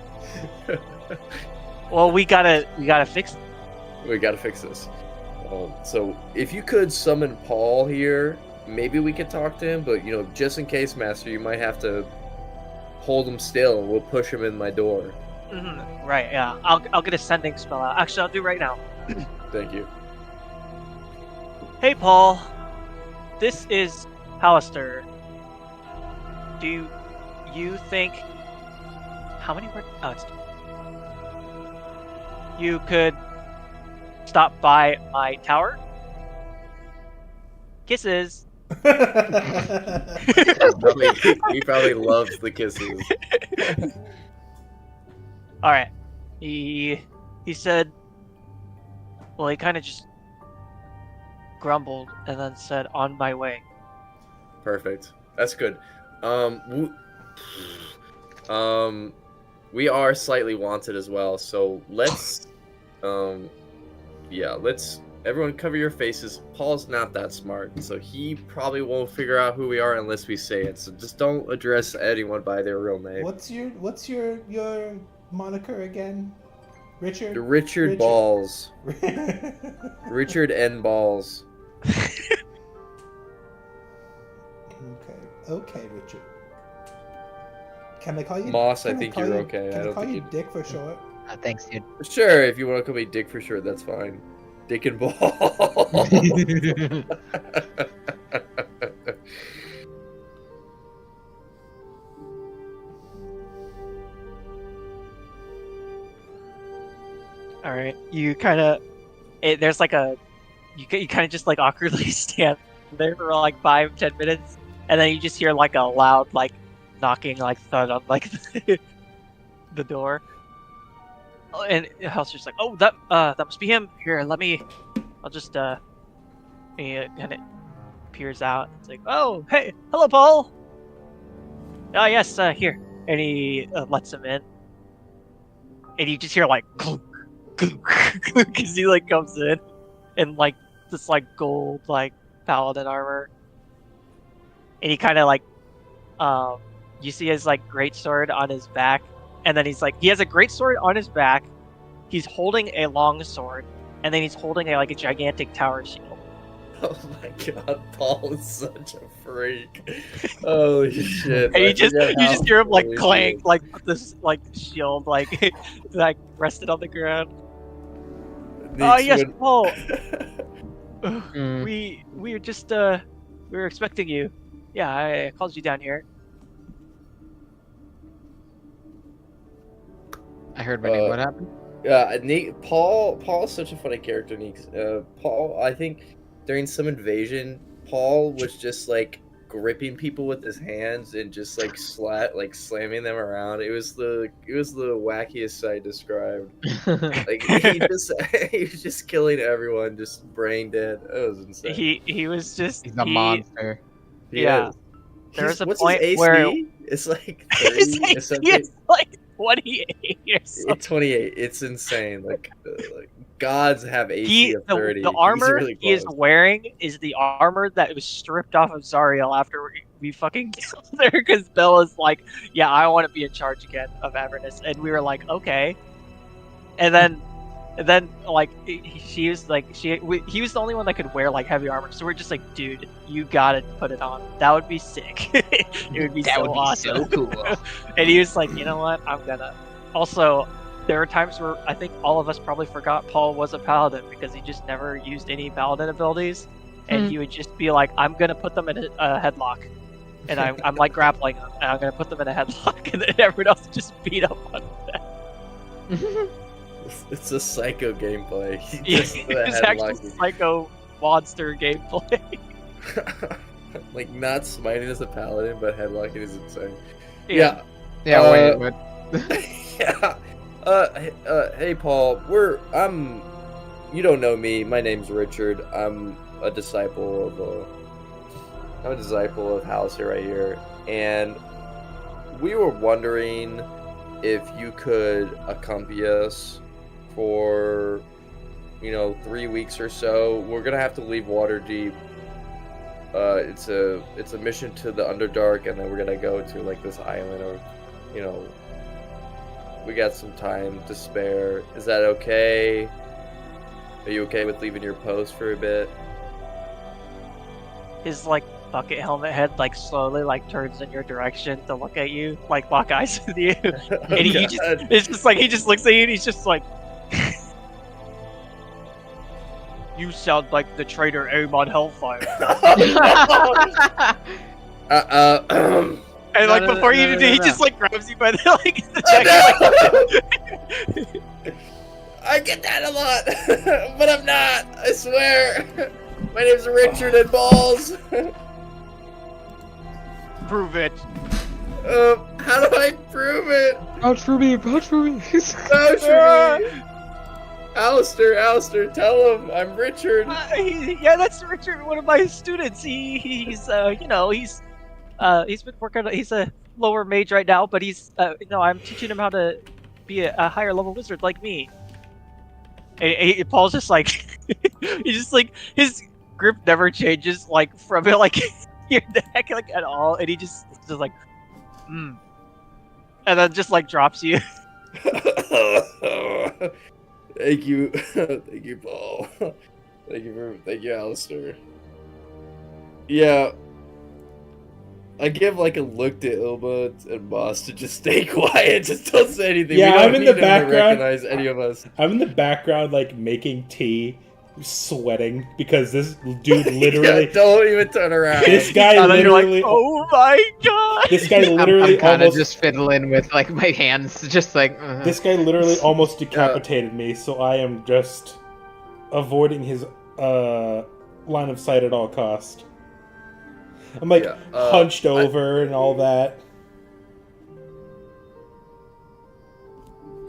[SPEAKER 3] Well, we gotta fix it.
[SPEAKER 2] We gotta fix this. So if you could summon Paul here, maybe we could talk to him, but just in case, Master, you might have to hold him still and we'll push him in my door.
[SPEAKER 3] Mm-hmm. Right, yeah. I'll get a sending spell out. Actually, I'll do it right now.
[SPEAKER 2] Thank you.
[SPEAKER 3] Hey, Paul. This is Hallister. Do you think... How many words? Oh, it's... You could stop by my tower? Kisses.
[SPEAKER 2] He probably loves the kisses.
[SPEAKER 3] All right. He said, well, he kind of just grumbled and then said, "On my way."
[SPEAKER 2] Perfect. That's good. We are slightly wanted as well, so let's everyone cover your faces. Paul's not that smart, so he probably won't figure out who we are unless we say it. So just don't address anyone by their real name.
[SPEAKER 1] What's your moniker again?
[SPEAKER 2] Richard Balls. Richard N. Balls.
[SPEAKER 1] Okay, Richard. Can I call you
[SPEAKER 2] Moss? I think you're okay.
[SPEAKER 1] Can I call you Dick for short?
[SPEAKER 4] Thanks, dude.
[SPEAKER 2] Sure, if you want to call me Dick for sure, that's fine. Dick and Ball.
[SPEAKER 3] All right. You kind of... There's like a... You kind of just like awkwardly stand there for like 5-10 minutes, and then you just hear like a loud like knocking like thud on like the door. And Hal's just like, "Oh, that must be him. Here, I'll just and it peers out. It's like, "Oh, hey, hello, Paul." "Oh, yes, here." And he lets him in. And you just hear like clunk, clunk, because he like comes in like this like gold like paladin armor. And he kind of like you see his like greatsword on his back, and then he has a greatsword on his back. He's holding a long sword, and then he's holding a gigantic tower shield.
[SPEAKER 2] Oh my god, Paul is such a freak. Holy shit.
[SPEAKER 3] And you just hear him like clank like this like shield like like rested on the ground. Oh yes, Paul. We were just we were expecting you. Yeah, I called you down here.
[SPEAKER 4] I heard my name. What happened?
[SPEAKER 2] Paul is such a funny character, Neeks. Paul, I think during some invasion, Paul was just like gripping people with his hands and just like slamming them around. It was the wackiest sight described. Like he was just killing everyone, just brain dead. It was insane.
[SPEAKER 3] He was just
[SPEAKER 4] He's a monster.
[SPEAKER 3] Yeah. There was a
[SPEAKER 2] What's
[SPEAKER 3] point
[SPEAKER 2] his AC?
[SPEAKER 3] where
[SPEAKER 2] It's like
[SPEAKER 3] his
[SPEAKER 2] 30 or
[SPEAKER 3] AC
[SPEAKER 2] something.
[SPEAKER 3] is like 28 or something.
[SPEAKER 2] It's 28. It's insane. Like gods have AC of 30.
[SPEAKER 3] The
[SPEAKER 2] He's
[SPEAKER 3] armor
[SPEAKER 2] really
[SPEAKER 3] he is
[SPEAKER 2] close.
[SPEAKER 3] wearing is the armor that was stripped off of Zariel after we fucking killed her because Bella's like, yeah, I want to be in charge again of Avernus, and we were like, okay, and then like he was he was the only one that could wear like heavy armor, so we're just like, dude, you gotta put it on. That would be sick. It would be
[SPEAKER 4] That
[SPEAKER 3] so
[SPEAKER 4] would be
[SPEAKER 3] awesome.
[SPEAKER 4] so cool.
[SPEAKER 3] And he was like, you know what, I'm gonna. Also, there were times where I think all of us probably forgot Paul was a paladin because he just never used any paladin abilities, and he would just be like, I'm gonna put them in a headlock, and I'm like grappling them, and I'm gonna put them in a headlock, and then everyone else just beat up on them.
[SPEAKER 2] It's a psycho gameplay.
[SPEAKER 3] It's actually psycho monster gameplay.
[SPEAKER 2] Like not smiting as a paladin, but headlocking is insane.
[SPEAKER 3] Yeah.
[SPEAKER 4] Yeah, wait, what?
[SPEAKER 2] Yeah. Hey Paul, you don't know me. My name's Richard. I'm a disciple of Hauser right here, and we were wondering if you could accompany us for 3 weeks or so. We're gonna have to leave Waterdeep. It's a mission to the Underdark, and then we're gonna go to like this island, or we got some time to spare. Is that okay? Are you okay with leaving your post for a bit?
[SPEAKER 3] His like bucket helmet head like slowly like turns in your direction to look at you, like lock eyes with you, and he just it's just like he just looks at you and he's just like, you sound like the traitor Aim on Hellfire. And like before you do, he just like grabs you by the the jacket.
[SPEAKER 2] I get that a lot, but I'm not. I swear. My name's Richard and Balls.
[SPEAKER 3] Prove it.
[SPEAKER 2] How do I prove it?
[SPEAKER 4] Vouch for me, vouch for me.
[SPEAKER 2] Vouch for me. Alistair, tell him I'm Richard.
[SPEAKER 3] Yeah, that's Richard, one of my students. He's been working. He's a lower mage right now, but he's I'm teaching him how to be a higher level wizard like me. And Paul's just like, he's just like, his grip never changes like from like your neck like at all, and he just like, and then just like drops you.
[SPEAKER 2] Thank you, Paul. Thank you, Alistair. Yeah. I give like a look to Ilma and Moss to just stay quiet, just don't say anything.
[SPEAKER 1] Yeah,
[SPEAKER 2] we don't
[SPEAKER 1] I'm in
[SPEAKER 2] need
[SPEAKER 1] the
[SPEAKER 2] him to
[SPEAKER 1] background.
[SPEAKER 2] recognize any of us.
[SPEAKER 1] I'm in the background, like making tea, sweating because this dude literally.
[SPEAKER 2] Yeah, don't even turn around.
[SPEAKER 1] This guy
[SPEAKER 3] And then you're like,
[SPEAKER 1] literally.
[SPEAKER 3] oh my god!
[SPEAKER 1] This guy literally
[SPEAKER 4] I'm kind of
[SPEAKER 1] almost.
[SPEAKER 4] just fiddling with like my hands, just like.
[SPEAKER 1] This guy literally almost decapitated me, so I am just avoiding his line of sight at all cost. I'm like hunched over and all that.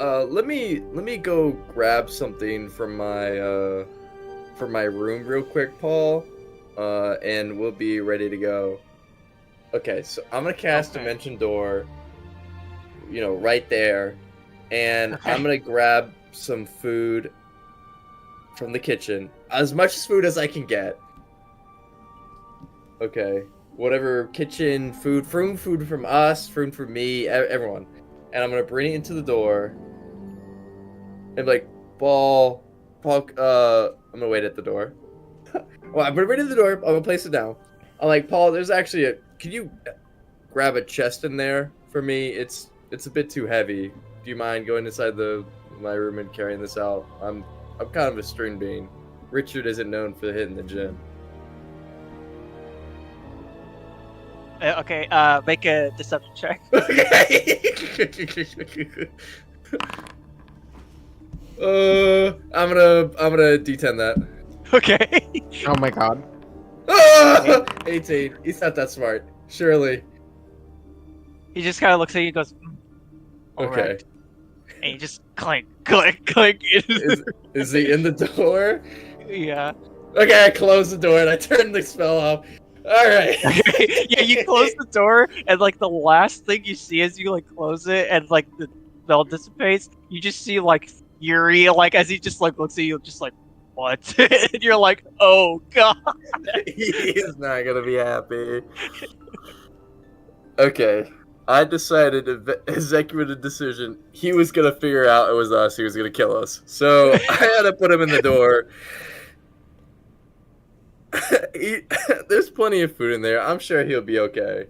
[SPEAKER 2] Let me go grab something from my room real quick, Paul. And we'll be ready to go. Okay, so I'm gonna cast Dimension Door. Right there, and I'm gonna grab some food from the kitchen, as much food as I can get. Okay, whatever kitchen food from us, food from me, everyone, and I'm gonna bring it into the door. And like, Paul, I'm gonna wait at the door. Well, I'm gonna bring it to the door. I'm gonna place it down. I'm like, Paul, there's actually can you grab a chest in there for me? It's a bit too heavy. Do you mind going inside my room and carrying this out? I'm kind of a string bean. Richard isn't known for hitting the gym.
[SPEAKER 3] Okay, make a deception check.
[SPEAKER 2] Okay. I'm gonna D10 that.
[SPEAKER 3] Okay.
[SPEAKER 4] Oh my god.
[SPEAKER 2] 18. He's not that smart. Surely.
[SPEAKER 3] He just kind of looks at you and goes, "All
[SPEAKER 2] Okay.
[SPEAKER 3] right." And he just clink.
[SPEAKER 2] Is he in the door?
[SPEAKER 3] Yeah.
[SPEAKER 2] Okay, I close the door and I turn the spell off. All right.
[SPEAKER 3] Yeah, you close the door, and like the last thing you see as you like close it, and like the spell dissipates, you just see like Fury, like as he just like looks at you, just like what? And you're like, oh god.
[SPEAKER 2] He's not gonna be happy. Okay, I decided to execute a decision. He was gonna figure out it was us. He was gonna kill us. So I had to put him in the door. There's plenty of food in there. I'm sure he'll be okay.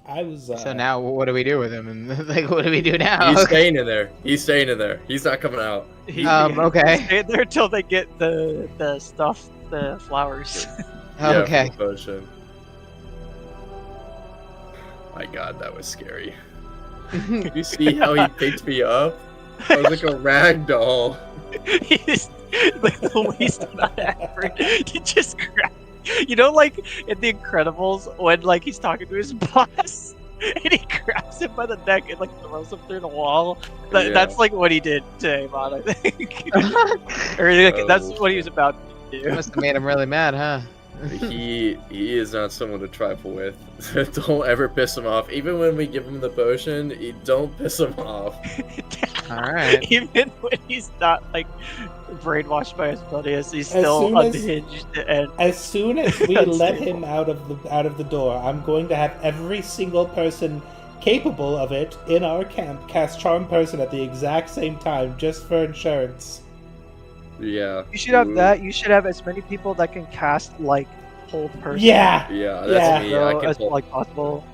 [SPEAKER 1] I was.
[SPEAKER 4] So now, what do we do with him? And like, what do we do now?
[SPEAKER 2] He's staying in there. He's staying in there. He's not coming out.
[SPEAKER 4] Okay.
[SPEAKER 3] Stay there till they get the stuff, the flowers.
[SPEAKER 2] Yeah,
[SPEAKER 4] Okay.
[SPEAKER 2] for the potion. My God, that was scary. You see how he picked me up? I was like a rag doll.
[SPEAKER 3] He's like the least amount of effort. He just grab. You know, like in The Incredibles, when like he's talking to his boss, and he grabs him by the neck and like throws him through the wall.
[SPEAKER 2] Yeah.
[SPEAKER 3] That's like what he did to Amon, I think. Or like, that's what he was about to do.
[SPEAKER 4] Must have made him really mad, huh?
[SPEAKER 2] He is not someone to trifle with. Don't ever piss him off. Even when we give him the potion, don't piss him off.
[SPEAKER 4] Alright.
[SPEAKER 3] Even when he's not like brainwashed by Asmodeus, he's still
[SPEAKER 1] soon as-
[SPEAKER 3] unhinged and
[SPEAKER 1] As soon as we
[SPEAKER 3] That's
[SPEAKER 1] let
[SPEAKER 3] terrible.
[SPEAKER 1] him out of the door, I'm going to have every single person capable of it in our camp cast Charm Person at the exact same time, just for insurance.
[SPEAKER 2] Yeah.
[SPEAKER 5] You should have that. You should have as many people that can cast like hold person.
[SPEAKER 1] Yeah.
[SPEAKER 2] Yeah, that's
[SPEAKER 1] Yeah.
[SPEAKER 2] me. I can
[SPEAKER 5] as
[SPEAKER 2] pull.
[SPEAKER 5] like possible.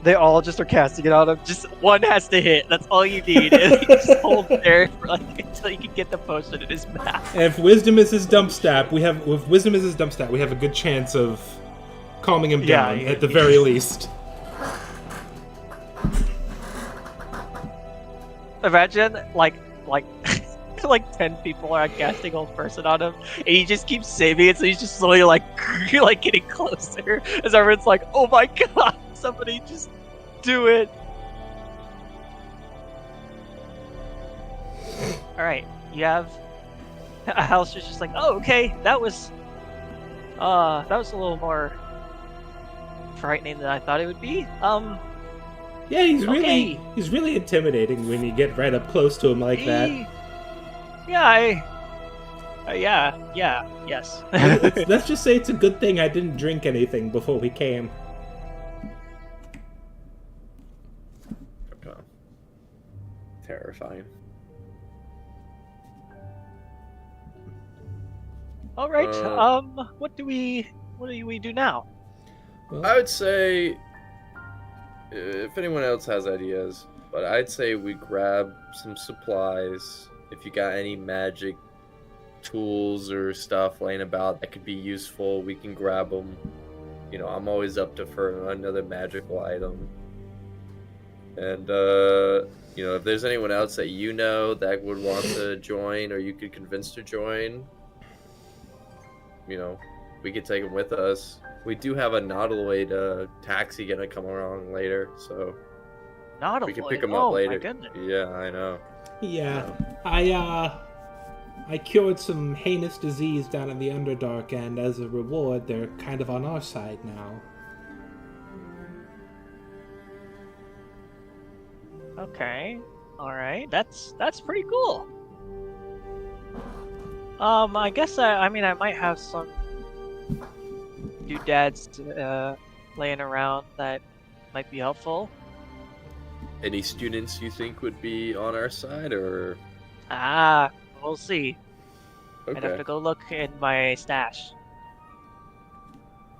[SPEAKER 5] They all just are casting it on him.
[SPEAKER 3] just one has to hit. That's all you need. And you just hold there for like until you can get the potion in his mouth.
[SPEAKER 1] And if wisdom is his dump stat, we have a good chance of calming him
[SPEAKER 3] Yeah,
[SPEAKER 1] down
[SPEAKER 3] yeah,
[SPEAKER 1] at the
[SPEAKER 3] yeah.
[SPEAKER 1] very least.
[SPEAKER 3] Imagine like like 10 people are casting old person on him, and he just keeps saving it, so he's just slowly like like getting closer as everyone's like, oh my god, somebody just do it. All right, you have Alistair's just like, oh okay, that was a little more frightening than I thought it would be.
[SPEAKER 1] Yeah,
[SPEAKER 3] Okay.
[SPEAKER 1] he's really intimidating when you get right up close to him like that.
[SPEAKER 3] Yeah, yes.
[SPEAKER 1] Let's just say it's a good thing I didn't drink anything before we came.
[SPEAKER 2] Okay. Terrifying.
[SPEAKER 3] All right.
[SPEAKER 2] Uh,
[SPEAKER 3] What do we do now?
[SPEAKER 1] Well,
[SPEAKER 2] I would say, if anyone else has ideas, but I'd say we grab some supplies. If you got any magic tools or stuff laying about that could be useful, we can grab them. You know, I'm always up to for another magical item. And, you know, if there's anyone else that you know that would want to join or you could convince to join, you know, we could take them with us. We do have a Nautiloid taxi gonna come along later, so
[SPEAKER 3] Not a
[SPEAKER 2] we can
[SPEAKER 3] void.
[SPEAKER 2] pick them
[SPEAKER 3] Oh
[SPEAKER 2] up later.
[SPEAKER 3] my goodness.
[SPEAKER 2] Yeah, I know.
[SPEAKER 1] yeah, I cured some heinous disease down in the Underdark, and as a reward, they're kind of on our side now.
[SPEAKER 3] Okay. All right. That's pretty cool. I guess I might have some doodads laying around that might be helpful.
[SPEAKER 2] Any students you think would be on our side, or
[SPEAKER 3] We'll see. I'd have
[SPEAKER 2] okay,
[SPEAKER 3] to go look in my stash.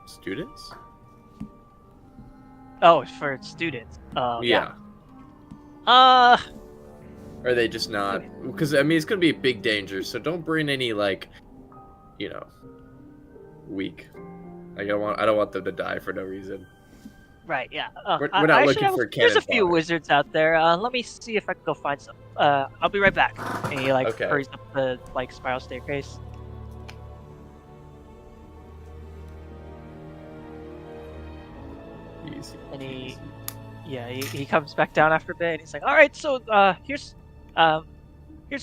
[SPEAKER 2] students?
[SPEAKER 3] Oh, for students.
[SPEAKER 2] Yeah.
[SPEAKER 3] Uh,
[SPEAKER 2] Are they just not? Because I mean, it's gonna be a big danger. So don't bring any like, you know, weak. I don't want them to die for no reason.
[SPEAKER 3] right, yeah.
[SPEAKER 2] We're not
[SPEAKER 3] I
[SPEAKER 2] looking
[SPEAKER 3] should have-
[SPEAKER 2] for
[SPEAKER 3] There's a
[SPEAKER 2] cannon
[SPEAKER 3] few
[SPEAKER 2] fodder.
[SPEAKER 3] wizards out there. Let me see if I can go find some. I'll be right back. And he like
[SPEAKER 2] Okay.
[SPEAKER 3] hurries up the like spiral staircase.
[SPEAKER 2] Easy.
[SPEAKER 3] And he comes back down after a bit, and he's like, "All right, so here's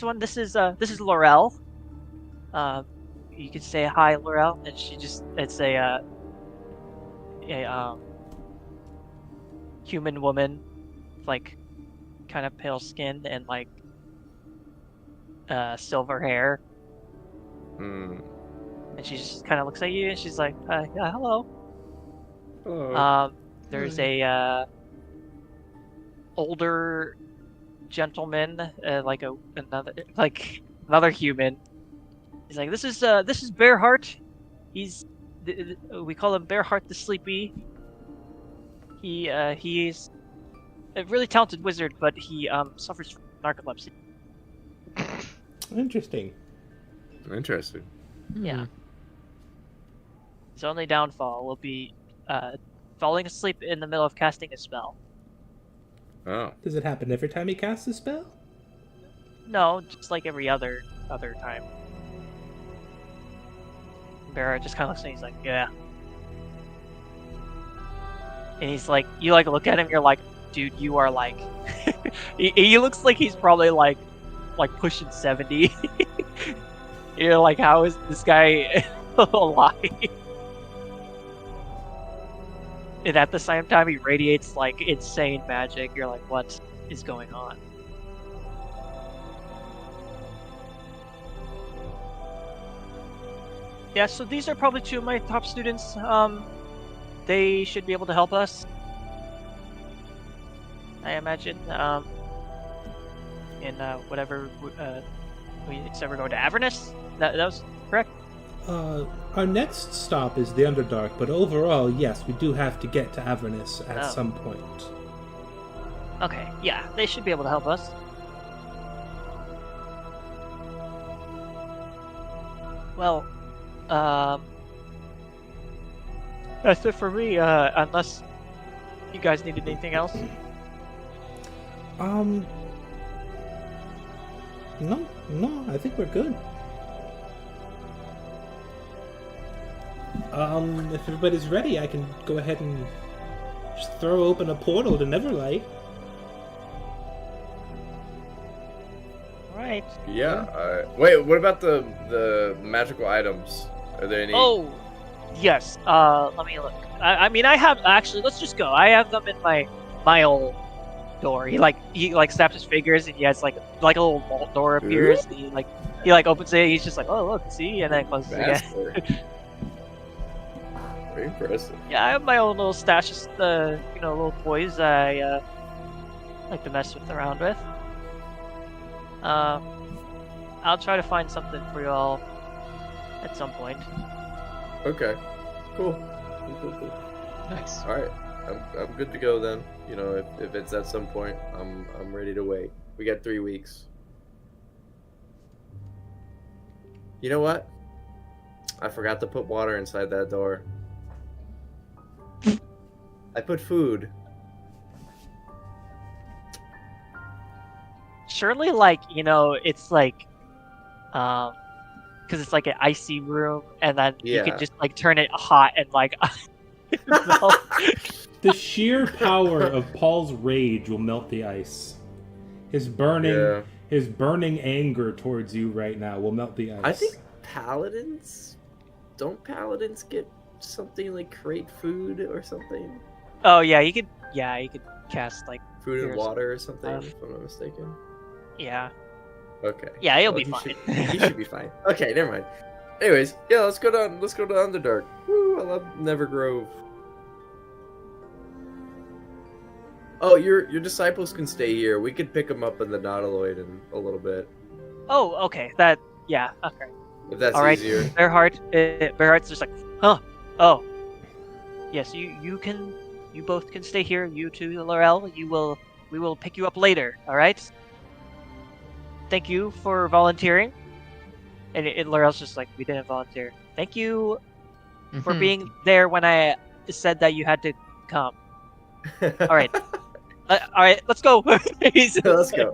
[SPEAKER 3] one. This is Laurel. you can say hi, Laurel, and it's a human woman, like kind of pale skin and like silver hair,
[SPEAKER 2] Hmm.
[SPEAKER 3] and she just kind of looks at you and she's like, yeah, hello.
[SPEAKER 2] Hello.
[SPEAKER 3] There's
[SPEAKER 4] Hi.
[SPEAKER 3] a older gentleman, another human. He's like, this is Bearheart. We call him Bearheart the Sleepy. He's a really talented wizard, but he suffers from narcolepsy.
[SPEAKER 1] Interesting.
[SPEAKER 2] Interesting.
[SPEAKER 3] Yeah. His only downfall will be falling asleep in the middle of casting a spell.
[SPEAKER 2] Oh.
[SPEAKER 1] Does it happen every time he casts a spell?
[SPEAKER 3] No, just like every other time. Bearheart just kind of looks at me, he's like, yeah. And he's like, you like look at him, you're like, dude, you are like, he looks like he's probably like pushing 70. You're like, how is this guy alive? And at the same time, he radiates like insane magic. You're like, what is going on? Yeah, so these are probably two of my top students. They should be able to help us, I imagine. In whatever we said we're going to Avernus. That was correct.
[SPEAKER 1] Our next stop is the Underdark, but overall, yes, we do have to get to Avernus at
[SPEAKER 3] Oh.
[SPEAKER 1] some point.
[SPEAKER 3] Okay, yeah, they should be able to help us. Well, that's it for me. Unless you guys needed anything else.
[SPEAKER 1] No, I think we're good. If everybody's ready, I can go ahead and just throw open a portal to Neverlight.
[SPEAKER 3] Right.
[SPEAKER 2] Yeah. Wait. What about the magical items? Are there any?
[SPEAKER 3] Oh, yes. Let me look. I mean, I have actually. Let's just go. I have them in my old door. He snaps his fingers and he has like a little vault door appears. And he opens it. He's just like, oh look, see, and then closes it again.
[SPEAKER 2] Master. Very impressive.
[SPEAKER 3] Yeah, I have my own little stash of little toys I like to mess around with. I'll try to find something for you all at some point.
[SPEAKER 2] Okay. Cool. Cool.
[SPEAKER 4] Nice.
[SPEAKER 2] All right. I'm good to go then. You know, if it's at some point, I'm ready to wait. We got 3 weeks. You know what? I forgot to put water inside that door. I put food.
[SPEAKER 3] Surely, it's like, because it's like an icy room, and then you
[SPEAKER 2] Yeah.
[SPEAKER 3] can just turn it hot and melt.
[SPEAKER 1] The sheer power of Paul's rage will melt the ice. His burning anger towards you right now will melt the ice.
[SPEAKER 2] I think don't paladins get something like create food or something?
[SPEAKER 3] Oh yeah, you could cast
[SPEAKER 2] Food and
[SPEAKER 3] Here's-
[SPEAKER 2] water or something, if I'm not mistaken.
[SPEAKER 3] yeah.
[SPEAKER 2] Okay.
[SPEAKER 3] Yeah, he'll
[SPEAKER 2] Well,
[SPEAKER 3] be fine.
[SPEAKER 2] He should be fine. Okay, never mind. Anyways, yeah, let's go to Underdark. Woo, I love Nevergrove. Oh, your disciples can stay here. We could pick them up in the Nautiloid in a little bit,
[SPEAKER 3] Oh, okay. Yeah. Okay.
[SPEAKER 2] if that's
[SPEAKER 3] All right.
[SPEAKER 2] easier.
[SPEAKER 3] Bearheart's just like, huh? Oh, yes. You both can stay here. You too, Laurel. We will pick you up later. All right. Thank you for volunteering. And Laurel's just like, we didn't volunteer. Thank you for being there when I said that you had to come. All right. All right. Let's go.
[SPEAKER 2] Let's go.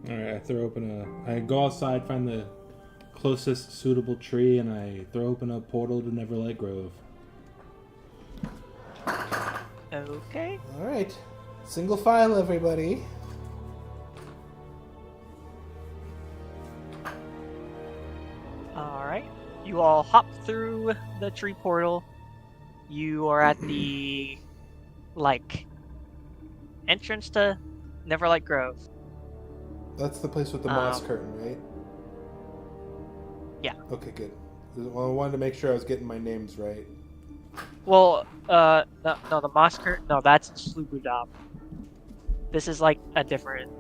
[SPEAKER 1] Alright, I go outside, find the closest suitable tree, and I throw open a portal to Neverlight Grove.
[SPEAKER 3] Okay.
[SPEAKER 1] All right. Single file, everybody.
[SPEAKER 3] All right. You all hop through the tree portal. You are at the entrance to Neverlight Grove.
[SPEAKER 1] That's the place with the moss curtain, right?
[SPEAKER 3] Yeah.
[SPEAKER 1] Okay, good. Well, I wanted to make sure I was getting my names right.
[SPEAKER 3] Well, no, the moss curtain. No, that's Slubudop. This is like a different.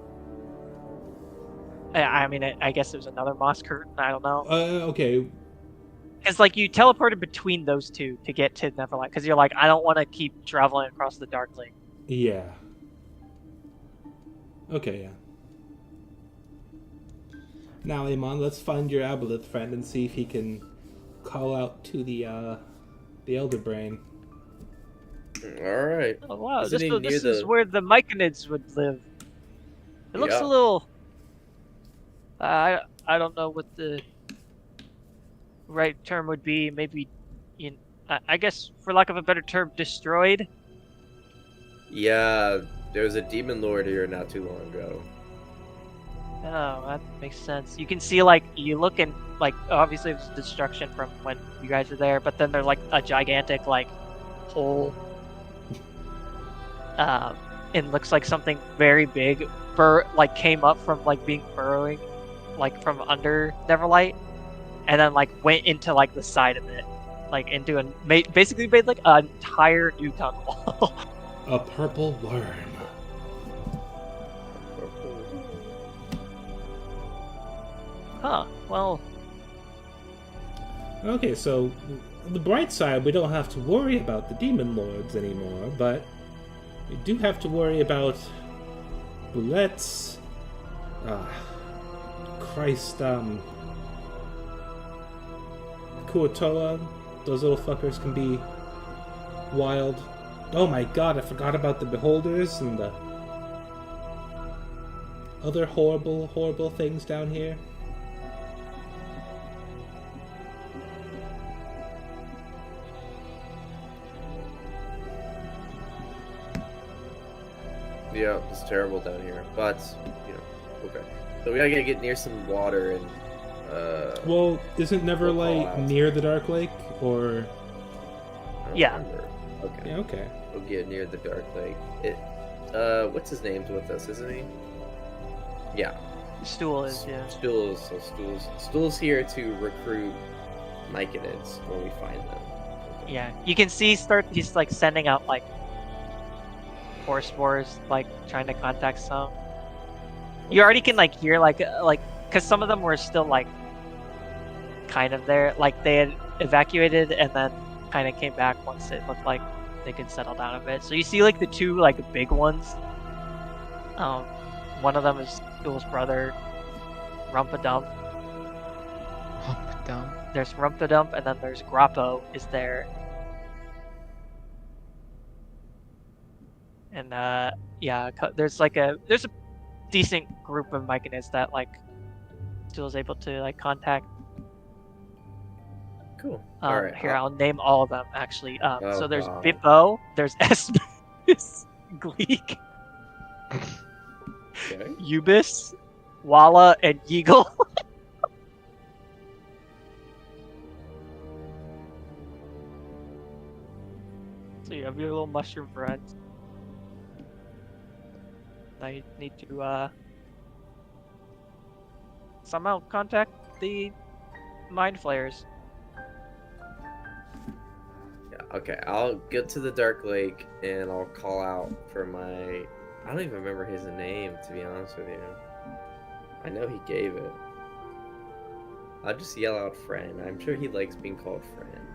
[SPEAKER 3] I mean, I guess there's another moss curtain. I don't know.
[SPEAKER 1] Okay.
[SPEAKER 3] It's like you teleported between those two to get to Neverlight because you're like, I don't want to keep traveling across the Dark Lake.
[SPEAKER 1] Yeah. Okay, yeah. Now, Amon, let's find your aboleth friend and see if he can call out to the Elder Brain.
[SPEAKER 2] All right.
[SPEAKER 3] Oh wow,
[SPEAKER 2] Isn't he
[SPEAKER 3] this
[SPEAKER 2] near
[SPEAKER 3] is
[SPEAKER 2] the-
[SPEAKER 3] where the Myconids would live. It looks
[SPEAKER 2] Yeah.
[SPEAKER 3] a little. I don't know what the right term would be. Maybe, I guess for lack of a better term, destroyed.
[SPEAKER 2] Yeah, there was a demon lord here not too long ago.
[SPEAKER 3] Oh, that makes sense. You can see, like, you look and, like, obviously it was destruction from when you guys were there, but then there's, like, a gigantic, like, hole. It looks like something very big, came up from, like, being burrowing, like, from under Neverlight, and then, like, went into, like, the side of it. Like, basically made, like, an entire new tunnel.
[SPEAKER 1] A purple worm.
[SPEAKER 3] Huh, well...
[SPEAKER 1] Okay, so on the bright side, we don't have to worry about the demon lords anymore, but we do have to worry about bullets. Christ, Kuatoa. Those little fuckers can be wild. Oh my god, I forgot about the beholders and the other horrible, horrible things down here.
[SPEAKER 2] Yeah, it's terrible down here, but okay. So we gotta get near some water and.
[SPEAKER 1] Well, isn't Neverlight
[SPEAKER 2] We'll call out.
[SPEAKER 1] near the Dark Lake, or?
[SPEAKER 2] I don't
[SPEAKER 3] Yeah.
[SPEAKER 2] remember. Okay.
[SPEAKER 1] Yeah, okay.
[SPEAKER 2] We'll get near the Dark Lake. What's his name's with us, isn't he? Yeah.
[SPEAKER 3] Stool is, yeah.
[SPEAKER 2] Stool's here to recruit Myconids when we find them. Okay.
[SPEAKER 3] Yeah, you can see he's like sending out like horse spores, like trying to contact some. You already can like hear like because some of them were still like kind of there, like they had evacuated and then kind of came back once it looked like they could settle down a bit. So you see like the two like big ones. One of them is Stool's brother, Rumpadump.
[SPEAKER 4] Rumpadump.
[SPEAKER 3] There's Rumpadump, and then there's Grappo is there. And yeah, there's a decent group of Myconids that like Stool's able to like contact.
[SPEAKER 2] Cool. All right.
[SPEAKER 3] Here, I'll name all of them actually.
[SPEAKER 2] Oh,
[SPEAKER 3] So there's
[SPEAKER 2] God.
[SPEAKER 3] Bippo, there's Esmus, Gleek,
[SPEAKER 2] Okay.
[SPEAKER 3] Ubis, Walla, and Yeagle. So you have your little mushroom friends. Now you need to somehow contact the mind flayers.
[SPEAKER 2] Yeah. Okay. I'll get to the Dark Lake and I'll call out for my. I don't even remember his name, to be honest with you. I know he gave it. I'll just yell out friend. I'm sure he likes being called friend.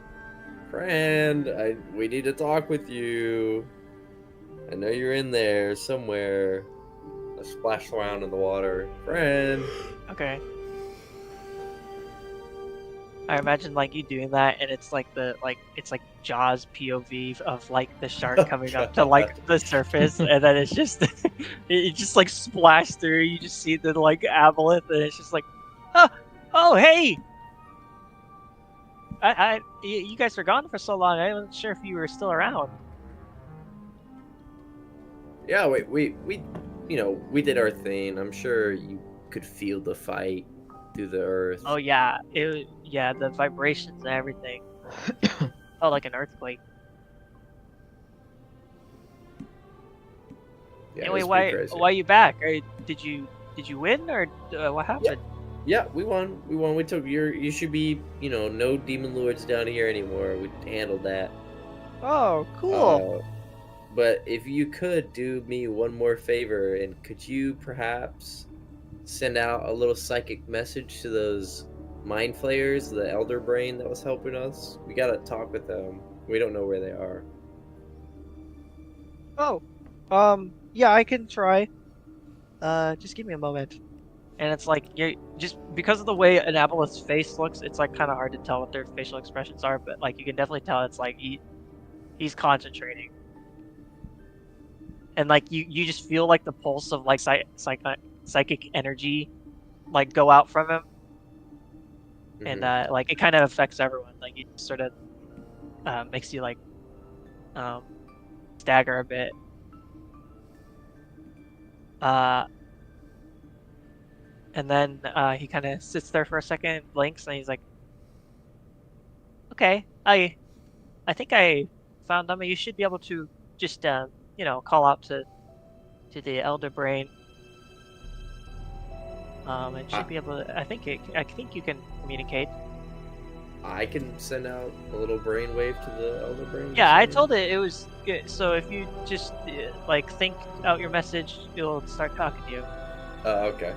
[SPEAKER 2] Friend, we need to talk with you. I know you're in there somewhere. I splash around in the water. Friend.
[SPEAKER 3] Okay. I imagine like you doing that, and it's like it's like Jaws POV of like the shark coming up to like the surface, and then it's just it just like splashed through. You just see the like aboleth, and it's just like, oh hey, you guys were gone for so long. I wasn't sure if you were still around.
[SPEAKER 2] Yeah, we we did our thing. I'm sure you could feel the fight through the earth.
[SPEAKER 3] Oh yeah, yeah, the vibrations and everything. Oh, like an earthquake.
[SPEAKER 2] Yeah, it
[SPEAKER 3] Anyway,
[SPEAKER 2] was pretty crazy.
[SPEAKER 3] why are you back? Did you win or what happened?
[SPEAKER 2] Yeah, we won. We won. We took you should be, no demon lords down here anymore. We handled that.
[SPEAKER 5] Oh, cool.
[SPEAKER 2] But if you could do me one more favor, and could you perhaps send out a little psychic message to those mind flayers, the elder brain that was helping us? We gotta talk with them. We don't know where they are.
[SPEAKER 5] Oh, yeah, I can try. Just give me a moment.
[SPEAKER 3] And it's like you're just because of the way an Aboleth's face looks, it's like kind of hard to tell what their facial expressions are. But like you can definitely tell it's like he's concentrating, and like you just feel like the pulse of like psychic energy like go out from him, and like it kind of affects everyone. Like it sort of makes you like stagger a bit. And then he kind of sits there for a second, blinks, and he's like, "Okay, I think I found them. You should be able to just call out to the Elder Brain. It should be able to. I think you can communicate."
[SPEAKER 2] I can send out a little brainwave to the elder brain.
[SPEAKER 3] Yeah, I told it was good. So if you just like think out your message, it'll start talking to you.
[SPEAKER 2] Okay.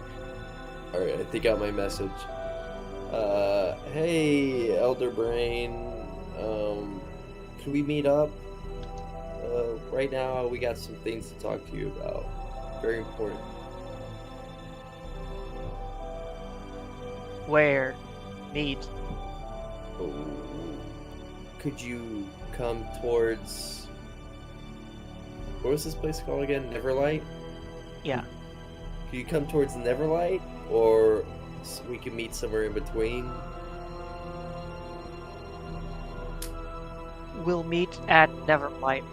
[SPEAKER 2] Alright, I think out my message. Hey, Elder Brain. Can we meet up? Right now, we got some things to talk to you about. Very important.
[SPEAKER 3] Where? Meet.
[SPEAKER 2] Oh, could you come towards... What was this place called again? Neverlight?
[SPEAKER 3] Yeah.
[SPEAKER 2] Could you come towards Neverlight? Or we can meet somewhere in between?
[SPEAKER 3] We'll meet at Neverlight.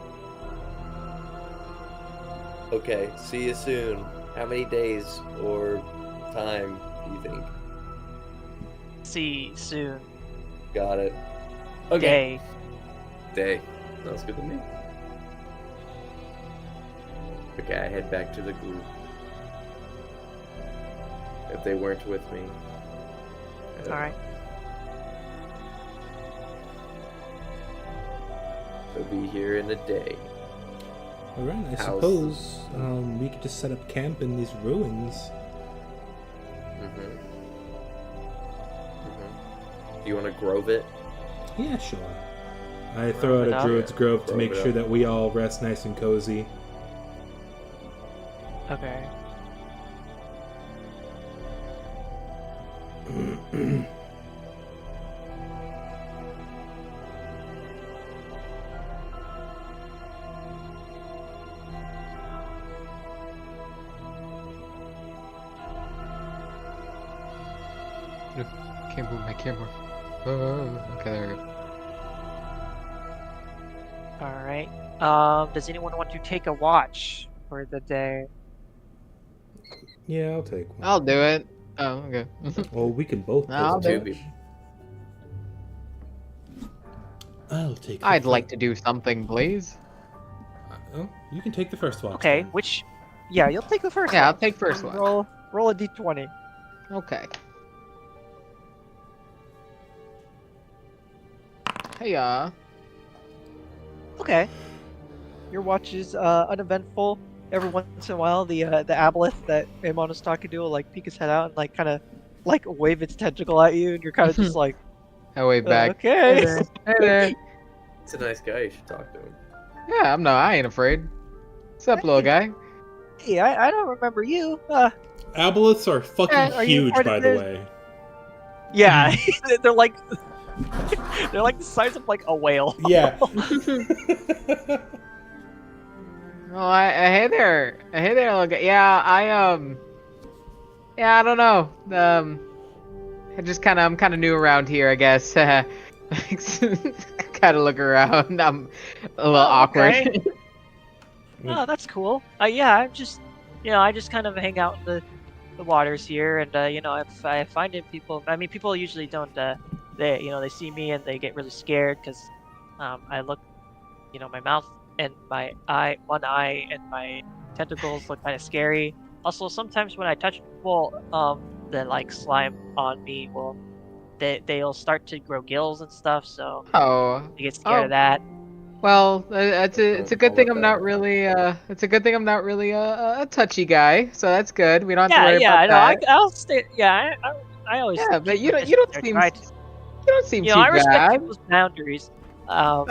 [SPEAKER 2] Okay, see you soon. How many days or time do you think?
[SPEAKER 3] See soon.
[SPEAKER 2] Got it.
[SPEAKER 3] Okay.
[SPEAKER 2] Day. Sounds good to me. Okay, I head back to the group. If they weren't with me.
[SPEAKER 3] Alright.
[SPEAKER 2] They'll be here in a day.
[SPEAKER 1] Alright, I suppose we could just set up camp in these ruins.
[SPEAKER 2] Do you want to grove it?
[SPEAKER 1] Yeah, sure. I throw out a druid's grove to make sure that we all rest nice and cozy.
[SPEAKER 3] Okay.
[SPEAKER 4] Can't move my camera. Okay, there we go.
[SPEAKER 3] Alright. Does anyone want to take a watch for the day?
[SPEAKER 1] Yeah, I'll take one.
[SPEAKER 4] I'll do it. Oh, okay.
[SPEAKER 1] Well, we can both
[SPEAKER 4] I'll
[SPEAKER 1] take
[SPEAKER 4] do
[SPEAKER 1] one. I'll take the
[SPEAKER 4] I'd
[SPEAKER 1] fir-
[SPEAKER 4] like to do something, please.
[SPEAKER 1] Oh, you can take the first watch.
[SPEAKER 3] Okay,
[SPEAKER 1] then.
[SPEAKER 5] Yeah, you'll take the first
[SPEAKER 4] Yeah,
[SPEAKER 5] one.
[SPEAKER 4] I'll take first one.
[SPEAKER 5] Roll a d20.
[SPEAKER 4] Okay. Hey,
[SPEAKER 5] Okay. Your watch is uneventful. Every once in a while, the aboleth that Amon is talking to will like peek his head out and like kind of like wave its tentacle at you, and you're kind of just like,
[SPEAKER 4] I wave back.
[SPEAKER 5] okay.
[SPEAKER 4] Hey there. Hey there.
[SPEAKER 2] It's a nice guy. You should talk to him.
[SPEAKER 4] Yeah, I ain't afraid. What's up, little guy?
[SPEAKER 5] Hey, I don't remember you.
[SPEAKER 1] Aboleths are fucking
[SPEAKER 5] Are you
[SPEAKER 1] huge,
[SPEAKER 5] part of
[SPEAKER 1] by the
[SPEAKER 5] this?
[SPEAKER 1] way.
[SPEAKER 3] Yeah, they're like the size of like a whale.
[SPEAKER 1] Yeah.
[SPEAKER 4] Oh, hey there, little guy. Yeah, I don't know. I'm kind of new around here, I guess. Kind of look around. I'm a little awkward.
[SPEAKER 5] Oh, that's cool. Yeah, I'm just, I just kind of hang out in the waters here, and if I find it, people usually don't, they see me and they get really scared because, I look, my mouth and one eye and my tentacles look kind of scary. Also, sometimes when I touch people, the like slime on me they'll start to grow gills and stuff, so
[SPEAKER 4] Oh.
[SPEAKER 5] I get scared
[SPEAKER 4] Oh.
[SPEAKER 5] of that.
[SPEAKER 4] Well, it's a good
[SPEAKER 2] I'll
[SPEAKER 4] thing
[SPEAKER 2] let
[SPEAKER 4] I'm
[SPEAKER 2] that
[SPEAKER 4] not
[SPEAKER 2] ride.
[SPEAKER 4] really it's a good thing I'm not really a touchy guy, so that's good. We don't have to
[SPEAKER 5] Yeah,
[SPEAKER 4] worry
[SPEAKER 5] yeah,
[SPEAKER 4] about
[SPEAKER 5] I know.
[SPEAKER 4] that.
[SPEAKER 5] I'll stay. Yeah, I always
[SPEAKER 4] Yeah, but
[SPEAKER 5] keep my
[SPEAKER 4] you
[SPEAKER 5] distance
[SPEAKER 4] don't
[SPEAKER 5] or
[SPEAKER 4] seem
[SPEAKER 5] try to.
[SPEAKER 4] too
[SPEAKER 5] I respect
[SPEAKER 4] bad.
[SPEAKER 5] people's boundaries. Um,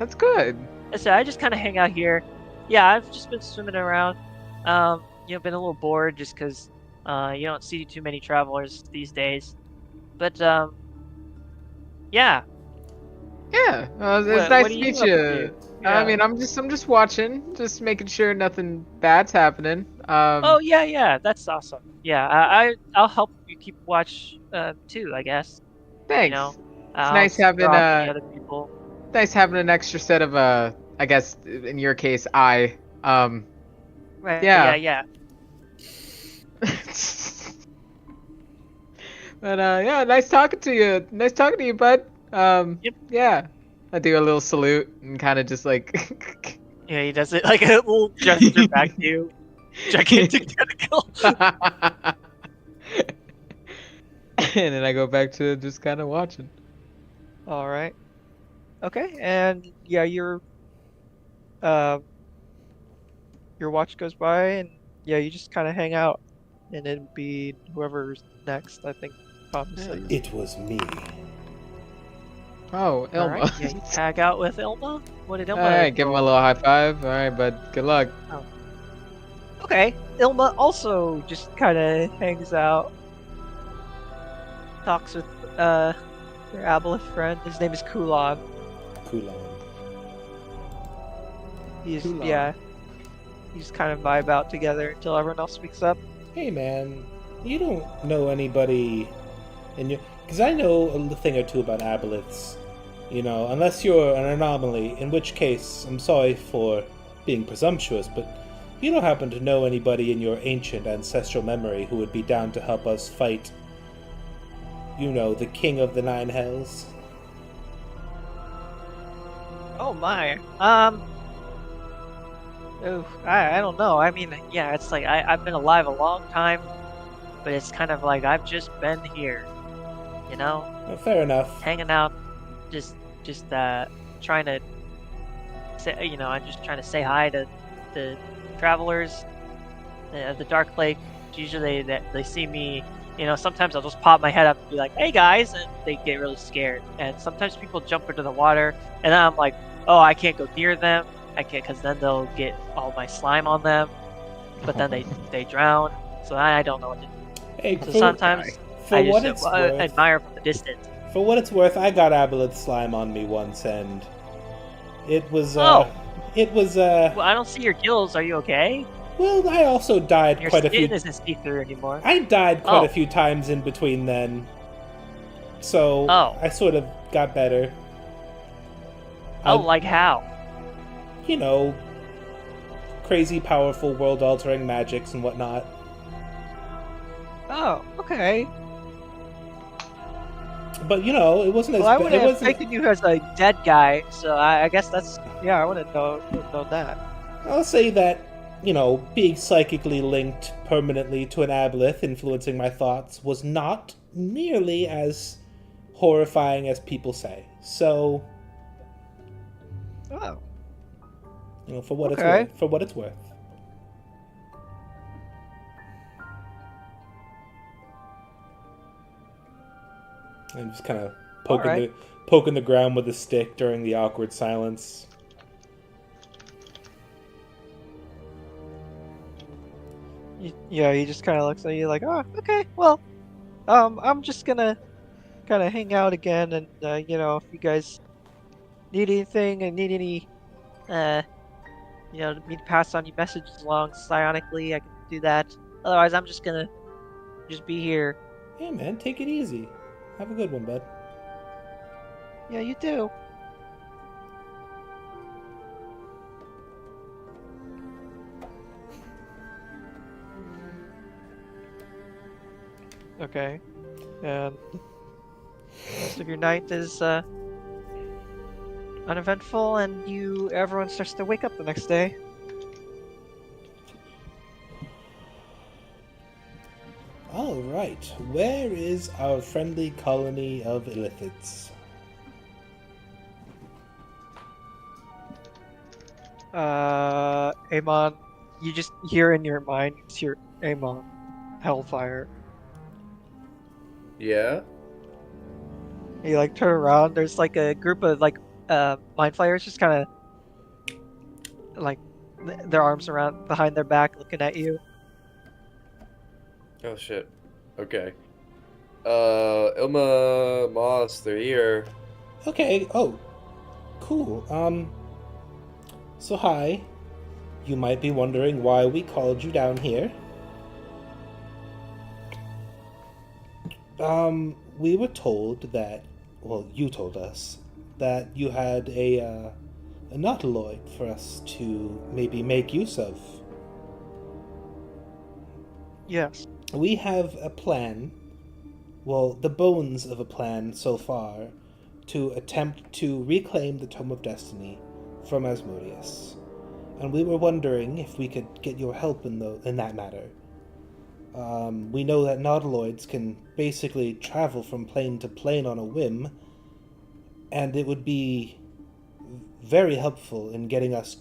[SPEAKER 4] That's good.
[SPEAKER 5] so I just kind of hang out here. Yeah, I've just been swimming around. Been a little bored just because you don't see too many travelers these days. But yeah.
[SPEAKER 4] Yeah, it's
[SPEAKER 5] What
[SPEAKER 4] nice
[SPEAKER 5] are
[SPEAKER 4] to
[SPEAKER 5] you
[SPEAKER 4] meet
[SPEAKER 5] up to?
[SPEAKER 4] you. I
[SPEAKER 5] Yeah.
[SPEAKER 4] mean, I'm just watching, just making sure nothing bad's happening.
[SPEAKER 5] Oh yeah, yeah. That's awesome. Yeah, I'll help you keep watch too, I guess. You know,
[SPEAKER 4] Thanks. It's
[SPEAKER 5] I'll scare off any other people.
[SPEAKER 4] nice having an extra set of I guess in your case,
[SPEAKER 5] Right. Yeah,
[SPEAKER 4] yeah.
[SPEAKER 5] yeah.
[SPEAKER 4] But yeah, nice talking to you. Nice talking to you, bud.
[SPEAKER 5] Yep.
[SPEAKER 4] Yeah. I do a little salute and kind of just like
[SPEAKER 5] Yeah, he does it like a little gesture back to you. Gigantic tentacle.
[SPEAKER 4] and then I go back to just kind of watching.
[SPEAKER 5] All right. Okay, and yeah, uh your watch goes by, and yeah, you just kind of hang out, and it'd be whoever's next. I think Tommy said.
[SPEAKER 1] It was me.
[SPEAKER 4] Oh,
[SPEAKER 5] All right.
[SPEAKER 4] Ilma.
[SPEAKER 5] Yeah, you tag out with Ilma. What did
[SPEAKER 4] All
[SPEAKER 5] Ilma
[SPEAKER 4] right, give him a
[SPEAKER 5] roll?
[SPEAKER 4] little high five. All right, bud. Good luck.
[SPEAKER 5] Okay, Ilma also just kind of hangs out, talks with your aboleth friend. His name is Kulan.
[SPEAKER 1] Kulan.
[SPEAKER 4] Kulan.
[SPEAKER 5] Yeah, you just kind of vibe out together until everyone else speaks up.
[SPEAKER 1] Hey man, you don't know anybody in your... Because I know a thing or two about aboleths. Unless you're an anomaly, in which case, I'm sorry for being presumptuous, but you don't happen to know anybody in your ancient ancestral memory who would be down to help us fight, the king of the nine hells?
[SPEAKER 5] Oh my. I don't know. I mean, yeah, it's like I've been alive a long time, but it's kind of like I've just been here,
[SPEAKER 1] Fair enough.
[SPEAKER 5] hanging out, just trying to say, I'm just trying to say hi to the travelers of the Dark Lake. Usually they see me, sometimes I'll just pop my head up and be like, "Hey guys," and they get really scared. And sometimes people jump into the water, and then I'm like, "Oh, I can't go near them. I can't, because then they'll get all my slime on them." But then they drown, so I don't know what to do.
[SPEAKER 1] Hey,
[SPEAKER 5] So sometimes
[SPEAKER 1] for
[SPEAKER 5] I
[SPEAKER 1] what
[SPEAKER 5] just
[SPEAKER 1] it's worth,
[SPEAKER 5] admire from a distance.
[SPEAKER 1] For what it's worth, I got aboleth slime on me once, and it was
[SPEAKER 5] Oh.
[SPEAKER 1] it was
[SPEAKER 5] Well, I don't see your gills. Are you okay?
[SPEAKER 1] well, I also died
[SPEAKER 5] Your
[SPEAKER 1] quite a few.
[SPEAKER 5] skin isn't see-through anymore.
[SPEAKER 1] I died quite
[SPEAKER 5] Oh.
[SPEAKER 1] a few times in between then, so
[SPEAKER 5] Oh.
[SPEAKER 1] I sort of got better.
[SPEAKER 5] Oh, like how?
[SPEAKER 1] Crazy, powerful, world-altering magics and whatnot.
[SPEAKER 5] Oh, okay.
[SPEAKER 1] But it wasn't as
[SPEAKER 5] Well, I
[SPEAKER 1] bad.
[SPEAKER 5] would
[SPEAKER 1] It
[SPEAKER 5] have
[SPEAKER 1] wasn't.
[SPEAKER 5] taken you as a dead guy, so I guess that's I wouldn't know that.
[SPEAKER 1] I'll say that being psychically linked permanently to an aboleth influencing my thoughts was not nearly as horrifying as people say. So,
[SPEAKER 5] Oh,
[SPEAKER 1] for what it's
[SPEAKER 5] Okay.
[SPEAKER 1] worth. For what it's worth. I'm just kind of
[SPEAKER 5] Alright.
[SPEAKER 1] poking the ground with a stick during the awkward silence.
[SPEAKER 5] yeah. He just kind of looks at you like, "Oh, okay. Well, I'm just gonna kind of hang out again, and if you guys need anything and need any, me to pass on your messages along psionically, I can do that. Otherwise, I'm just gonna be here."
[SPEAKER 1] Hey man, take it easy. Have a good one, bud.
[SPEAKER 5] Yeah, you do. Okay. And most of your night is uneventful, and everyone starts to wake up the next day.
[SPEAKER 1] All right. Where is our friendly colony of illithids?
[SPEAKER 5] Amon, you just hear in your mind, you just hear Amon, Hellfire.
[SPEAKER 2] Yeah.
[SPEAKER 5] You like turn around. There's like a group of like mind flayers just kind of like their arms around behind their back, looking at you.
[SPEAKER 2] Oh shit. Okay. Ilma, Moss, they're here.
[SPEAKER 1] Okay. Oh, cool. So hi. You might be wondering why we called you down here. We were told that, well, you told us that you had a nautiloid for us to maybe make use of.
[SPEAKER 5] Yes.
[SPEAKER 1] We have a plan, well, the bones of a plan so far, to attempt to reclaim the Tome of Destiny from Asmodeus. And we were wondering if we could get your help in that matter. We know that nautiloids can basically travel from plane to plane on a whim, and it would be very helpful in getting us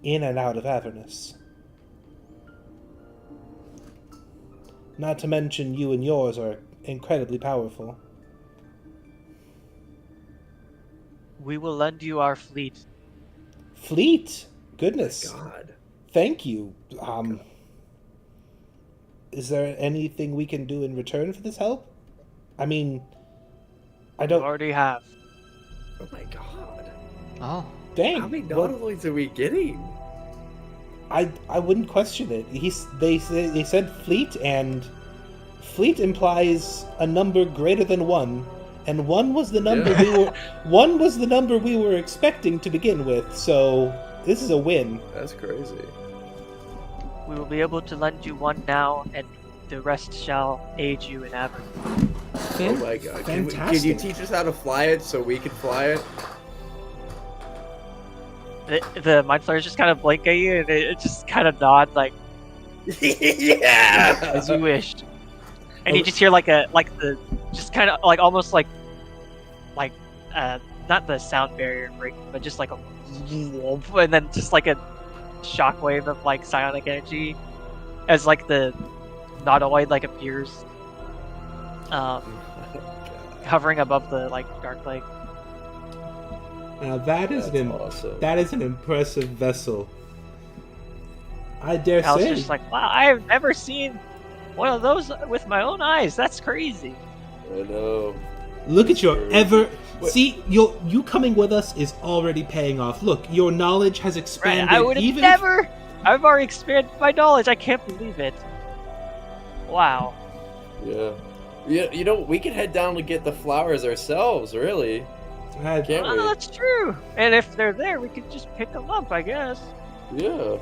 [SPEAKER 1] in and out of Avernus. Not to mention you and yours are incredibly powerful.
[SPEAKER 5] We will lend you our fleet.
[SPEAKER 1] Fleet? Goodness.
[SPEAKER 2] God.
[SPEAKER 1] Thank you. Is there anything we can do in return for this help? I mean, I
[SPEAKER 5] You
[SPEAKER 1] don't...
[SPEAKER 5] already have.
[SPEAKER 2] Oh my god.
[SPEAKER 4] Oh.
[SPEAKER 1] Dang.
[SPEAKER 2] How many
[SPEAKER 1] what-
[SPEAKER 2] nautiloids are we getting?
[SPEAKER 1] I wouldn't question it. They said fleet, and fleet implies a number greater than one, and one was the number we were expecting to begin with. So this is a win.
[SPEAKER 2] That's crazy.
[SPEAKER 5] We will be able to lend you one now, and the rest shall aid you in Avernus.
[SPEAKER 2] Oh my god. Can you
[SPEAKER 1] Fantastic.
[SPEAKER 2] teach us how to fly it so we can fly it?
[SPEAKER 5] The mind flayers just kind of blink at you, and it just kind of nod like
[SPEAKER 2] Yeah!
[SPEAKER 5] as you wished. And you just hear like just kind of like almost like not the sound barrier break, but just like a and then just like a shockwave of like psionic energy as like the nautiloid like appears hovering above the like dark lake.
[SPEAKER 1] Now that is
[SPEAKER 2] That's awesome.
[SPEAKER 1] that is an impressive vessel. I dare
[SPEAKER 5] I was
[SPEAKER 1] say.
[SPEAKER 5] just like, wow, I've never seen one of those with my own eyes. That's crazy.
[SPEAKER 2] I know.
[SPEAKER 1] Look at your ever.
[SPEAKER 2] Wait.
[SPEAKER 1] See, you coming with us is already paying off. Look, your knowledge has
[SPEAKER 5] Right?
[SPEAKER 1] expanded.
[SPEAKER 5] I would have
[SPEAKER 1] even
[SPEAKER 5] never. I've already expanded my knowledge. I can't believe it. Wow.
[SPEAKER 2] Yeah. You know, we could head down to get the flowers ourselves, really. Can't
[SPEAKER 5] Oh,
[SPEAKER 2] we?
[SPEAKER 5] that's true. And if they're there, we could just pick them up, I guess.
[SPEAKER 2] Yeah.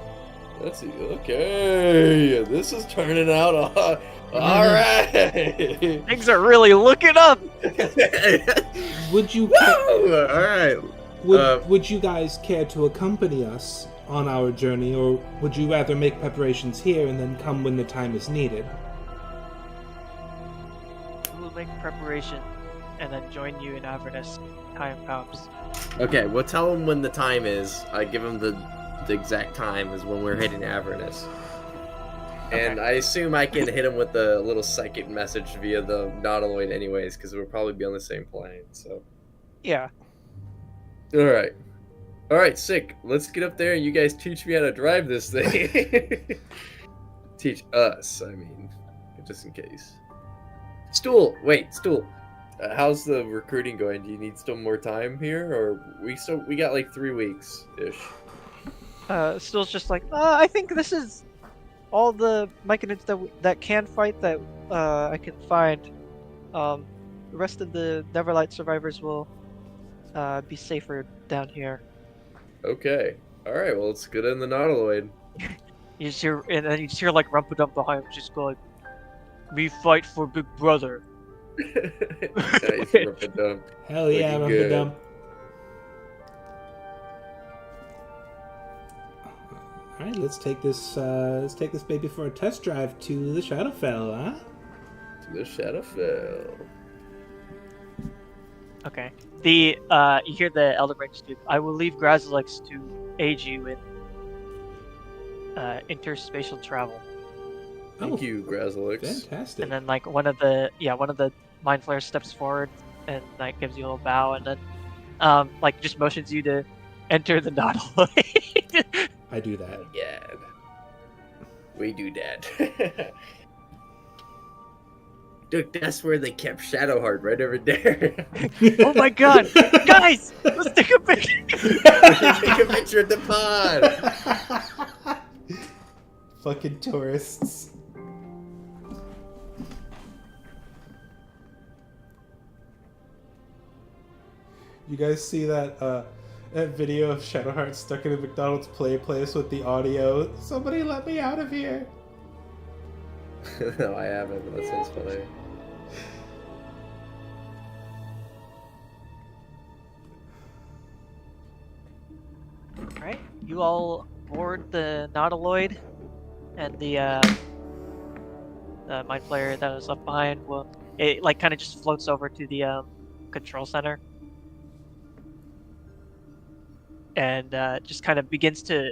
[SPEAKER 2] That's okay. This is turning out all right.
[SPEAKER 5] Things are really looking up.
[SPEAKER 1] Would you?
[SPEAKER 2] Woo! All right.
[SPEAKER 1] Would you guys care to accompany us on our journey, or would you rather make preparations here and then come when the time is needed?
[SPEAKER 5] We'll make preparation and then join you in Avernus. Time comes.
[SPEAKER 2] Okay, we'll tell him when the time is. I give him the exact time is when we're hitting Avernus. And I assume I can hit him with the little psychic message via the nautiloid anyways, because we'll probably be on the same plane, so.
[SPEAKER 5] Yeah.
[SPEAKER 2] Alright. Alright, sick. Let's get up there and you guys teach me how to drive this thing. Teach us, I mean. Just in case. Stool! Wait, Stool. How's the recruiting going? Do you need still more time here? Or we got like 3 weeks-ish.
[SPEAKER 5] Still's just like, I think this is all the Myconids that can fight that I can find. The rest of the Neverlight survivors will be safer down here.
[SPEAKER 2] Okay. Alright, well let's get in the nautiloid.
[SPEAKER 5] You just hear, and then you just hear like Rumpudump behind him, just go like, Make me fight for Big Brother.
[SPEAKER 2] Nice, Rip-a-Dum.
[SPEAKER 1] Hell yeah,
[SPEAKER 2] Looking
[SPEAKER 1] I'm
[SPEAKER 2] good.
[SPEAKER 1] dumb. All right, let's take this baby for a test drive to the Shadowfell, huh?
[SPEAKER 2] To the Shadowfell.
[SPEAKER 5] Okay. You hear the Elder Ring speak. I will leave Grazilix to aid you in interspatial travel.
[SPEAKER 2] Thank
[SPEAKER 1] Oh,
[SPEAKER 2] you, Grazilix.
[SPEAKER 1] Fantastic.
[SPEAKER 5] And then like one of the mind flayers steps forward and like gives you a little bow and then like just motions you to enter the Nautiloid.
[SPEAKER 1] I do that.
[SPEAKER 2] Yeah. We do that. Dude, that's where they kept Shadowheart, right over there.
[SPEAKER 5] Oh my god! Guys! Let's take a picture!
[SPEAKER 2] Take a picture of the pod.
[SPEAKER 1] Fucking tourists. You guys see that that video of Shadowheart stuck in a McDonald's play place with the audio? Somebody let me out of here.
[SPEAKER 2] No, I haven't, but that sounds funny.
[SPEAKER 5] Alright, you all board the Nautiloid, and the mind flayer that was left behind it like kind of just floats over to the control center, and just kind of begins to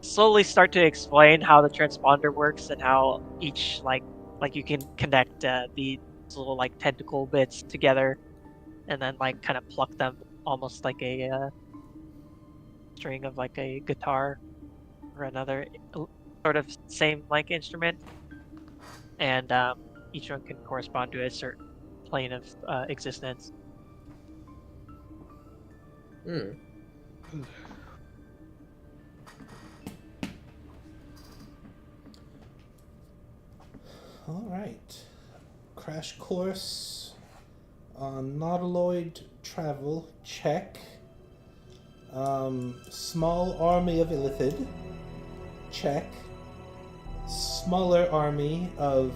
[SPEAKER 5] slowly start to explain how the transponder works and how each like you can connect these little like tentacle bits together, and then like kind of pluck them almost like a string of like a guitar or another sort of same like instrument, and each one can correspond to a certain plane of existence.
[SPEAKER 2] Hmm.
[SPEAKER 1] All right. Crash course on Nautiloid travel. Check. Small army of Illithid. Check. Smaller army of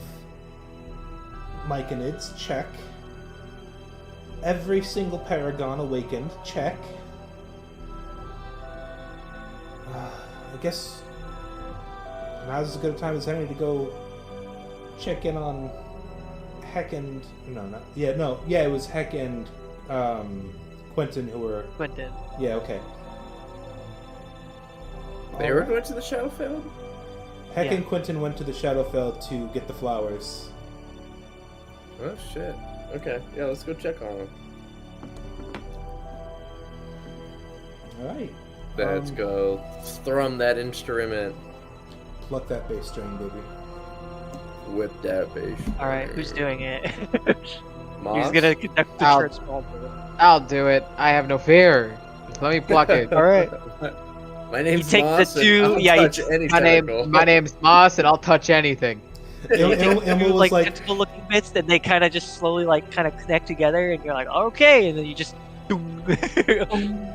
[SPEAKER 1] Myconids. Check. Every single Paragon awakened. Check. I guess now's as good a time as any to go check in on Heck and... it was Heck and Quentin who were...
[SPEAKER 5] Quentin.
[SPEAKER 1] Yeah, okay.
[SPEAKER 2] They were going to the Shadowfell?
[SPEAKER 1] Heck
[SPEAKER 5] Yeah.
[SPEAKER 1] and Quentin went to the Shadowfell to get the flowers.
[SPEAKER 2] Oh, shit. Okay, yeah, let's go check on them.
[SPEAKER 1] Alright.
[SPEAKER 2] Let's go strum that instrument.
[SPEAKER 1] Pluck that bass string, baby.
[SPEAKER 2] Whip that bass.
[SPEAKER 5] Alright, who's doing it?
[SPEAKER 2] Moss?
[SPEAKER 5] Who's gonna conduct the
[SPEAKER 4] I'll-
[SPEAKER 5] transponder?
[SPEAKER 4] I'll do it. I have no fear. Let me pluck it.
[SPEAKER 5] Alright.
[SPEAKER 2] My name's
[SPEAKER 5] take the
[SPEAKER 2] Moss, and
[SPEAKER 5] two-
[SPEAKER 2] I'll
[SPEAKER 5] yeah, you
[SPEAKER 2] touch any
[SPEAKER 4] My
[SPEAKER 2] tentacle.
[SPEAKER 4] name's Moss, and I'll touch anything.
[SPEAKER 1] Emma was
[SPEAKER 5] like
[SPEAKER 1] like,
[SPEAKER 5] tentacle looking bits that they kind of just slowly like kind of connect together, and you're like, okay, and then you just.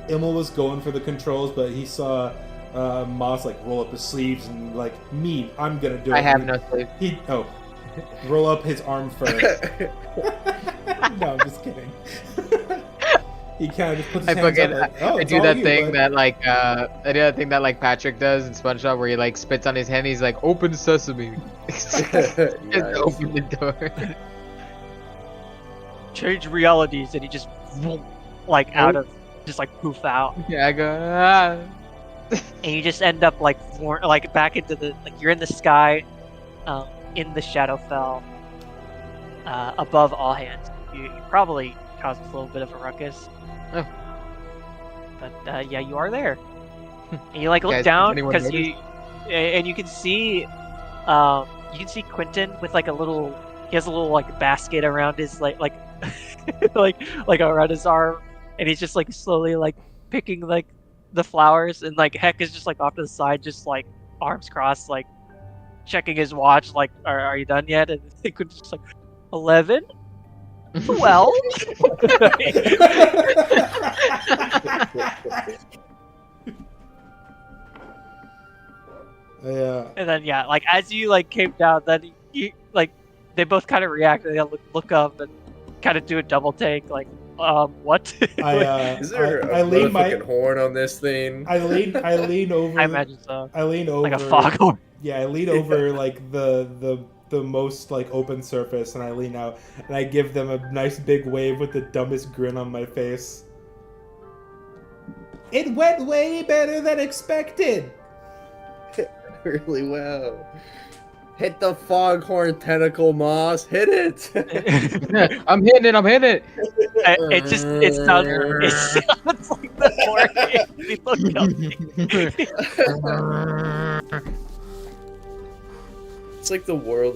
[SPEAKER 1] Emil was going for the controls, but he saw Moss like roll up his sleeves and like, me, I'm gonna do it.
[SPEAKER 4] I have no sleep.
[SPEAKER 1] He roll up his arm first. No, I'm just kidding. He kind of just puts his hands up like, oh,
[SPEAKER 4] I
[SPEAKER 1] it's
[SPEAKER 4] do
[SPEAKER 1] all
[SPEAKER 4] that
[SPEAKER 1] you,
[SPEAKER 4] thing
[SPEAKER 1] bud.
[SPEAKER 4] that like Patrick does in SpongeBob, where he like spits on his hand. He's like, "Open sesame." Just
[SPEAKER 2] Nice.
[SPEAKER 4] open the door.
[SPEAKER 5] Change realities, and he just like out of just like poof out,
[SPEAKER 4] Yeah, I go. Ah.
[SPEAKER 5] and you just end up like back into the like you're in the sky, in the Shadowfell, above all hands. You probably caused a little bit of a ruckus.
[SPEAKER 4] Oh.
[SPEAKER 5] But yeah, you are there. And you like look
[SPEAKER 4] Guys,
[SPEAKER 5] down
[SPEAKER 4] anyone
[SPEAKER 5] because you can see Quentin with like he has a little like basket around his like like around his arm, and he's just like slowly like picking like the flowers, and like Heck is just like off to the side, just like arms crossed, like checking his watch, like are you done yet? And Quentin's just like 11. 12.
[SPEAKER 1] Yeah.
[SPEAKER 5] And then yeah, like as you like came down, then you like
[SPEAKER 3] they both kind of react. They look up and kind of do a double take, like, what?
[SPEAKER 2] Is there
[SPEAKER 1] I
[SPEAKER 2] a
[SPEAKER 1] lean my
[SPEAKER 2] motherfucking horn on this thing?
[SPEAKER 1] I lean over.
[SPEAKER 3] I imagine so.
[SPEAKER 1] I lean over
[SPEAKER 3] Like a foghorn.
[SPEAKER 1] Yeah, I lean over like the most like open surface, and I lean out and I give them a nice big wave with the dumbest grin on my face. It went way better than expected.
[SPEAKER 2] Really well. Hit the foghorn tentacle, Moss. Hit it.
[SPEAKER 4] I'm hitting it.
[SPEAKER 3] It sounds like the more
[SPEAKER 2] It's like the war of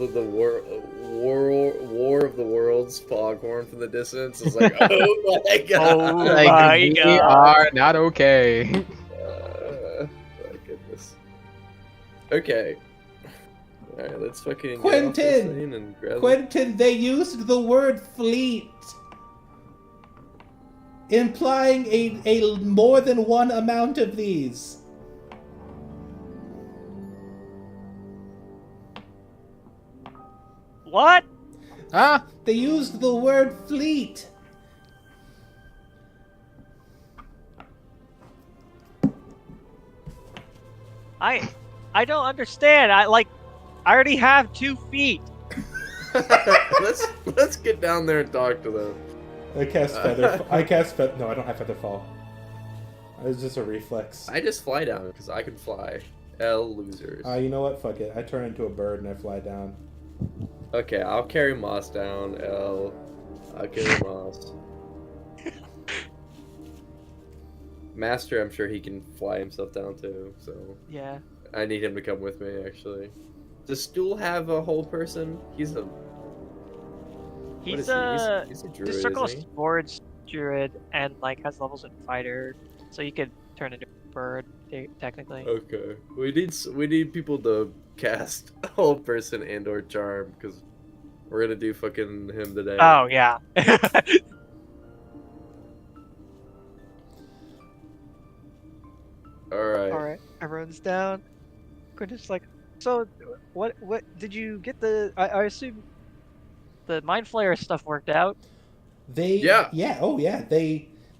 [SPEAKER 2] the worlds foghorn from the distance. It's like, oh my god.
[SPEAKER 3] Oh
[SPEAKER 4] Like,
[SPEAKER 3] my
[SPEAKER 4] we
[SPEAKER 3] god.
[SPEAKER 4] are not okay.
[SPEAKER 2] My goodness. Okay. Alright, let's fucking
[SPEAKER 1] Quentin!
[SPEAKER 2] get off this thing and grab
[SPEAKER 1] Quentin, they used the word fleet, implying a more than one amount of these.
[SPEAKER 3] What?
[SPEAKER 4] Huh?
[SPEAKER 1] They used the word fleet.
[SPEAKER 3] I don't understand. I already have 2 feet.
[SPEAKER 2] let's get down there and talk to them.
[SPEAKER 1] I cast feather. No, I don't have feather fall. It's just a reflex.
[SPEAKER 2] I just fly down because I can fly. L losers.
[SPEAKER 1] You know what? Fuck it. I turn into a bird and I fly down.
[SPEAKER 2] Okay, I'll carry Moss down. L. I'll carry Moss. Master, I'm sure he can fly himself down too. So
[SPEAKER 3] Yeah.
[SPEAKER 2] I need him to come with me. Actually, does Stool have a whole person? He's a.
[SPEAKER 3] He's
[SPEAKER 2] a druid.
[SPEAKER 3] the circle
[SPEAKER 2] isn't he?
[SPEAKER 3] sports druid and like has levels in fighter, so you could turn into a bird technically.
[SPEAKER 2] Okay, we need people to cast a whole person and or charm because we're gonna do fucking him today.
[SPEAKER 3] Oh yeah.
[SPEAKER 2] All right.
[SPEAKER 3] All right, everyone's down. Quentin's like, so what did you get the? I assume the mind flayer stuff worked out.
[SPEAKER 1] They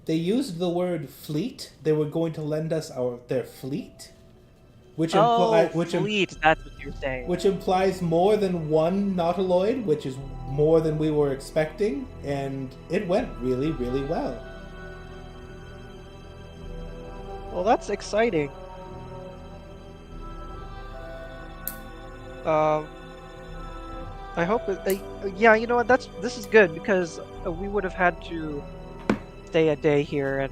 [SPEAKER 1] used the word fleet. They were going to lend us their fleet, which
[SPEAKER 3] That's what you're saying.
[SPEAKER 1] which implies more than one nautiloid, which is more than we were expecting, and it went really, really well.
[SPEAKER 3] Well, that's exciting. I hope yeah, you know what? This is good because we would have had to stay a day here, and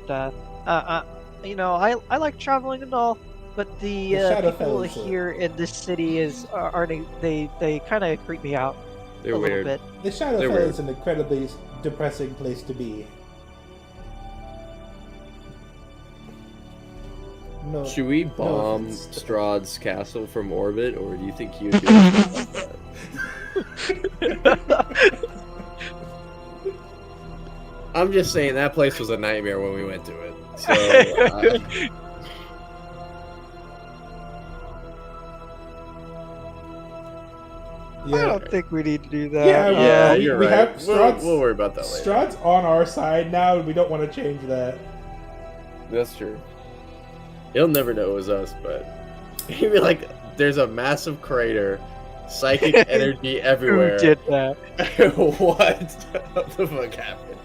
[SPEAKER 3] you know, I like traveling and all, but the people here in this city they kind of creep me out
[SPEAKER 2] They're
[SPEAKER 3] a little
[SPEAKER 2] weird.
[SPEAKER 3] bit.
[SPEAKER 1] The Shadowfell is an incredibly depressing place to be. No,
[SPEAKER 2] Should we
[SPEAKER 1] no
[SPEAKER 2] bomb
[SPEAKER 1] offense.
[SPEAKER 2] Strahd's castle from orbit, or do you think he would do anything about that? I'm just saying that place was a nightmare when we went to it. So
[SPEAKER 3] I don't think we need to do that.
[SPEAKER 1] Yeah,
[SPEAKER 2] you're
[SPEAKER 1] we
[SPEAKER 2] right.
[SPEAKER 1] have
[SPEAKER 2] We'll worry about that later.
[SPEAKER 1] Strahd's on our side now, and we don't want to change that.
[SPEAKER 2] That's true. He'll never know it was us, but he'd be like, "There's a massive crater, psychic energy everywhere."
[SPEAKER 3] Who did that?
[SPEAKER 2] What the fuck happened?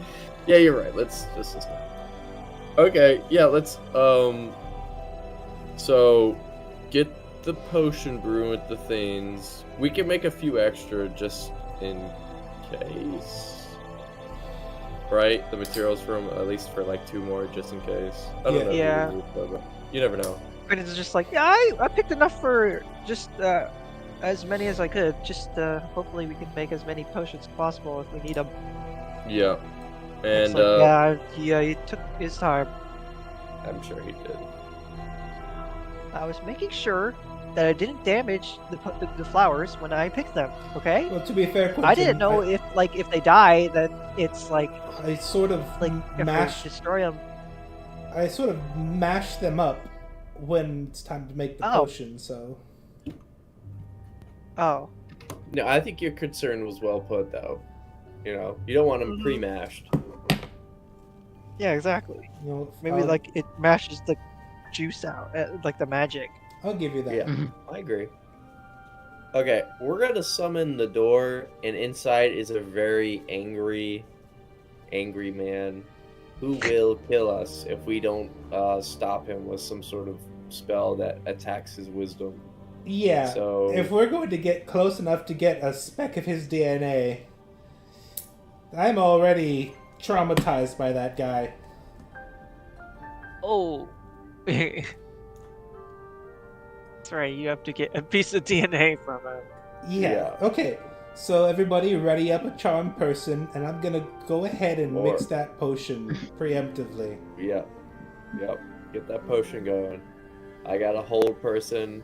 [SPEAKER 2] Yeah, you're right. Let's just. Okay, yeah, let's so get the potion brew with the things. We can make a few extra just in case. Right? The materials from at least for like 2 more just in case. I don't know.
[SPEAKER 3] Yeah.
[SPEAKER 2] You never know.
[SPEAKER 3] And it's just like, yeah, I picked enough for just as many as I could. Just hopefully we can make as many potions as possible if we need them.
[SPEAKER 2] Yeah.
[SPEAKER 3] It's
[SPEAKER 2] And
[SPEAKER 3] like, he took his time.
[SPEAKER 2] I'm sure he did.
[SPEAKER 3] I was making sure that I didn't damage the flowers when I picked them. Okay.
[SPEAKER 1] Well, to be fair, Quentin,
[SPEAKER 3] I didn't know if they die, then it's like
[SPEAKER 1] I sort of
[SPEAKER 3] destroy them.
[SPEAKER 1] I sort of mash them up when it's time to make the potion. So
[SPEAKER 3] Oh.
[SPEAKER 2] No, I think your concern was well put, though. You know, you don't want them pre-mashed.
[SPEAKER 3] Yeah, exactly.
[SPEAKER 1] You know,
[SPEAKER 3] Maybe like it mashes the juice out, like the magic.
[SPEAKER 1] I'll give you that.
[SPEAKER 2] Yeah, I agree. Okay, we're gonna summon the door, and inside is a very angry man who will kill us if we don't stop him with some sort of spell that attacks his wisdom.
[SPEAKER 1] Yeah.
[SPEAKER 2] So
[SPEAKER 1] If we're going to get close enough to get a speck of his DNA, I'm already traumatized by that guy.
[SPEAKER 5] Oh. That's right, you have to get a piece of DNA from him.
[SPEAKER 1] Yeah. Okay. So everybody ready up a charmed person, and I'm gonna go ahead and mix that potion preemptively.
[SPEAKER 2] Yep. Get that potion going. I got a hold person.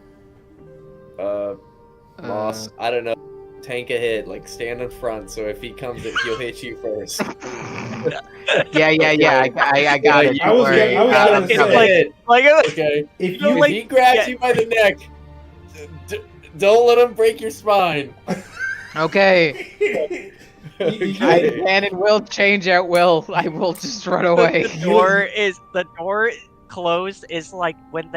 [SPEAKER 2] Moss, I don't know. Tank a hit, like stand in front, so if he comes, he'll hit you first.
[SPEAKER 4] Yeah. I got it.
[SPEAKER 1] I was gonna say,
[SPEAKER 2] Okay.
[SPEAKER 1] if
[SPEAKER 2] If
[SPEAKER 1] you
[SPEAKER 2] he grabs you by the neck, don't let him break your spine.
[SPEAKER 4] Okay. I can and will change at will. I will just run away.
[SPEAKER 5] The door closed is like when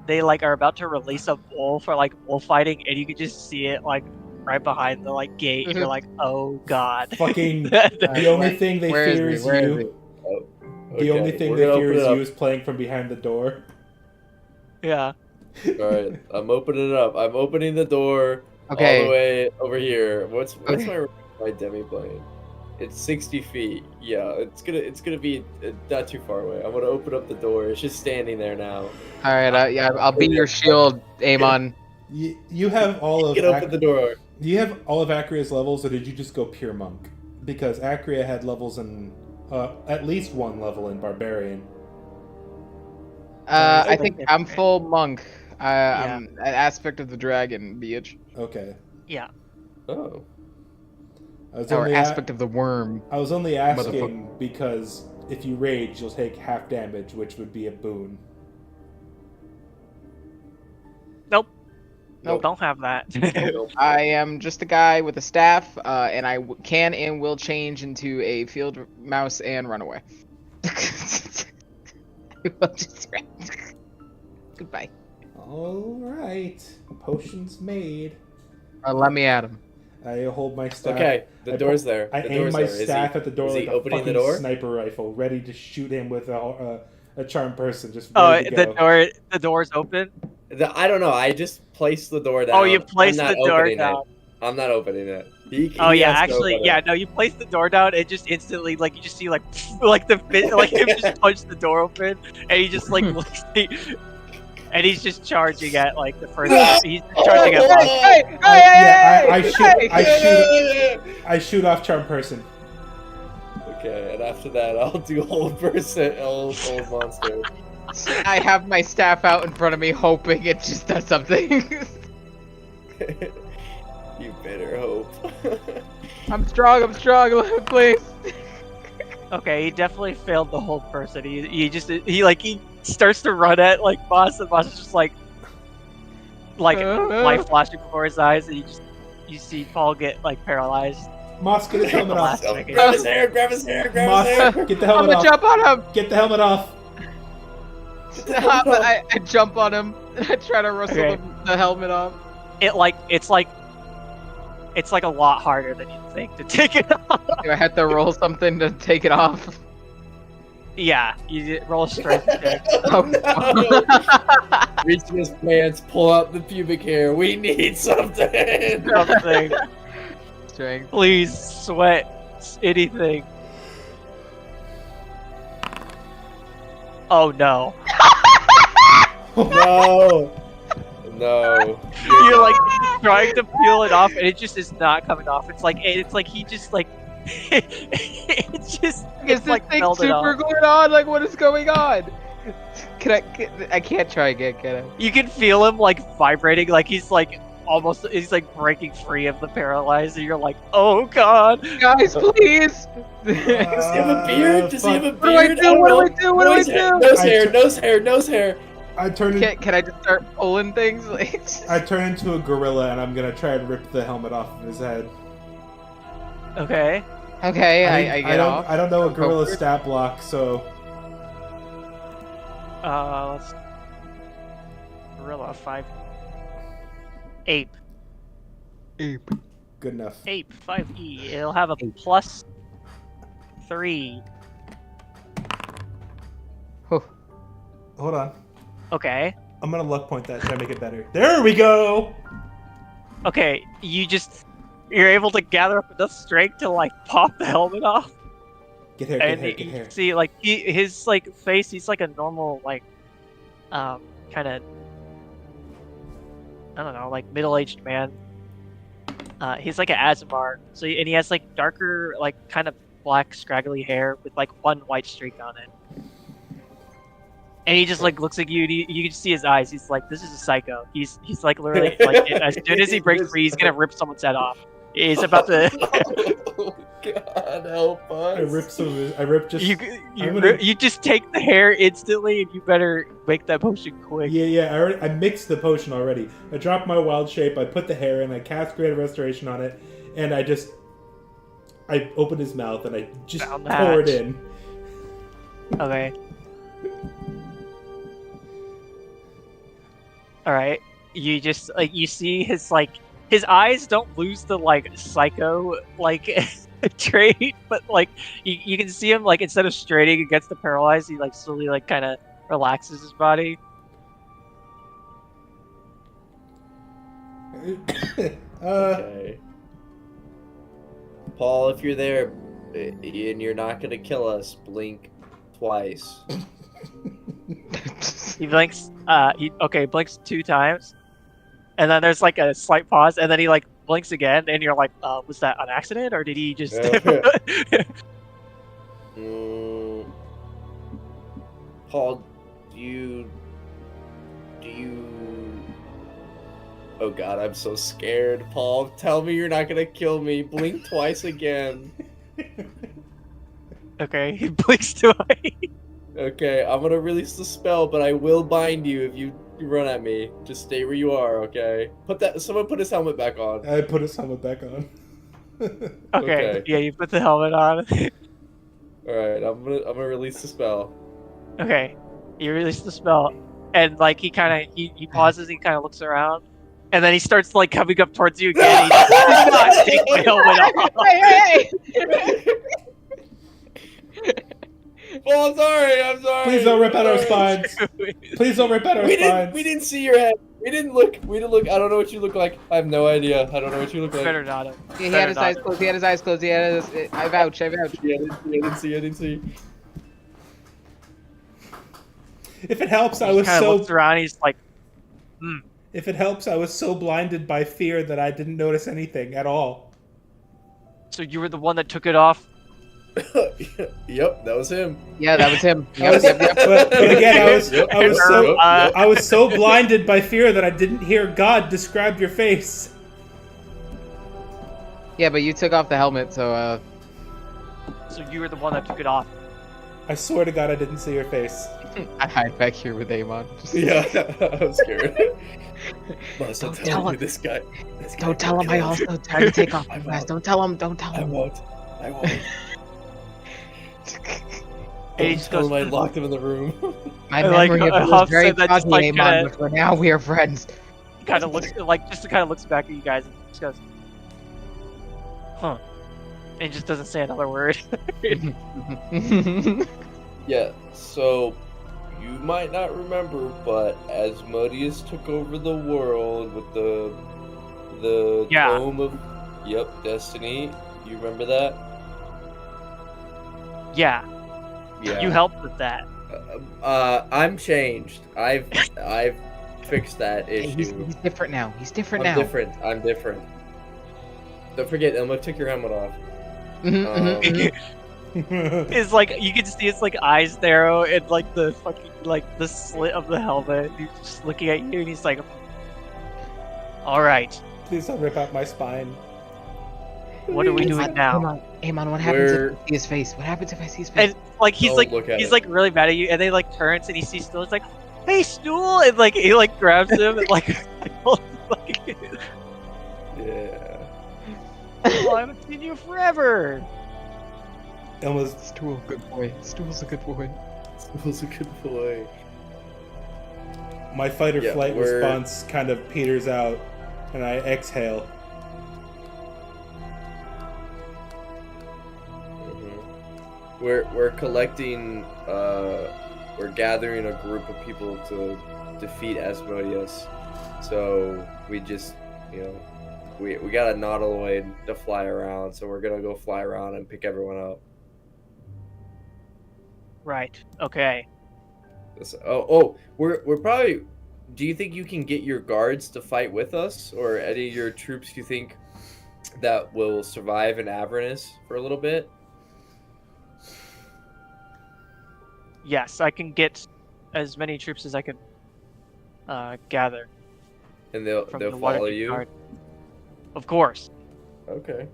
[SPEAKER 5] they like are about to release a bull for like bullfighting, and you can just see it like right behind the like gate, and you're like, oh god.
[SPEAKER 1] fucking the only thing they
[SPEAKER 4] Where is
[SPEAKER 1] fear
[SPEAKER 4] he?
[SPEAKER 1] is
[SPEAKER 4] Where is
[SPEAKER 1] you.
[SPEAKER 2] Okay,
[SPEAKER 1] The only thing
[SPEAKER 2] we're
[SPEAKER 1] they
[SPEAKER 2] gonna
[SPEAKER 1] fear
[SPEAKER 2] open
[SPEAKER 1] is
[SPEAKER 2] it
[SPEAKER 1] you is playing from behind the door.
[SPEAKER 5] Yeah.
[SPEAKER 2] Alright, I'm opening it up. I'm opening the door all
[SPEAKER 4] Okay.
[SPEAKER 2] the way over here. What's
[SPEAKER 4] Okay.
[SPEAKER 2] my demi plane? It's 60 feet. Yeah, it's gonna be not too far away. I'm gonna open up the door. It's just standing there now.
[SPEAKER 4] All right. Yeah, I'll be your shield, Amon.
[SPEAKER 1] You have all of
[SPEAKER 2] You can open the door.
[SPEAKER 1] Do you have all of Acrea's levels, or did you just go pure monk? Because Acrea had levels in at least one level in barbarian.
[SPEAKER 4] I think I'm full monk. I'm an aspect of the dragon, bitch.
[SPEAKER 1] Okay.
[SPEAKER 5] Yeah.
[SPEAKER 2] Oh.
[SPEAKER 1] I was
[SPEAKER 4] Or
[SPEAKER 1] only
[SPEAKER 4] aspect of the worm.
[SPEAKER 1] I was only asking because if you rage, you'll take half damage, which would be a boon.
[SPEAKER 5] Nope.
[SPEAKER 2] Nope.
[SPEAKER 5] Don't have that.
[SPEAKER 4] I am just a guy with a staff, and I can and will change into a field mouse and run away. Goodbye.
[SPEAKER 1] All right, potion's made.
[SPEAKER 4] Let me at him.
[SPEAKER 1] I hold my staff.
[SPEAKER 2] Okay, the door's there.
[SPEAKER 1] I
[SPEAKER 2] The
[SPEAKER 1] aim
[SPEAKER 2] door's
[SPEAKER 1] my
[SPEAKER 2] there.
[SPEAKER 1] staff at the door
[SPEAKER 2] is
[SPEAKER 1] like
[SPEAKER 2] he
[SPEAKER 1] a
[SPEAKER 2] opening
[SPEAKER 1] fucking
[SPEAKER 2] the door?
[SPEAKER 1] sniper rifle, ready to shoot him with a charmed person. Just
[SPEAKER 5] Oh,
[SPEAKER 1] ready to go.
[SPEAKER 5] the door's open.
[SPEAKER 2] I don't know. I just placed the door down.
[SPEAKER 5] Oh, you placed
[SPEAKER 2] I'm not
[SPEAKER 5] the door
[SPEAKER 2] opening
[SPEAKER 5] down.
[SPEAKER 2] It. I'm not opening it.
[SPEAKER 5] Oh
[SPEAKER 2] He
[SPEAKER 5] yeah,
[SPEAKER 2] has to
[SPEAKER 5] actually,
[SPEAKER 2] open
[SPEAKER 5] yeah,
[SPEAKER 2] it.
[SPEAKER 5] no, you place the door down and just instantly, like, you just see like the fit, like him just punch the door open, and he just like and he's just charging at like the first. He's charging at.
[SPEAKER 1] I shoot off charmed person.
[SPEAKER 2] Okay, and after that, I'll do old person, old monster.
[SPEAKER 4] I have my staff out in front of me, hoping it just does something.
[SPEAKER 2] You better hope.
[SPEAKER 4] I'm strong, please.
[SPEAKER 5] Okay, he definitely failed the whole person. He starts to run at like Boss, and Boss is just like light flashing before his eyes, and you see Paul get like paralyzed.
[SPEAKER 1] Moss, get his helmet off.
[SPEAKER 2] Grab his hair, grab his hair, grab
[SPEAKER 1] Moss,
[SPEAKER 2] his hair.
[SPEAKER 1] get the
[SPEAKER 4] I'm
[SPEAKER 1] helmet
[SPEAKER 4] gonna
[SPEAKER 1] off.
[SPEAKER 4] jump on him.
[SPEAKER 1] Get the helmet off.
[SPEAKER 4] I jump on him and I try to wrestle the helmet off.
[SPEAKER 5] It's like a lot harder than you'd think to take it off.
[SPEAKER 4] Do I have to roll something to take it off?
[SPEAKER 5] Yeah, you roll a strength check.
[SPEAKER 2] Oh, no. Reach in his pants, pull out the pubic hair. We need something.
[SPEAKER 5] Something.
[SPEAKER 4] Strength.
[SPEAKER 5] Please, sweat. Anything. Oh no.
[SPEAKER 2] No.
[SPEAKER 5] You're like trying to peel it off and it just is not coming off. It's like he just like it's just
[SPEAKER 4] Is this
[SPEAKER 5] like
[SPEAKER 4] thing
[SPEAKER 5] melted
[SPEAKER 4] super
[SPEAKER 5] off.
[SPEAKER 4] going on? Like, what is going on? I can't try again, can I?
[SPEAKER 5] You can feel him like vibrating, like he's like breaking free of the paralyzed, and you're like, oh god.
[SPEAKER 4] Guys, please!
[SPEAKER 2] Does he have a beard? Does he have a
[SPEAKER 1] fuck.
[SPEAKER 2] beard?
[SPEAKER 4] What do I do?
[SPEAKER 2] Nose hair.
[SPEAKER 1] I turn
[SPEAKER 4] Can I just start pulling things? Like,
[SPEAKER 1] I turn into a gorilla and I'm gonna try and rip the helmet off of his head.
[SPEAKER 5] Okay.
[SPEAKER 4] okay, I get
[SPEAKER 1] don't
[SPEAKER 4] off.
[SPEAKER 1] I don't know a
[SPEAKER 4] Go
[SPEAKER 1] gorilla
[SPEAKER 4] for it.
[SPEAKER 1] stat block, so
[SPEAKER 5] Let's. Gorilla 5. Ape.
[SPEAKER 1] good enough.
[SPEAKER 5] Ape 5e. It'll have a plus 3.
[SPEAKER 1] Hold on.
[SPEAKER 5] Okay.
[SPEAKER 1] I'm gonna luck point that, try to make it better. There we go!
[SPEAKER 5] Okay. You're able to gather up enough strength to like pop the helmet off.
[SPEAKER 1] Get hair,
[SPEAKER 5] And
[SPEAKER 1] get
[SPEAKER 5] you
[SPEAKER 1] hair.
[SPEAKER 5] can see like his like face, he's like a normal like kind of, I don't know, like middle-aged man. He's like an Azamar, and he has like darker, like kind of black scraggly hair with like one white streak on it. And he just like looks at you, and you can see his eyes. He's like, "This is a psycho." He's like literally like as soon as he breaks free, he's gonna rip someone's head off. He's about to.
[SPEAKER 2] Oh God, help us!
[SPEAKER 1] I ripped just.
[SPEAKER 5] You just take the hair instantly, and you better make that potion quick.
[SPEAKER 1] Yeah. I mixed the potion already. I dropped my wild shape. I put the hair in. I cast Creative Restoration on it, and I opened his mouth and I just
[SPEAKER 5] Found the
[SPEAKER 1] pour it
[SPEAKER 5] hatch.
[SPEAKER 1] in.
[SPEAKER 5] Okay. All right. You just like you see his eyes don't lose the like psycho like trait, but like you can see him like instead of straining against the paralyzed, he like slowly like kind of relaxes his body.
[SPEAKER 2] Okay. Paul, if you're there and you're not gonna kill us, blink twice.
[SPEAKER 5] He blinks. Blinks 2 times, and then there's like a slight pause, and then he like blinks again, and you're like, was that an accident, or did he just?
[SPEAKER 2] Paul, do you? Oh God, I'm so scared. Paul, tell me you're not gonna kill me. Blink twice again.
[SPEAKER 5] Okay, he blinks twice.
[SPEAKER 2] Okay, I'm gonna release the spell, but I will bind you if you run at me. Just stay where you are, okay? Someone put his helmet back on.
[SPEAKER 1] I put his helmet back on.
[SPEAKER 5] Okay, yeah, you put the helmet on.
[SPEAKER 2] Alright, I'm gonna release the spell.
[SPEAKER 5] Okay, you release the spell, and like he pauses, he kind of looks around, and then he starts like coming up towards you again. He does not take my helmet off.
[SPEAKER 4] Hey!
[SPEAKER 2] Oh, I'm sorry.
[SPEAKER 1] Please don't rip out our spines. Please don't rip out our spines.
[SPEAKER 2] We didn't see your head. We didn't look. I don't know what you look like. I have no idea. I don't know what you look like.
[SPEAKER 5] Better not have.
[SPEAKER 4] He had his eyes closed. I vouch.
[SPEAKER 2] Yeah, I didn't see.
[SPEAKER 1] If it helps, I
[SPEAKER 5] He
[SPEAKER 1] was
[SPEAKER 5] kind of
[SPEAKER 1] so.
[SPEAKER 5] looks around. He's like,
[SPEAKER 1] If it helps, I was so blinded by fear that I didn't notice anything at all.
[SPEAKER 5] so you were the one that took it off?
[SPEAKER 2] Yep, that was him.
[SPEAKER 4] Yeah, that was him.
[SPEAKER 1] But again, I was
[SPEAKER 2] Yep.
[SPEAKER 1] so blinded by fear that I didn't hear God describe your face.
[SPEAKER 4] Yeah, but you took off the helmet, so
[SPEAKER 5] So you were the one that took it off.
[SPEAKER 1] I swear to God, I didn't see your face.
[SPEAKER 4] I hide back here with Amon.
[SPEAKER 2] Yeah, I was scared. Must
[SPEAKER 4] Don't
[SPEAKER 2] tell
[SPEAKER 4] tell
[SPEAKER 2] you
[SPEAKER 4] him.
[SPEAKER 2] this guy.
[SPEAKER 4] Don't tell him I also tried to take off my mask. Don't tell him.
[SPEAKER 2] I won't.
[SPEAKER 5] And he
[SPEAKER 2] Don't
[SPEAKER 5] just
[SPEAKER 2] tell
[SPEAKER 5] goes,
[SPEAKER 2] him I locked him in the room.
[SPEAKER 4] My
[SPEAKER 5] And, like,
[SPEAKER 4] memory of it
[SPEAKER 5] Huff
[SPEAKER 4] was very
[SPEAKER 5] said that just,
[SPEAKER 4] foggy,
[SPEAKER 5] like,
[SPEAKER 4] Amon,
[SPEAKER 5] kinda-
[SPEAKER 4] but for now we are friends.
[SPEAKER 5] kind of looks back at you guys and just goes, huh? And just doesn't say another word.
[SPEAKER 2] Yeah, so you might not remember, but Asmodeus took over the world with the
[SPEAKER 5] Yeah.
[SPEAKER 2] Tome of Destiny. You remember that?
[SPEAKER 5] Yeah,
[SPEAKER 2] Yeah.
[SPEAKER 5] you helped with that.
[SPEAKER 2] I'm changed. I've fixed that issue.
[SPEAKER 4] He's different now. He's different
[SPEAKER 2] I'm
[SPEAKER 4] now.
[SPEAKER 2] different. I'm different. Don't forget, Elmo took your helmet off.
[SPEAKER 5] It's like you can see his like eyes narrow and like the fucking like the slit of the helmet. He's just looking at you and he's like, "All right,
[SPEAKER 1] Please don't rip out my spine.
[SPEAKER 5] what are we doing now?"
[SPEAKER 4] Amon, what happens if I see his face? What happens if I see his face?
[SPEAKER 5] And like he's
[SPEAKER 2] Don't
[SPEAKER 5] like
[SPEAKER 2] look at
[SPEAKER 5] he's
[SPEAKER 2] it.
[SPEAKER 5] like really mad at you, and then he like turns and he sees still. He's like,
[SPEAKER 3] "Hey, Stool!" And like he like grabs him and like,
[SPEAKER 2] Yeah.
[SPEAKER 3] "Oh, I haven't seen you forever."
[SPEAKER 1] Almost
[SPEAKER 4] Stool, good boy. Stool's a good boy.
[SPEAKER 2] Stool's a good boy.
[SPEAKER 1] my fight or
[SPEAKER 2] Yeah,
[SPEAKER 1] flight
[SPEAKER 2] we're-
[SPEAKER 1] response kind of peters out, and I exhale.
[SPEAKER 2] We're collecting. We're gathering a group of people to defeat Asmodeus. So we just, we got a nautiloid to fly around. So we're gonna go fly around and pick everyone up.
[SPEAKER 5] Right. Okay.
[SPEAKER 2] We're probably. Do you think you can get your guards to fight with us, or any of your troops you think that will survive in Avernus for a little bit?
[SPEAKER 5] Yes, I can get as many troops as I can gather
[SPEAKER 2] And they'll
[SPEAKER 5] from
[SPEAKER 2] they'll
[SPEAKER 5] the
[SPEAKER 2] follow
[SPEAKER 5] Waterdeep
[SPEAKER 2] you.
[SPEAKER 5] Guard. Of course.
[SPEAKER 2] Okay.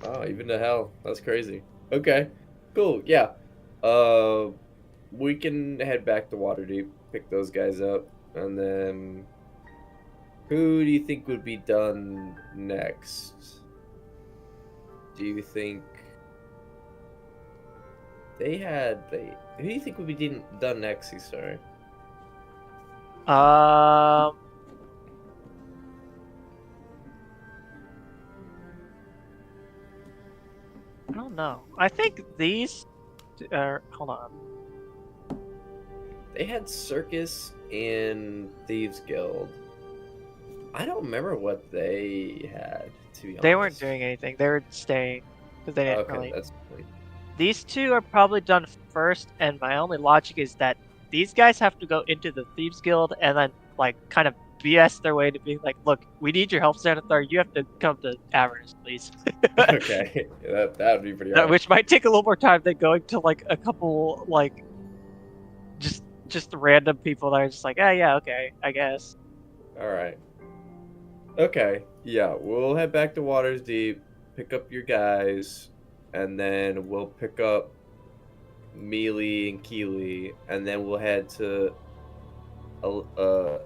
[SPEAKER 2] Oh, even to hell. That's crazy. Okay. Cool. Yeah. We can head back to Waterdeep, pick those guys up, and then who do you think would be done next? Do you think who do you think would be done next, sorry?
[SPEAKER 5] I don't know. I think these hold on.
[SPEAKER 2] They had Circus and Thieves Guild. I don't remember what they had, to be honest.
[SPEAKER 5] They weren't doing anything. They were staying because they didn't
[SPEAKER 2] Okay,
[SPEAKER 5] really.
[SPEAKER 2] that's fine.
[SPEAKER 5] These two are probably done first, and my only logic is that these guys have to go into the Thieves Guild and then like kind of BS their way to being like, look, we need your help, Xanathar. You have to come to Avernus, please.
[SPEAKER 2] Okay, that would be pretty hard.
[SPEAKER 5] Which might take a little more time than going to like a couple like just random people that are just like, yeah, okay, I guess.
[SPEAKER 2] All right. Okay. Yeah, we'll head back to Waters Deep, pick up your guys, and then we'll pick up Mealy and Keely, and then we'll head to I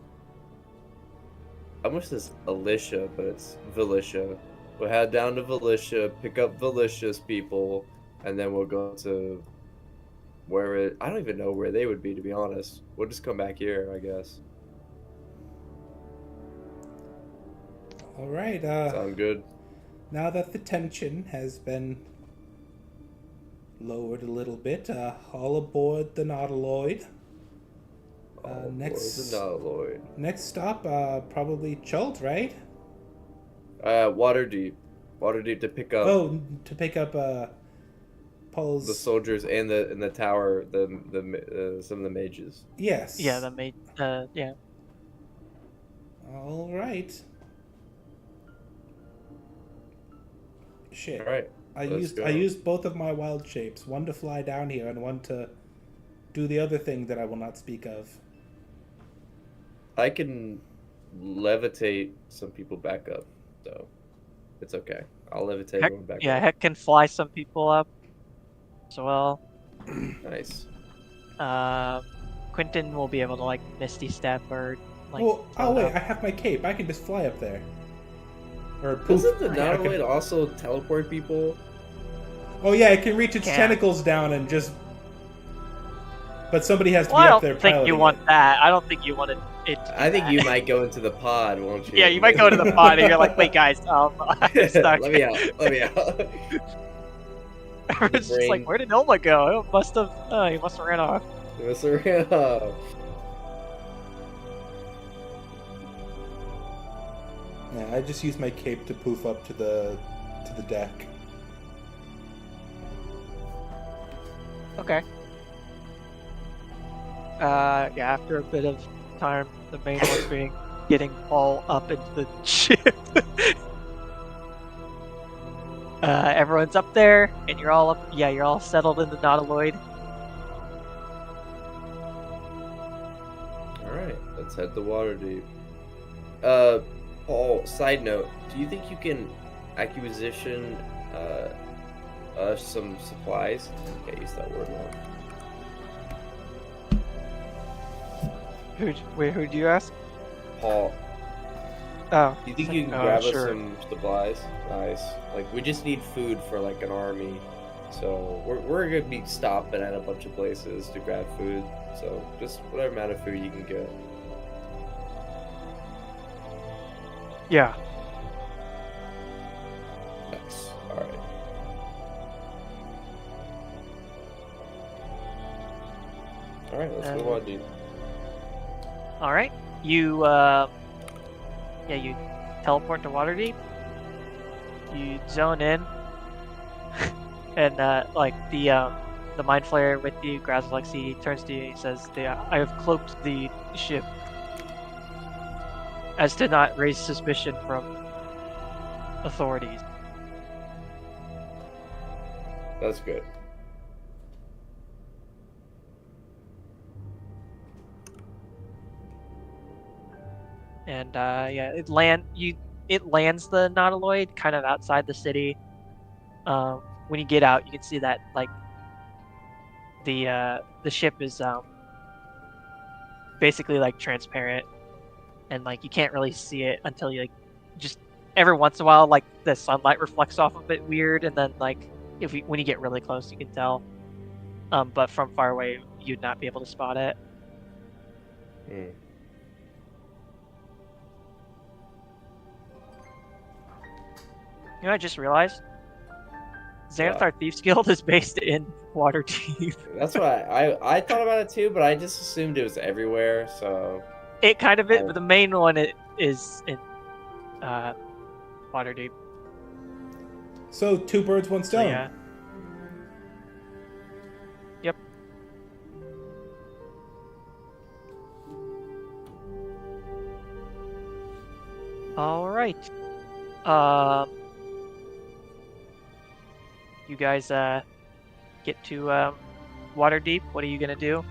[SPEAKER 2] almost says Alicia, but it's Valicia. We'll head down to Valicia, pick up Valicia's people, and then we'll go to wherever. I don't even know where they would be, to be honest. We'll just come back here, I guess.
[SPEAKER 1] All right.
[SPEAKER 2] Sound good?
[SPEAKER 1] Now that the tension has been lowered a little bit, all aboard the Nautiloid. Next stop, probably Chult, right?
[SPEAKER 2] Waterdeep to pick up.
[SPEAKER 1] Oh, to pick up Paul's.
[SPEAKER 2] The soldiers and the tower, the some of the mages.
[SPEAKER 1] Yes.
[SPEAKER 5] Yeah, that made yeah.
[SPEAKER 1] All right. Shit.
[SPEAKER 2] All right.
[SPEAKER 1] I used both of my wild shapes, one to fly down here and one to do the other thing that I will not speak of.
[SPEAKER 2] I can levitate some people back up, so it's okay. I'll levitate everyone back
[SPEAKER 5] Yeah,
[SPEAKER 2] up.
[SPEAKER 5] Heck can fly some people up as well.
[SPEAKER 2] Nice.
[SPEAKER 5] Quentin will be able to like Misty Step or like.
[SPEAKER 1] Wait, I have my cape. I can just fly up there. Or poof.
[SPEAKER 2] Doesn't the
[SPEAKER 1] Yeah, I can-
[SPEAKER 2] Nautiloid also teleport people?
[SPEAKER 1] Oh yeah, it can reach its
[SPEAKER 5] Can.
[SPEAKER 1] tentacles down and just. But somebody has to
[SPEAKER 5] Well,
[SPEAKER 1] be
[SPEAKER 5] I
[SPEAKER 1] up there
[SPEAKER 5] don't think you
[SPEAKER 1] piloting
[SPEAKER 5] want
[SPEAKER 1] it.
[SPEAKER 5] that. I don't think you wanted it. To do
[SPEAKER 2] I think
[SPEAKER 5] that.
[SPEAKER 2] you might go into the pod, won't you?
[SPEAKER 5] Yeah, you might go to the pod and you're like, wait, guys, I'm stuck.
[SPEAKER 2] Let me out. Let me out.
[SPEAKER 5] Everyone's just
[SPEAKER 2] brain-
[SPEAKER 5] like, where did Oma go? He must have ran off.
[SPEAKER 2] Mr. Randolph.
[SPEAKER 1] Yeah, I just use my cape to poof up to the deck.
[SPEAKER 5] Okay. Yeah, after a bit of time, the main one's being getting all up into the ship. Everyone's up there, and you're all up. Yeah, you're all settled in the Nautiloid.
[SPEAKER 2] All right, let's head to Waterdeep. Paul, side note, do you think you can acquisition us some supplies? I can't use that word
[SPEAKER 3] Who'd you ask?
[SPEAKER 2] Paul,
[SPEAKER 3] Oh.
[SPEAKER 2] do you think
[SPEAKER 3] it's
[SPEAKER 2] you
[SPEAKER 3] like,
[SPEAKER 2] can grab us
[SPEAKER 3] sure.
[SPEAKER 2] some supplies? Nice. Like, we just need food for like an army. So we're gonna be stopping at a bunch of places to grab food. So just whatever amount of food you can get.
[SPEAKER 3] Yeah.
[SPEAKER 2] Nice. All right. All right. Let's move on, dude.
[SPEAKER 5] All right, you you teleport to Waterdeep. You zone in, and like the mind flayer with you grabs Lexi, he turns to you and he says, I have cloaked the ship as to not raise suspicion from authorities.
[SPEAKER 2] That's good.
[SPEAKER 5] And it lands the nautiloid kind of outside the city. When you get out, you can see that like the ship is basically like transparent, and like you can't really see it until you like just every once in a while like the sunlight reflects off of it weird, and then like when you get really close you can tell. But from far away you'd not be able to spot it.
[SPEAKER 2] Hmm.
[SPEAKER 5] You know, I just realized Xanathar Thieves Guild is based in Waterdeep.
[SPEAKER 2] That's what I thought about it too, but I just assumed it was everywhere. So
[SPEAKER 5] It kind of is, but the main one is in Waterdeep.
[SPEAKER 1] So 2 birds, 1
[SPEAKER 5] So,
[SPEAKER 1] stone.
[SPEAKER 5] yeah. Yep. All right. You guys get to Waterdeep. What are you gonna do?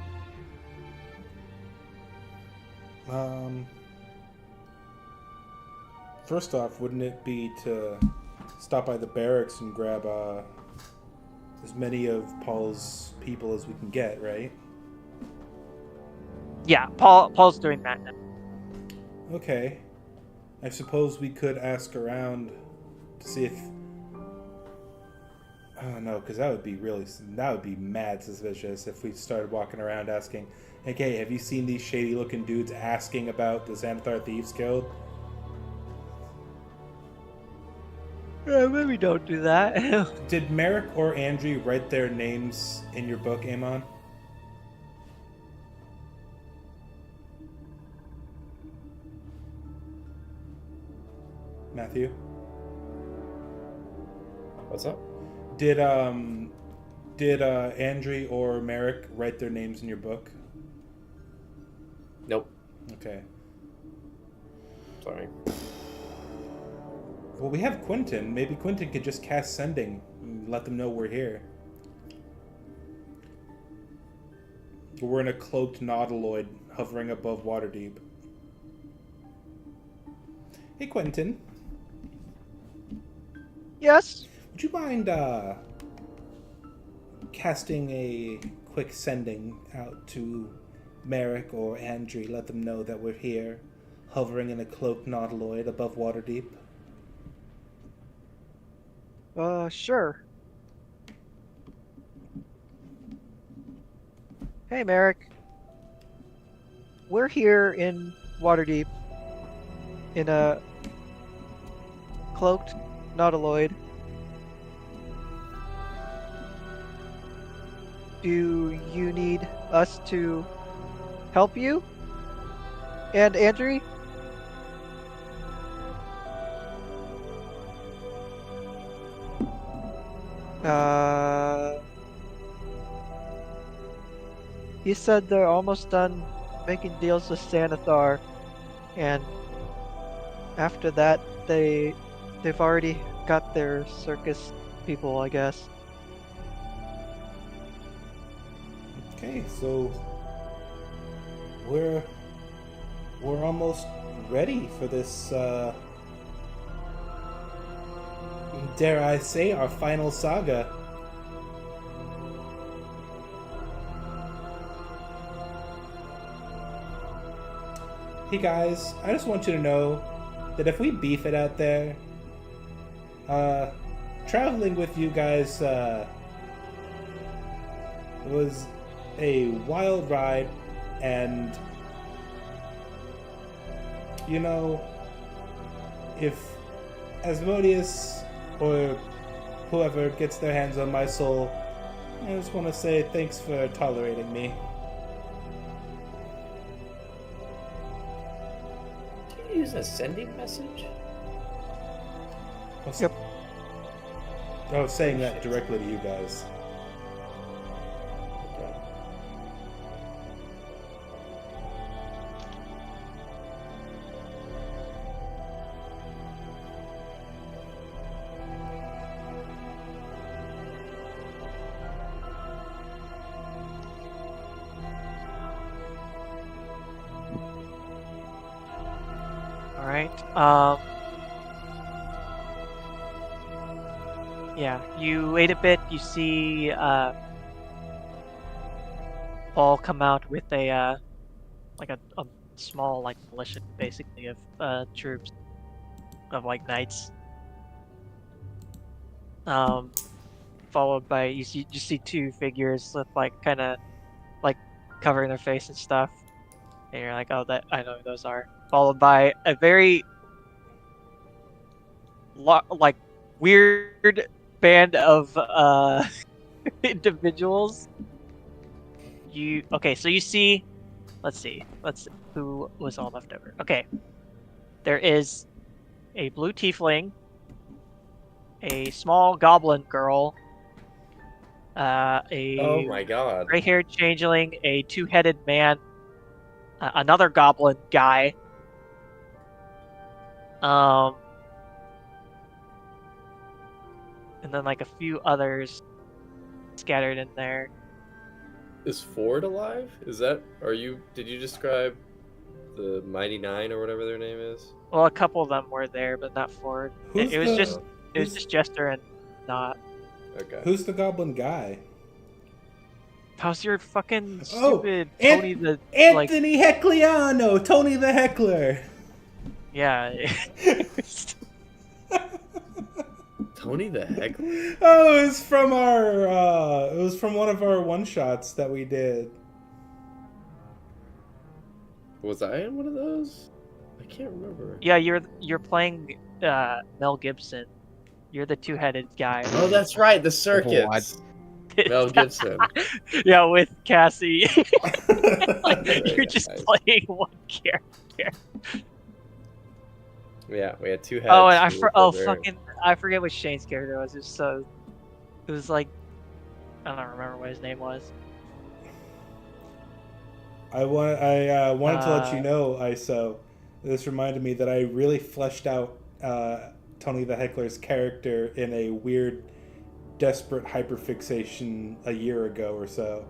[SPEAKER 1] First off, wouldn't it be to stop by the barracks and grab as many of Paul's people as we can get, right?
[SPEAKER 5] Yeah, Paul's doing that now.
[SPEAKER 1] Okay. I suppose we could ask around to see if... Oh no, because that would be mad suspicious if we started walking around asking, okay, have you seen these shady looking dudes asking about the Xanathar Thieves Guild?
[SPEAKER 5] Yeah, maybe don't do that.
[SPEAKER 1] Did Merrick or Andrew write their names in your book, Amon? Matthew?
[SPEAKER 2] what's up?
[SPEAKER 1] Did Andrew or Merrick write their names in your book?
[SPEAKER 2] Nope.
[SPEAKER 1] Okay.
[SPEAKER 2] Sorry.
[SPEAKER 1] Well, we have Quentin. Maybe Quentin could just cast sending and let them know we're here. We're in a cloaked nautiloid hovering above Waterdeep. Hey, Quentin.
[SPEAKER 5] Yes.
[SPEAKER 1] Would you mind casting a quick sending out to Merrick or Andrew? Let them know that we're here, hovering in a cloaked nautiloid above Waterdeep.
[SPEAKER 5] Sure. Hey, Merrick. We're here in Waterdeep in a cloaked nautiloid. Do you need us to help you? And Andrew? He said they're almost done making deals with Xanathar, and after that, they've already got their circus people, I guess.
[SPEAKER 1] Okay, so we're almost ready for this. Dare I say, our final saga. Hey guys, I just want you to know that if we beef it out there, traveling with you guys was a wild ride, and you know, if Asmodeus or whoever gets their hands on my soul, I just want to say thanks for tolerating me.
[SPEAKER 2] Do you use a sending message?
[SPEAKER 1] Yep. I was saying that directly to you guys.
[SPEAKER 2] Okay.
[SPEAKER 5] All right. Yeah, you wait a bit. You see Paul come out with a like a small like militia, basically, of troops of like knights. Followed by you see two figures with like kind of like covering their face and stuff, and you're like, oh, that I know who those are. Followed by a very like weird band of individuals. So you see, let's see who was all left over. Okay, there is a blue tiefling, a small goblin girl, a
[SPEAKER 2] Oh my god.
[SPEAKER 5] gray-haired changeling, a two-headed man, another goblin guy, and then like a few others scattered in there.
[SPEAKER 2] Is Ford alive? Did you describe the Mighty Nine or whatever their name is?
[SPEAKER 5] Well, a couple of them were there, but not Ford. It was just Jester and not.
[SPEAKER 2] Okay.
[SPEAKER 1] Who's the goblin guy?
[SPEAKER 5] How's your fucking stupid
[SPEAKER 1] An-
[SPEAKER 5] Tony the
[SPEAKER 1] Anthony Hecliano, Tony the Heckler.
[SPEAKER 5] Yeah.
[SPEAKER 2] Tony the Heckler?
[SPEAKER 1] Oh, it was from one of our one shots that we did.
[SPEAKER 2] Was I in one of those? I can't remember.
[SPEAKER 5] Yeah, you're playing Mel Gibson. You're the two-headed guy.
[SPEAKER 2] Oh, that's right, the circuits. Mel Gibson.
[SPEAKER 5] Yeah, with Cassie. Like,
[SPEAKER 2] Right,
[SPEAKER 5] you're just
[SPEAKER 2] nice.
[SPEAKER 5] playing one character.
[SPEAKER 2] Yeah, we had two heads.
[SPEAKER 5] Oh, and
[SPEAKER 2] very-
[SPEAKER 5] I forget what Shane's character was. It was like, I don't remember what his name was.
[SPEAKER 1] I wanted to let you know, ISO. This reminded me that I really fleshed out Tony the Heckler's character in a weird, desperate hyperfixation a year ago or so.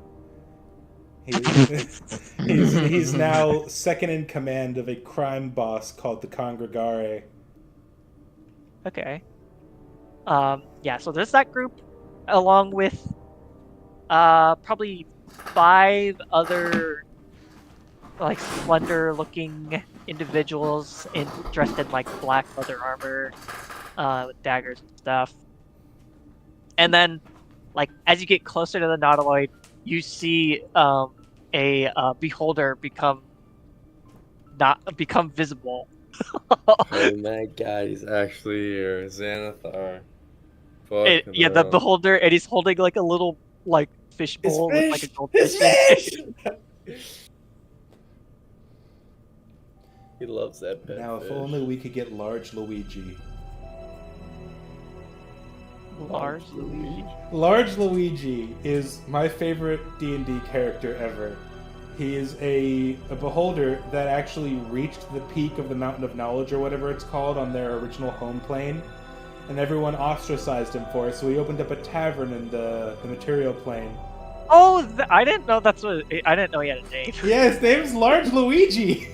[SPEAKER 1] He's now second in command of a crime boss called the Congregare.
[SPEAKER 5] Okay. Yeah, so there's that group, along with probably 5 other like slender-looking individuals dressed in like black leather armor, with daggers and stuff. And then, like as you get closer to the Nautiloid, you see a beholder become visible.
[SPEAKER 2] Oh my god, he's actually here. Xanathar.
[SPEAKER 5] Yeah, the beholder, and he's holding like a little like fish bowl with like a goldfish.
[SPEAKER 2] He loves that pet
[SPEAKER 1] Now, if
[SPEAKER 2] fish.
[SPEAKER 1] only we could get large Luigi.
[SPEAKER 5] Large Luigi.
[SPEAKER 1] Large Luigi is my favorite D&D character ever. He is a beholder that actually reached the peak of the Mountain of Knowledge, or whatever it's called, on their original home plane, and everyone ostracized him for it, so he opened up a tavern in the material plane.
[SPEAKER 5] Oh, I didn't know I didn't know he had a name.
[SPEAKER 1] Yeah, his name's Large Luigi!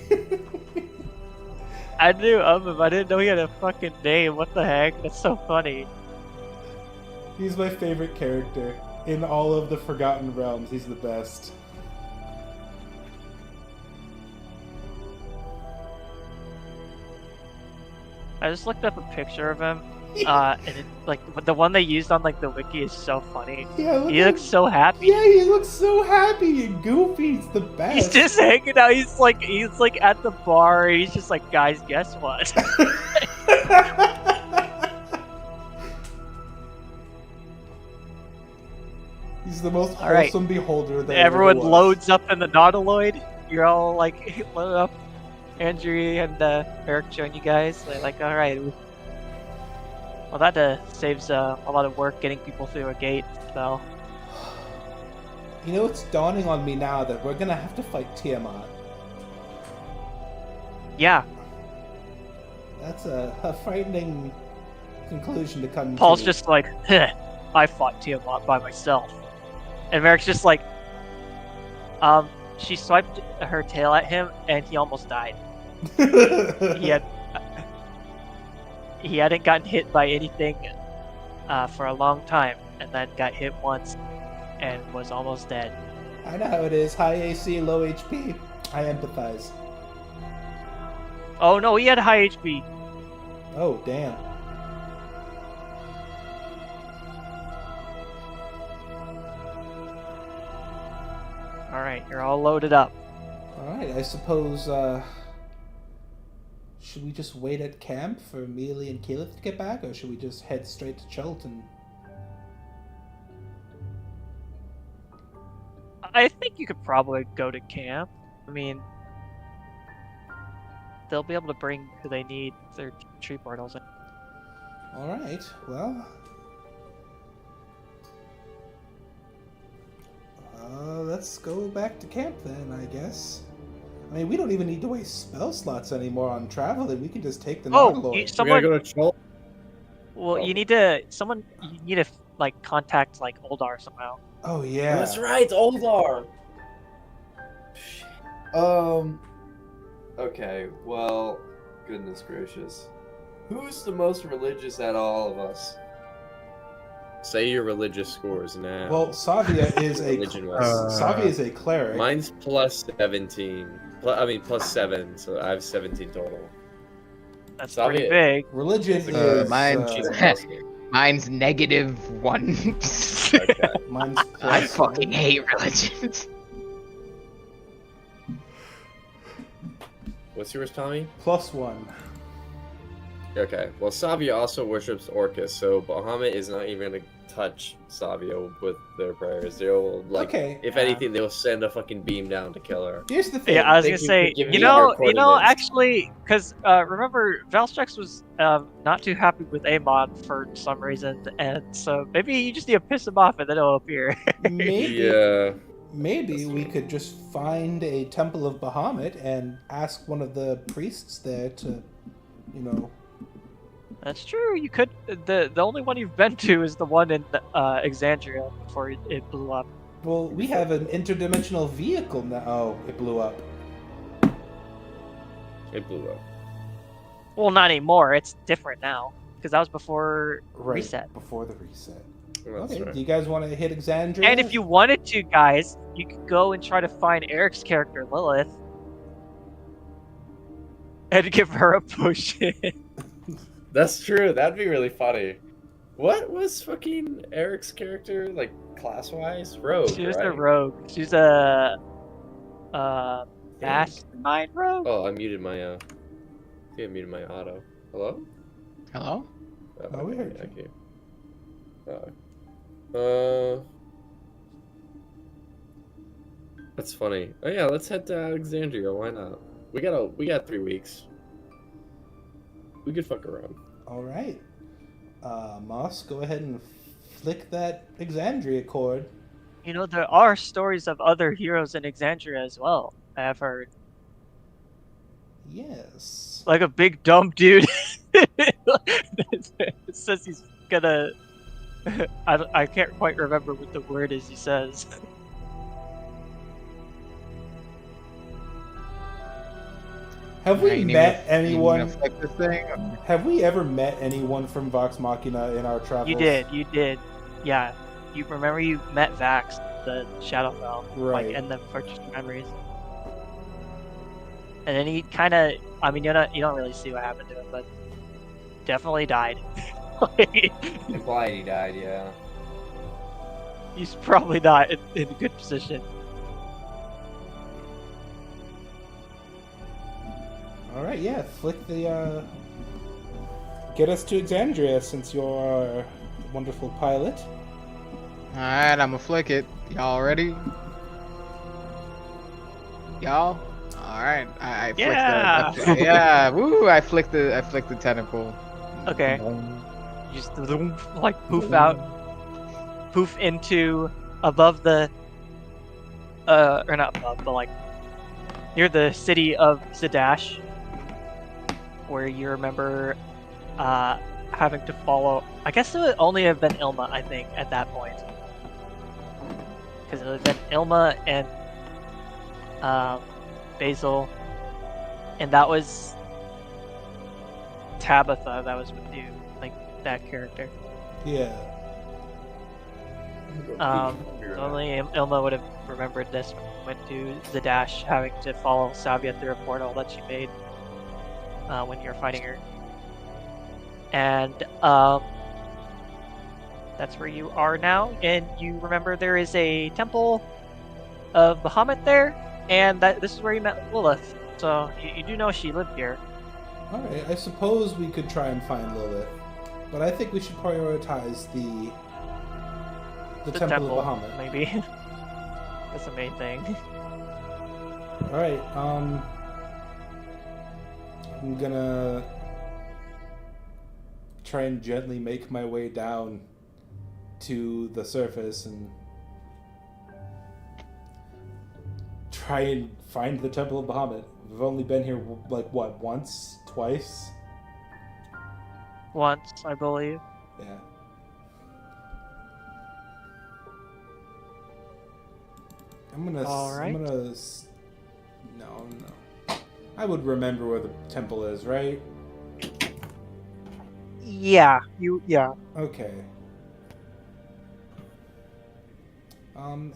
[SPEAKER 5] I knew of him, I didn't know he had a fucking name. What the heck? That's so funny.
[SPEAKER 1] He's my favorite character. In all of the Forgotten Realms, he's the best.
[SPEAKER 5] I just looked up a picture of him, and it, like the one they used on like the wiki is so funny.
[SPEAKER 1] Yeah, look
[SPEAKER 5] He
[SPEAKER 1] at
[SPEAKER 5] looks so happy.
[SPEAKER 1] Yeah, he looks so happy and goofy. He's the best.
[SPEAKER 5] He's just hanging out. He's like at the bar. And he's just like, guys, guess what?
[SPEAKER 1] He's the most
[SPEAKER 5] All right.
[SPEAKER 1] wholesome beholder that
[SPEAKER 5] Everyone
[SPEAKER 1] ever was.
[SPEAKER 5] loads up in the Nautiloid. You're all like load up. Andrew and Eric join you guys. They're like, all right. Well, that saves a lot of work getting people through a gate. So.
[SPEAKER 1] You know, it's dawning on me now that we're gonna have to fight Tiamat.
[SPEAKER 5] Yeah.
[SPEAKER 1] That's a frightening conclusion to come
[SPEAKER 5] Paul's
[SPEAKER 1] to.
[SPEAKER 5] just like, I fought Tiamat by myself. And Merrick's just like, she swiped her tail at him and he almost died. He hadn't gotten hit by anything for a long time, and then got hit once and was almost dead.
[SPEAKER 1] I know how it is. High AC, low HP. I empathize.
[SPEAKER 5] Oh no, he had high HP.
[SPEAKER 1] Oh, damn.
[SPEAKER 5] Alright, you're all loaded up.
[SPEAKER 1] Alright, I suppose, should we just wait at camp for Mealy and Keyleth to get back, or should we just head straight to Chilton?
[SPEAKER 5] I think you could probably go to camp. I mean, they'll be able to bring who they need their tree portals in.
[SPEAKER 1] Alright, well... let's go back to camp then, I guess. I mean, we don't even need to waste spell slots anymore on traveling. We can just take the Nautiloid.
[SPEAKER 5] Someone...
[SPEAKER 2] We gotta go to Chol.
[SPEAKER 5] Well, you need to... You need to, like, contact, like, Oldar somehow.
[SPEAKER 1] Oh, yeah.
[SPEAKER 2] That's right, Oldar. Okay, well, goodness gracious. Who's the most religious out of all of us? Say your religious scores now.
[SPEAKER 1] Well, Savia is
[SPEAKER 2] Religion-wise.
[SPEAKER 1] a cleric.
[SPEAKER 2] Mine's plus 17. Plus 7, so I have 17 total.
[SPEAKER 5] That's
[SPEAKER 2] Savia.
[SPEAKER 5] pretty big.
[SPEAKER 1] Religion is...
[SPEAKER 4] Mine's -1.
[SPEAKER 2] Okay.
[SPEAKER 1] Mine's
[SPEAKER 4] I
[SPEAKER 1] plus
[SPEAKER 4] fucking
[SPEAKER 1] one.
[SPEAKER 4] hate religions.
[SPEAKER 2] What's yours, Tommy?
[SPEAKER 1] +1.
[SPEAKER 2] Okay, well, Savia also worships Orcus, so Bahamut is not even gonna touch Savia with their prayers. They'll, like,
[SPEAKER 1] Okay.
[SPEAKER 2] if anything, they'll send a fucking beam down to kill her.
[SPEAKER 1] Here's the thing.
[SPEAKER 5] Yeah, I was
[SPEAKER 2] Thank
[SPEAKER 5] gonna
[SPEAKER 2] you
[SPEAKER 5] say,
[SPEAKER 2] for giving
[SPEAKER 5] you
[SPEAKER 2] me our
[SPEAKER 5] know,
[SPEAKER 2] coordinates.
[SPEAKER 5] actually, because remember, Valstrax was not too happy with Amon for some reason, and so maybe you just need to piss him off and then it'll appear.
[SPEAKER 1] Maybe,
[SPEAKER 2] Yeah.
[SPEAKER 1] maybe
[SPEAKER 2] That's
[SPEAKER 1] we
[SPEAKER 2] true.
[SPEAKER 1] could just find a Temple of Bahamut and ask one of the priests there to, you know...
[SPEAKER 5] That's true. You could. The only one you've been to is the one in Exandria before it blew up.
[SPEAKER 1] Well, we have an interdimensional vehicle now. Oh, it blew up.
[SPEAKER 2] It blew up.
[SPEAKER 5] Well, not anymore. It's different now because that was before
[SPEAKER 1] Right,
[SPEAKER 5] reset.
[SPEAKER 1] before the reset.
[SPEAKER 2] Well, that's
[SPEAKER 1] Okay,
[SPEAKER 2] right.
[SPEAKER 1] do you guys want to hit Exandria?
[SPEAKER 5] And if you wanted to, guys, you could go and try to find Eric's character Lilith and give her a potion.
[SPEAKER 2] That's true. That'd be really funny. What was fucking Eric's character, like, class-wise? Rogue,
[SPEAKER 5] She was
[SPEAKER 2] right?
[SPEAKER 5] a rogue. She's a mastermind rogue.
[SPEAKER 2] Oh, I muted my, I think I muted my auto. Hello?
[SPEAKER 4] Hello?
[SPEAKER 1] Oh, we heard you.
[SPEAKER 2] Okay. That's funny. Oh yeah, let's head to Alexandria. Why not? We got 3 weeks. We could fuck around.
[SPEAKER 1] All right. Moss, go ahead and flick that Exandria cord.
[SPEAKER 5] You know, there are stories of other heroes in Exandria as well. I have heard.
[SPEAKER 1] Yes.
[SPEAKER 5] Like a big dumb dude. It says he's gonna. I can't quite remember what the word is he says.
[SPEAKER 1] Have we
[SPEAKER 4] Right,
[SPEAKER 1] met
[SPEAKER 4] you
[SPEAKER 1] anyone?
[SPEAKER 4] gonna flick this thing?
[SPEAKER 1] Have we ever met anyone from Vox Machina in our travels?
[SPEAKER 5] You did. Yeah. You remember you met Vax, the Shadowfell,
[SPEAKER 1] Right.
[SPEAKER 5] like in the Fortress of Memories. And then he kind of, I mean, you don't really see what happened to him, but definitely died.
[SPEAKER 2] Implied he died, yeah.
[SPEAKER 5] He's probably not in a good position.
[SPEAKER 1] All right, yeah. Flick the. Get us to Exandria since you're our wonderful pilot.
[SPEAKER 4] Alright, I'ma flick it. Y'all ready? Y'all? Alright, I flicked
[SPEAKER 5] Yeah!
[SPEAKER 4] the yeah, woo! I flicked the tentacle.
[SPEAKER 5] Okay. You just like poof into above the or not above, but like near the city of Zadash, where you remember having to follow. I guess it would only have been Ilma, I think, at that point, because it would have been Ilma and Basil, and that was Tabitha that was with you, like that character.
[SPEAKER 1] Yeah.
[SPEAKER 5] Only Ilma would have remembered this when we went to Zadash, having to follow Savia through a portal that she made when you were fighting her. And that's where you are now. And you remember there is a temple of Bahamut there, and that this is where you met Lilith. So you do know she lived here.
[SPEAKER 1] Alright, I suppose we could try and find Lilith. But I think we should prioritize the Temple of Bahamut.
[SPEAKER 5] Maybe. That's the main thing.
[SPEAKER 1] Alright, I'm gonna try and gently make my way down to the surface and try and find the Temple of Bahamut. We've only been here, like, what, once? Twice?
[SPEAKER 5] Once, I believe.
[SPEAKER 1] Yeah.
[SPEAKER 5] Alright.
[SPEAKER 1] No. I would remember where the temple is, right?
[SPEAKER 5] Yeah,
[SPEAKER 1] Okay.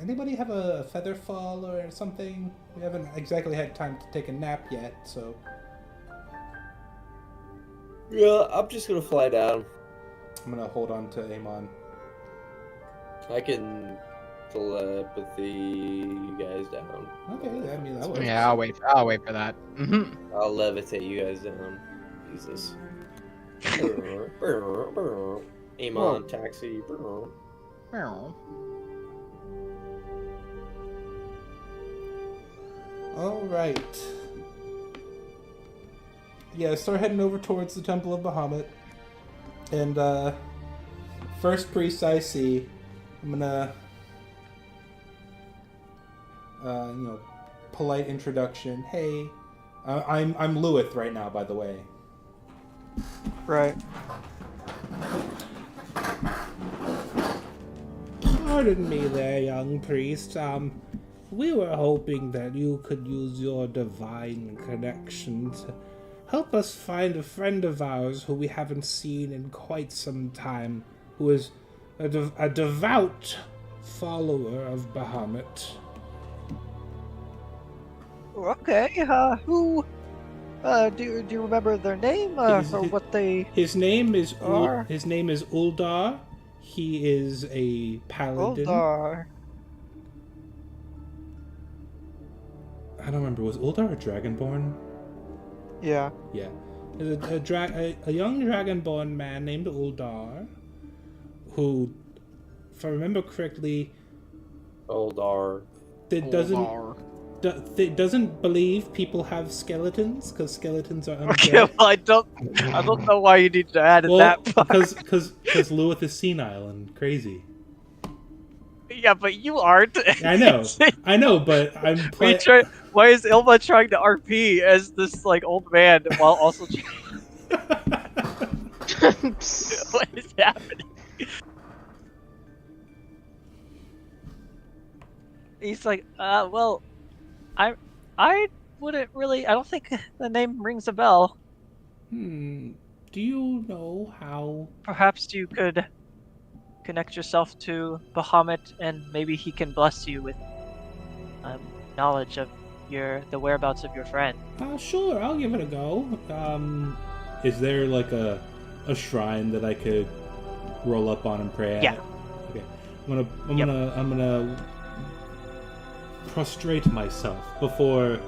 [SPEAKER 1] Anybody have a feather fall or something? We haven't exactly had time to take a nap yet, so...
[SPEAKER 2] Yeah, I'm just gonna fly down.
[SPEAKER 1] I'm gonna hold on to Amon.
[SPEAKER 2] I can telepathy you guys down.
[SPEAKER 1] Okay, I mean, that works.
[SPEAKER 4] Yeah, I'll wait for that.
[SPEAKER 2] I'll levitate you guys down. Jesus. Amon, taxi.
[SPEAKER 1] Alright. Yeah, start heading over towards the Temple of Bahamut. And, first priest I see, I'm gonna, polite introduction. Hey, I'm Lewith right now, by the way.
[SPEAKER 5] right.
[SPEAKER 1] Pardon me there, young priest. We were hoping that you could use your divine connection to help us find a friend of ours who we haven't seen in quite some time, who is a devout follower of Bahamut.
[SPEAKER 5] Okay, who, do you remember their name, or what they
[SPEAKER 1] His name is
[SPEAKER 5] are?
[SPEAKER 1] His name is Uldar. He is a paladin.
[SPEAKER 5] Uldar.
[SPEAKER 1] I don't remember, was Uldar a dragonborn?
[SPEAKER 5] Yeah.
[SPEAKER 1] Yeah. There's a young dragonborn man named Uldar, who, if I remember correctly,
[SPEAKER 2] Oldar.
[SPEAKER 1] doesn't believe people have skeletons, because skeletons are undead.
[SPEAKER 5] Okay, well, I don't know why you need to add that part.
[SPEAKER 1] because Lewith is senile and crazy.
[SPEAKER 5] Yeah, but you aren't.
[SPEAKER 1] I know, but I'm
[SPEAKER 5] Why is Ilma trying to RP as this like old man while also? What is happening? He's like, well, I wouldn't really. I don't think the name rings a bell.
[SPEAKER 1] Do you know how?
[SPEAKER 5] Perhaps you could connect yourself to Bahamut, and maybe he can bless you with knowledge of the whereabouts of your friend.
[SPEAKER 1] Sure, I'll give it a go. Is there like a a shrine that I could roll up on and pray
[SPEAKER 5] Yeah.
[SPEAKER 1] at? Okay. I'm gonna prostrate myself before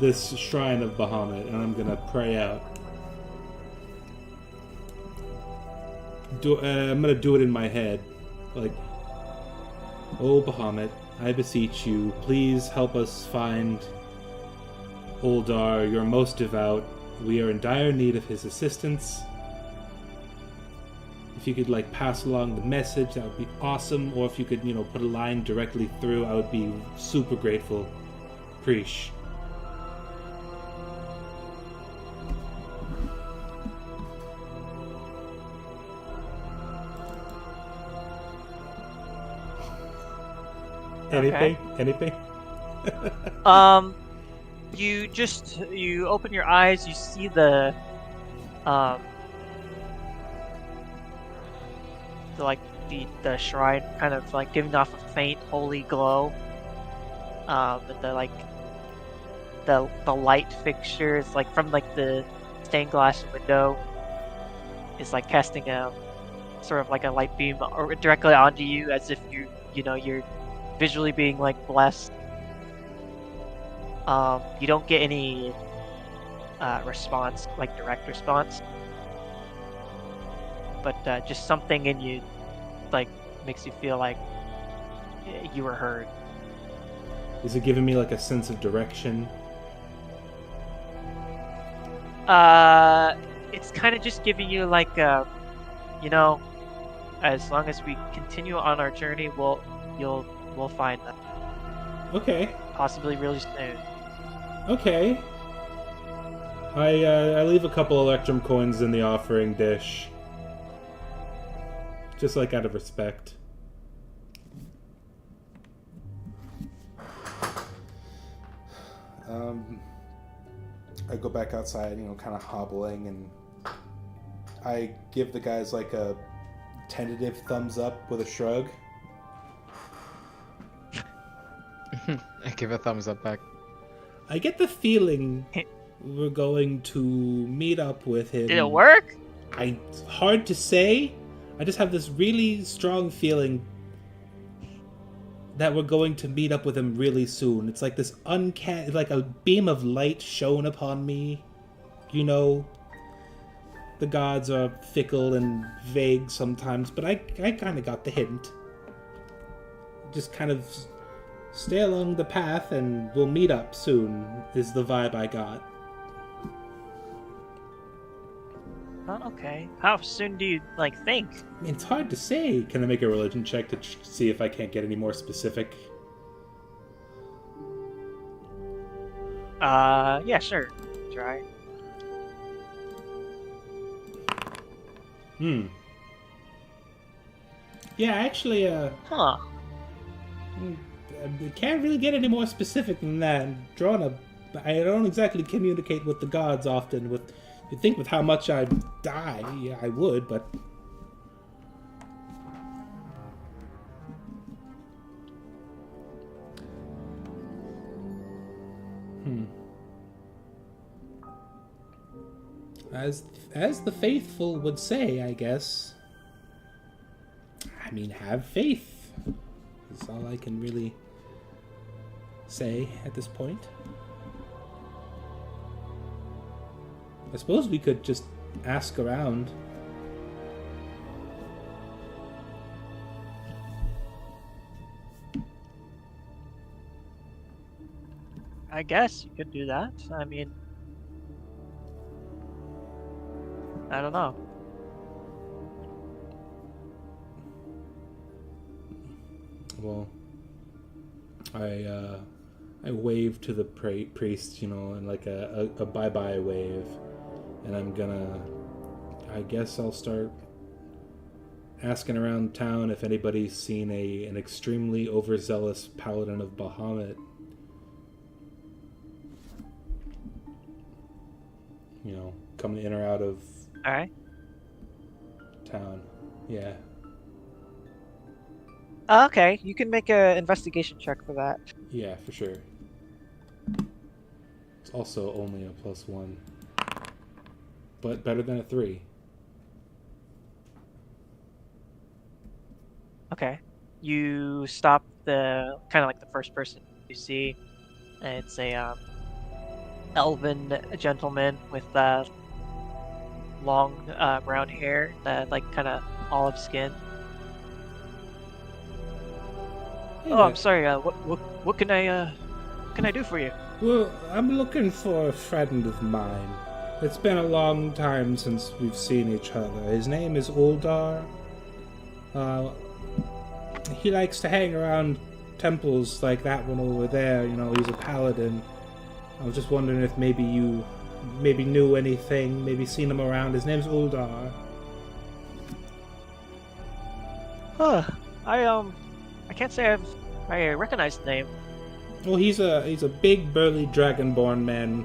[SPEAKER 1] this shrine of Bahamut, and I'm gonna pray out. I'm gonna do it in my head, like, "Oh Bahamut, I beseech you, please help us find Uldar, your most devout. We are in dire need of his assistance. If you could, like, pass along the message, that would be awesome. Or if you could, put a line directly through, I would be super grateful. Preesh."
[SPEAKER 5] Okay.
[SPEAKER 1] Anything?
[SPEAKER 5] You open your eyes, you see the the shrine kind of like giving off a faint holy glow. But the light fixtures, like from like the stained glass window, is like casting a sort of like a light beam directly onto you, as if you're visually being like blessed. You don't get any response, like direct response, but just something in you like makes you feel like you were heard.
[SPEAKER 1] Is it giving me, like, a sense of direction?
[SPEAKER 5] It's kind of just giving you like as long as we continue on our journey, we'll find them.
[SPEAKER 1] Okay.
[SPEAKER 5] Possibly really soon.
[SPEAKER 1] Okay. I leave a couple Electrum coins in the offering dish. Just, like, out of respect. I go back outside, kind of hobbling, and I give the guys, like, a tentative thumbs up with a shrug.
[SPEAKER 4] I give a thumbs up back.
[SPEAKER 1] I get the feeling we're going to meet up with him.
[SPEAKER 5] Did it work?
[SPEAKER 1] Hard to say. I just have this really strong feeling that we're going to meet up with him really soon. It's like this uncanny, like a beam of light shone upon me. The gods are fickle and vague sometimes, but I kind of got the hint. Just kind of stay along the path and we'll meet up soon, is the vibe I got.
[SPEAKER 5] Oh, okay. How soon do you think?
[SPEAKER 1] I mean, it's hard to say. Can I make a religion check to see if I can't get any more specific?
[SPEAKER 5] Yeah, sure. Try.
[SPEAKER 1] Yeah, actually,
[SPEAKER 5] Huh.
[SPEAKER 1] I can't really get any more specific than that. I don't exactly communicate with the gods often. You'd think with how much I die, yeah, I would, but... As the faithful would say, I guess. I mean, have faith. That's all I can really say at this point. I suppose we could just ask around.
[SPEAKER 5] I guess you could do that. I mean, I don't know.
[SPEAKER 1] Well, I wave to the priest, in like a bye-bye wave. And I guess I'll start asking around town if anybody's seen an extremely overzealous paladin of Bahamut. Coming in or out of
[SPEAKER 5] Alright.
[SPEAKER 1] town. Yeah.
[SPEAKER 5] Okay, you can make an investigation check for that.
[SPEAKER 1] Yeah, for sure. It's also only a +1. But better than a 3.
[SPEAKER 5] Okay. You stop the kind of like the first person you see. And it's a elven gentleman with long brown hair, like kind of olive skin.
[SPEAKER 1] Hey
[SPEAKER 5] Oh,
[SPEAKER 1] there.
[SPEAKER 5] I'm sorry. What can I do for you?
[SPEAKER 1] Well, I'm looking for a friend of mine. It's been a long time since we've seen each other. His name is Uldar. He likes to hang around temples like that one over there. You know, he's a paladin. I was just wondering if maybe you knew anything, maybe seen him around. His name's Uldar.
[SPEAKER 5] Huh. I can't say I recognize the name.
[SPEAKER 1] Well, he's a big burly dragonborn man.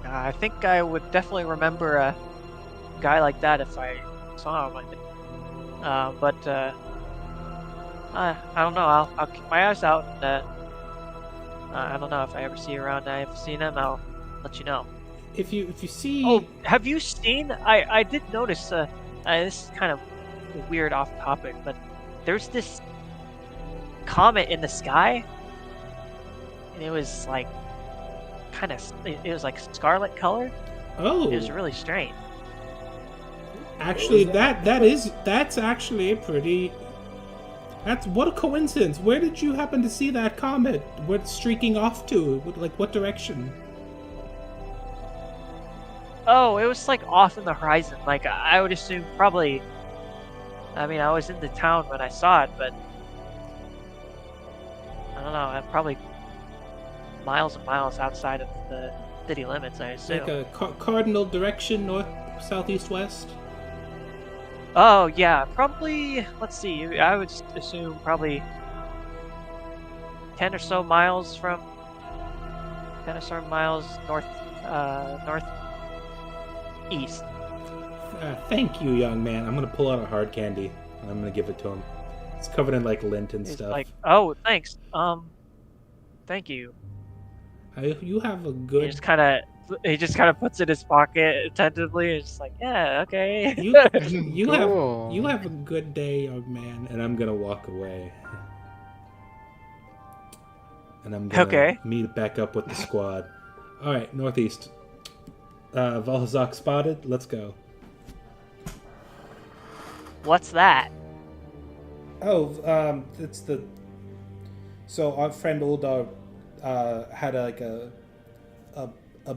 [SPEAKER 5] I think I would definitely remember a guy like that if I saw him. I think. But I don't know. I'll keep my eyes out. And, I don't know if I ever see you around. I've seen him. I'll let you know.
[SPEAKER 1] If you see,
[SPEAKER 5] Oh, have you seen? I did notice. This is kind of weird off topic, but there's this comet in the sky, and it was like kind of. It was like scarlet color.
[SPEAKER 1] oh,
[SPEAKER 5] It was really strange.
[SPEAKER 1] actually, that's actually a pretty. That's what a coincidence. Where did you happen to see that comet? What's streaking off to? What direction?
[SPEAKER 5] Oh, it was like off in the horizon. Like I would assume probably. I mean, I was in the town when I saw it, but I don't know. Probably miles and miles outside of the city limits, I assume.
[SPEAKER 1] Like a cardinal direction, north, south, east, west.
[SPEAKER 5] Oh yeah, probably. Let's see. I would assume probably 10 or so miles from 10 or so miles northeast.
[SPEAKER 1] Thank you, young man. I'm gonna pull out a hard candy and I'm gonna give it to him. It's covered in like lint and
[SPEAKER 5] It's
[SPEAKER 1] stuff.
[SPEAKER 5] like, oh, thanks. Thank you.
[SPEAKER 1] You have a
[SPEAKER 5] He
[SPEAKER 1] good.
[SPEAKER 5] just kind of puts it in his pocket attentively. And just like, yeah, okay.
[SPEAKER 1] You
[SPEAKER 4] Cool.
[SPEAKER 1] have a good day, young man. And I'm gonna walk away. And I'm gonna
[SPEAKER 5] Okay.
[SPEAKER 1] meet back up with the squad. All right, northeast. Valhazak spotted. Let's go.
[SPEAKER 5] What's that?
[SPEAKER 1] Oh, it's the. So our friend Uldar had a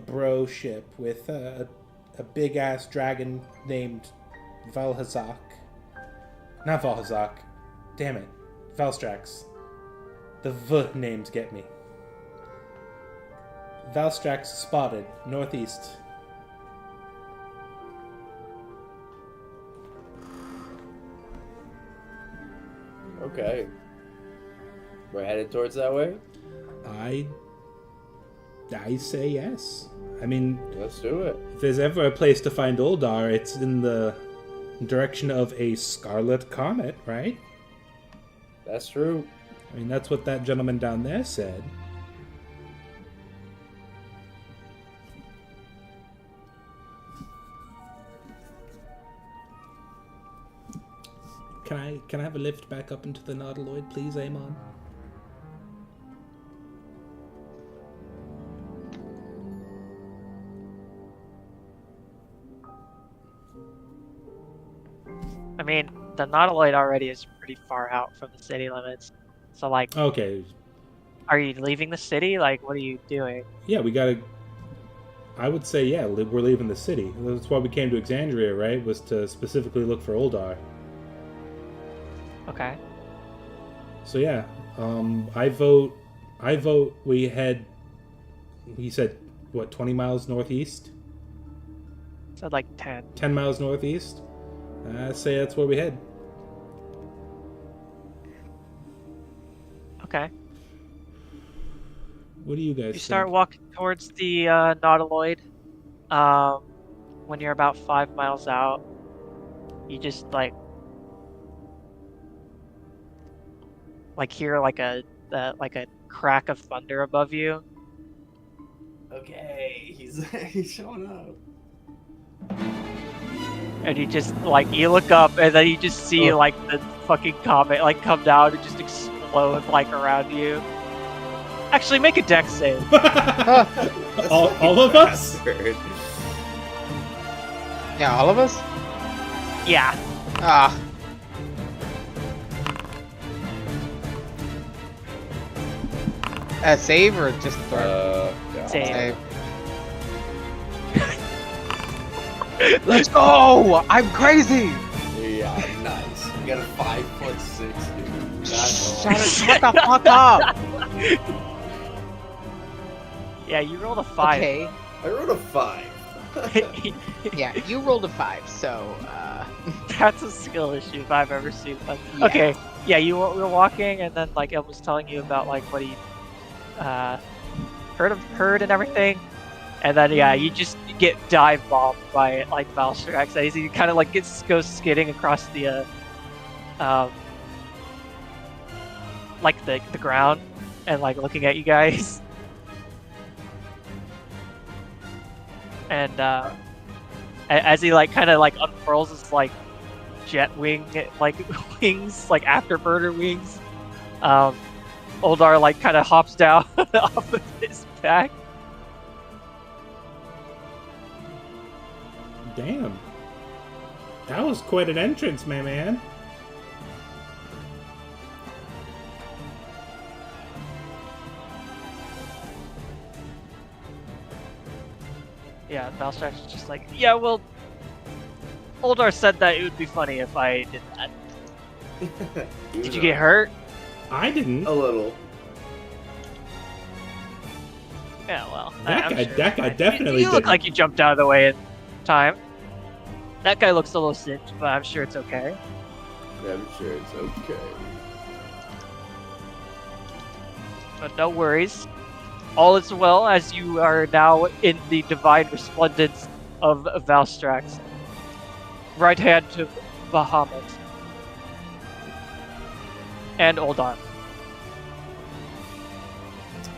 [SPEAKER 1] bro ship with a big ass dragon named Valhazak. Not Valhazak. Damn it, Valstrax. The V names get me. Valstrax spotted northeast.
[SPEAKER 2] Okay. We're headed towards that way?
[SPEAKER 1] I say yes. I mean,
[SPEAKER 2] Let's do it.
[SPEAKER 1] if there's ever a place to find Uldar, it's in the direction of a scarlet comet, right?
[SPEAKER 2] That's true.
[SPEAKER 1] I mean, that's what that gentleman down there said. Can I have a lift back up into the Nautiloid, please, Amon?
[SPEAKER 5] I mean, the Nautiloid already is pretty far out from the city limits. So, like,
[SPEAKER 1] Okay.
[SPEAKER 5] are you leaving the city? Like, what are you doing?
[SPEAKER 1] Yeah, we gotta. I would say, yeah, we're leaving the city. That's why we came to Exandria, right? Was to specifically look for Uldar.
[SPEAKER 5] Okay.
[SPEAKER 1] So yeah, I vote we head. He said, what, 20 miles northeast?
[SPEAKER 5] So, like, 10.
[SPEAKER 1] 10 miles northeast? I say that's where we head.
[SPEAKER 5] Okay.
[SPEAKER 1] What do you guys
[SPEAKER 5] You start
[SPEAKER 1] think?
[SPEAKER 5] walking towards the Nautiloid. When you're about 5 miles out, you just hear like a crack of thunder above you,
[SPEAKER 2] Okay, he's showing up.
[SPEAKER 3] and you just like you look up, and then you just see like the fucking comet like come down and just explode like around you. Actually, make a dex save.
[SPEAKER 1] all of us?
[SPEAKER 2] Bastard.
[SPEAKER 4] Yeah, all of us?
[SPEAKER 3] Yeah.
[SPEAKER 4] Ah. Save or just throw?
[SPEAKER 2] Yeah.
[SPEAKER 3] Save.
[SPEAKER 4] Let's go! I'm crazy!
[SPEAKER 2] Yeah, nice. You got a 5'6", dude.
[SPEAKER 4] Shut the fuck up!
[SPEAKER 3] Yeah, you rolled a 5.
[SPEAKER 4] Okay.
[SPEAKER 2] I wrote a 5.
[SPEAKER 4] Yeah, you rolled a 5, so,
[SPEAKER 3] That's a skill issue if I've ever seen one.
[SPEAKER 4] Yeah.
[SPEAKER 3] Okay, yeah, you were walking, and then like it was telling you about like what he heard and everything, and then yeah, you just get dive bombed by like Valstrax as he kind of like goes skidding across the like the ground and like looking at you guys, and as he like kind of like unfurls his like jet wing like wings, like afterburner wings, Oldar like kind of hops down off of his back.
[SPEAKER 1] Damn. That was quite an entrance, my man.
[SPEAKER 3] Yeah, Valstrax is just like, yeah, well, Oldar said that it would be funny if I did that. Did you get hurt?
[SPEAKER 1] I didn't.
[SPEAKER 2] A little.
[SPEAKER 3] Yeah, well,
[SPEAKER 1] That guy
[SPEAKER 3] fine.
[SPEAKER 1] definitely
[SPEAKER 3] You look
[SPEAKER 1] didn't.
[SPEAKER 3] like you jumped out of the way in time. That guy looks a little singed, but I'm sure it's okay.
[SPEAKER 2] I'm sure it's okay.
[SPEAKER 3] But no worries. All is well as you are now in the divine resplendence of Valstrax. Right hand to Bahamut. And Oldar.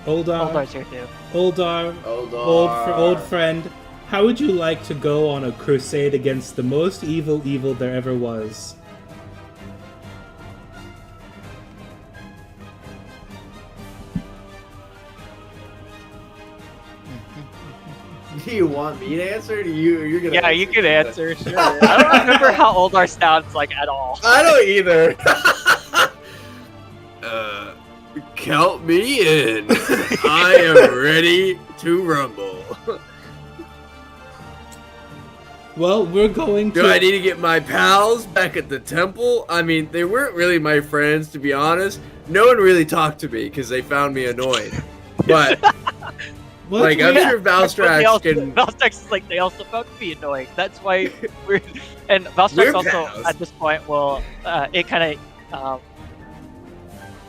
[SPEAKER 3] Oldar's here too.
[SPEAKER 1] Oldar,
[SPEAKER 2] Oldar.
[SPEAKER 1] old friend, how would you like to go on a crusade against the most evil there ever was?
[SPEAKER 2] Do you want me to answer? Or you're gonna?
[SPEAKER 3] Yeah,
[SPEAKER 2] answer?
[SPEAKER 3] you can answer, sure. I don't remember how Oldar sounds like at all.
[SPEAKER 2] I don't either. Count me in. I am ready to rumble.
[SPEAKER 1] Well, we're going to...
[SPEAKER 2] Do I need to get my pals back at the temple? I mean, they weren't really my friends, to be honest. No one really talked to me because they found me annoying. But,
[SPEAKER 1] Well,
[SPEAKER 2] like, I'm sure Valstrax can...
[SPEAKER 3] Valstrax is like, they also found me annoying. That's why we're... And Valstrax
[SPEAKER 2] We're
[SPEAKER 3] also,
[SPEAKER 2] pals.
[SPEAKER 3] at this point, will... it kind of...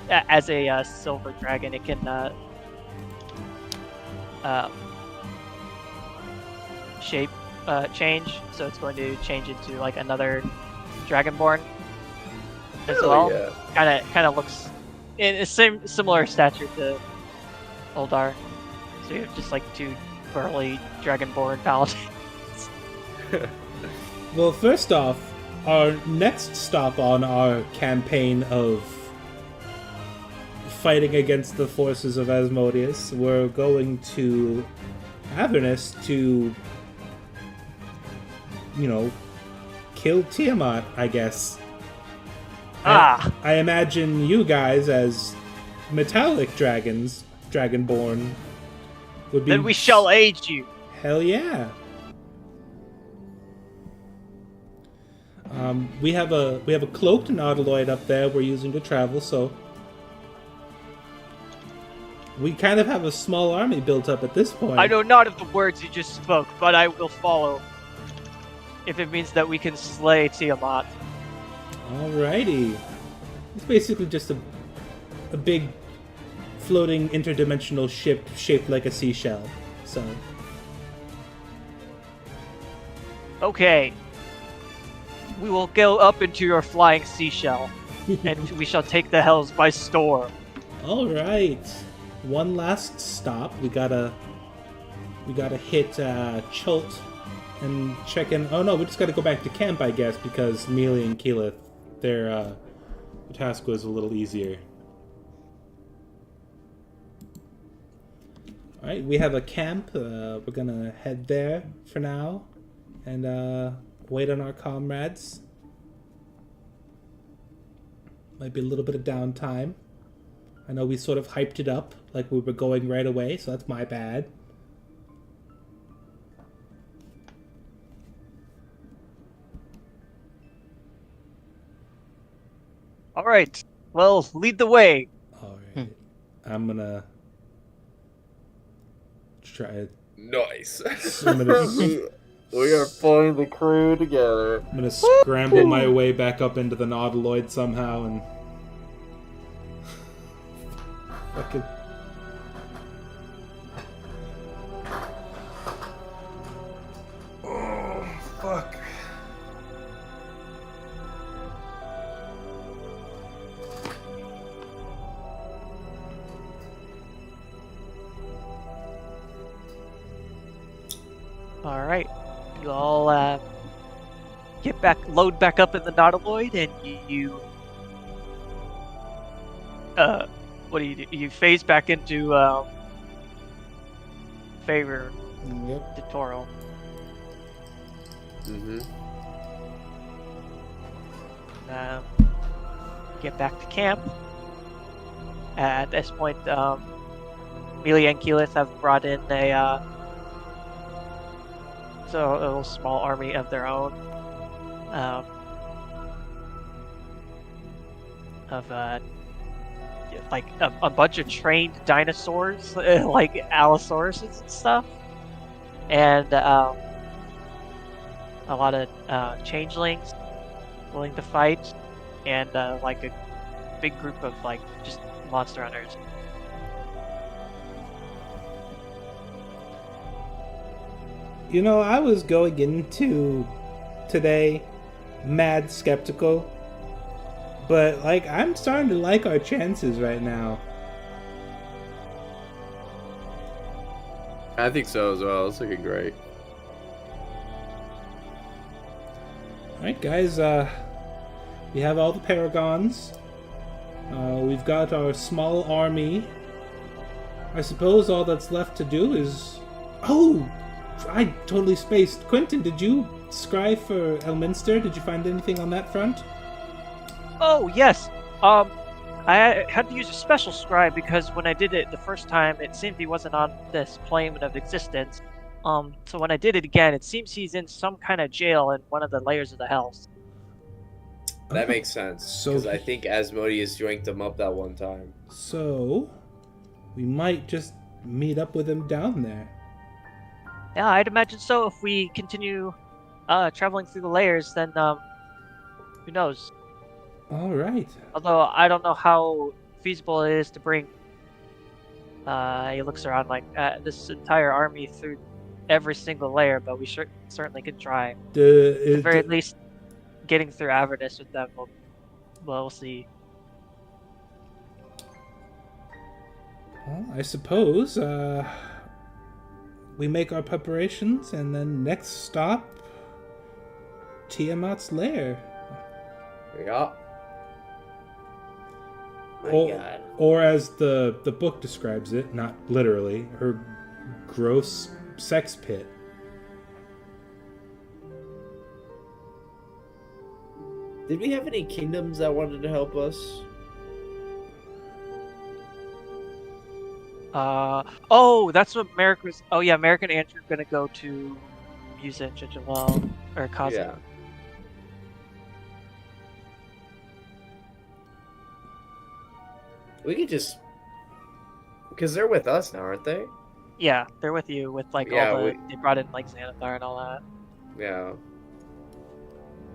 [SPEAKER 3] as a silver dragon, it can... shape change, so it's going to change into like another dragonborn as well.
[SPEAKER 2] Yeah.
[SPEAKER 3] Kind of looks in the similar stature to Oldar. So you have just like two burly dragonborn paladins.
[SPEAKER 1] Well, first off, our next stop on our campaign of fighting against the forces of Asmodeus, we're going to Avernus to, you know, kill Tiamat, I guess. I imagine you guys as metallic dragons, dragonborn, would be...
[SPEAKER 3] Then we shall aid you.
[SPEAKER 1] Hell yeah. We have a cloaked nautiloid up there we're using to travel, so we kind of have a small army built up at this point.
[SPEAKER 3] I know not of the words you just spoke, but I will follow. If it means that we can slay Tiamat.
[SPEAKER 1] Alrighty. It's basically just a big floating interdimensional ship shaped like a seashell. So
[SPEAKER 3] Okay. We will go up into your flying seashell, and we shall take the hells by storm.
[SPEAKER 1] alright. One last stop. We gotta hit Chult and check in. Oh no, we just got to go back to camp, I guess, because Mealy and Keyleth, their task was a little easier. All right, we have a camp. We're gonna head there for now, and wait on our comrades. Might be a little bit of downtime. I know we sort of hyped it up like we were going right away, so that's my bad.
[SPEAKER 3] All right. Well, lead the way.
[SPEAKER 1] All right, I'm gonna try.
[SPEAKER 2] Nice.
[SPEAKER 1] I'm gonna,
[SPEAKER 2] We are pulling the crew together.
[SPEAKER 1] I'm gonna scramble my way back up into the Nautiloid somehow and fucking. Oh fuck.
[SPEAKER 3] All right. You all load back up in the Nautiloid, and you what do? You phase back into favor
[SPEAKER 1] Yep.
[SPEAKER 3] tutorial.
[SPEAKER 2] Mm-hmm.
[SPEAKER 3] Get back to camp. At this point, Mealy and Keyleth have brought in a little small army of their own. Of like a bunch of trained dinosaurs, like Allosauruses and stuff, and a lot of changelings willing to fight, and like a big group of like just monster hunters.
[SPEAKER 1] You know, I was going into today mad skeptical, but like I'm starting to like our chances right now.
[SPEAKER 2] I think so as well. It's looking great.
[SPEAKER 1] Alright guys, we have all the paragons. We've got our small army. I suppose all that's left to do is... Oh! I totally spaced. Quentin, did you scry for Elminster? Did you find anything on that front?
[SPEAKER 3] Oh yes. I had to use a special scribe because when I did it the first time, it seemed he wasn't on this plane of existence. So when I did it again, it seems he's in some kind of jail in one of the layers of the hells.
[SPEAKER 2] That makes sense.
[SPEAKER 1] So
[SPEAKER 2] Because I think Asmodeus joinked him up that one time.
[SPEAKER 1] So, we might just meet up with him down there.
[SPEAKER 3] Yeah, I'd imagine so. If we continue traveling through the layers, then who knows?
[SPEAKER 1] Alright.
[SPEAKER 3] Although I don't know how feasible it is to bring. He looks around like this entire army through every single layer, but we certainly could try. At the very least, getting through Avernus with them, we'll see.
[SPEAKER 1] Well, I suppose, we make our preparations, and then next stop, Tiamat's lair.
[SPEAKER 2] Yeah. My God.
[SPEAKER 1] Or as the book describes it, not literally, her gross sex pit.
[SPEAKER 2] Did we have any kingdoms that wanted to help us?
[SPEAKER 3] Oh, that's what Merrick was. Oh yeah, Merrick and Andrew are gonna go to Musich as well, or Kazan.
[SPEAKER 2] Yeah. We could just... Because they're with us now, aren't they?
[SPEAKER 3] Yeah, they're with you with like
[SPEAKER 2] Yeah,
[SPEAKER 3] all the. They brought in like Xanathar and all that.
[SPEAKER 2] Yeah.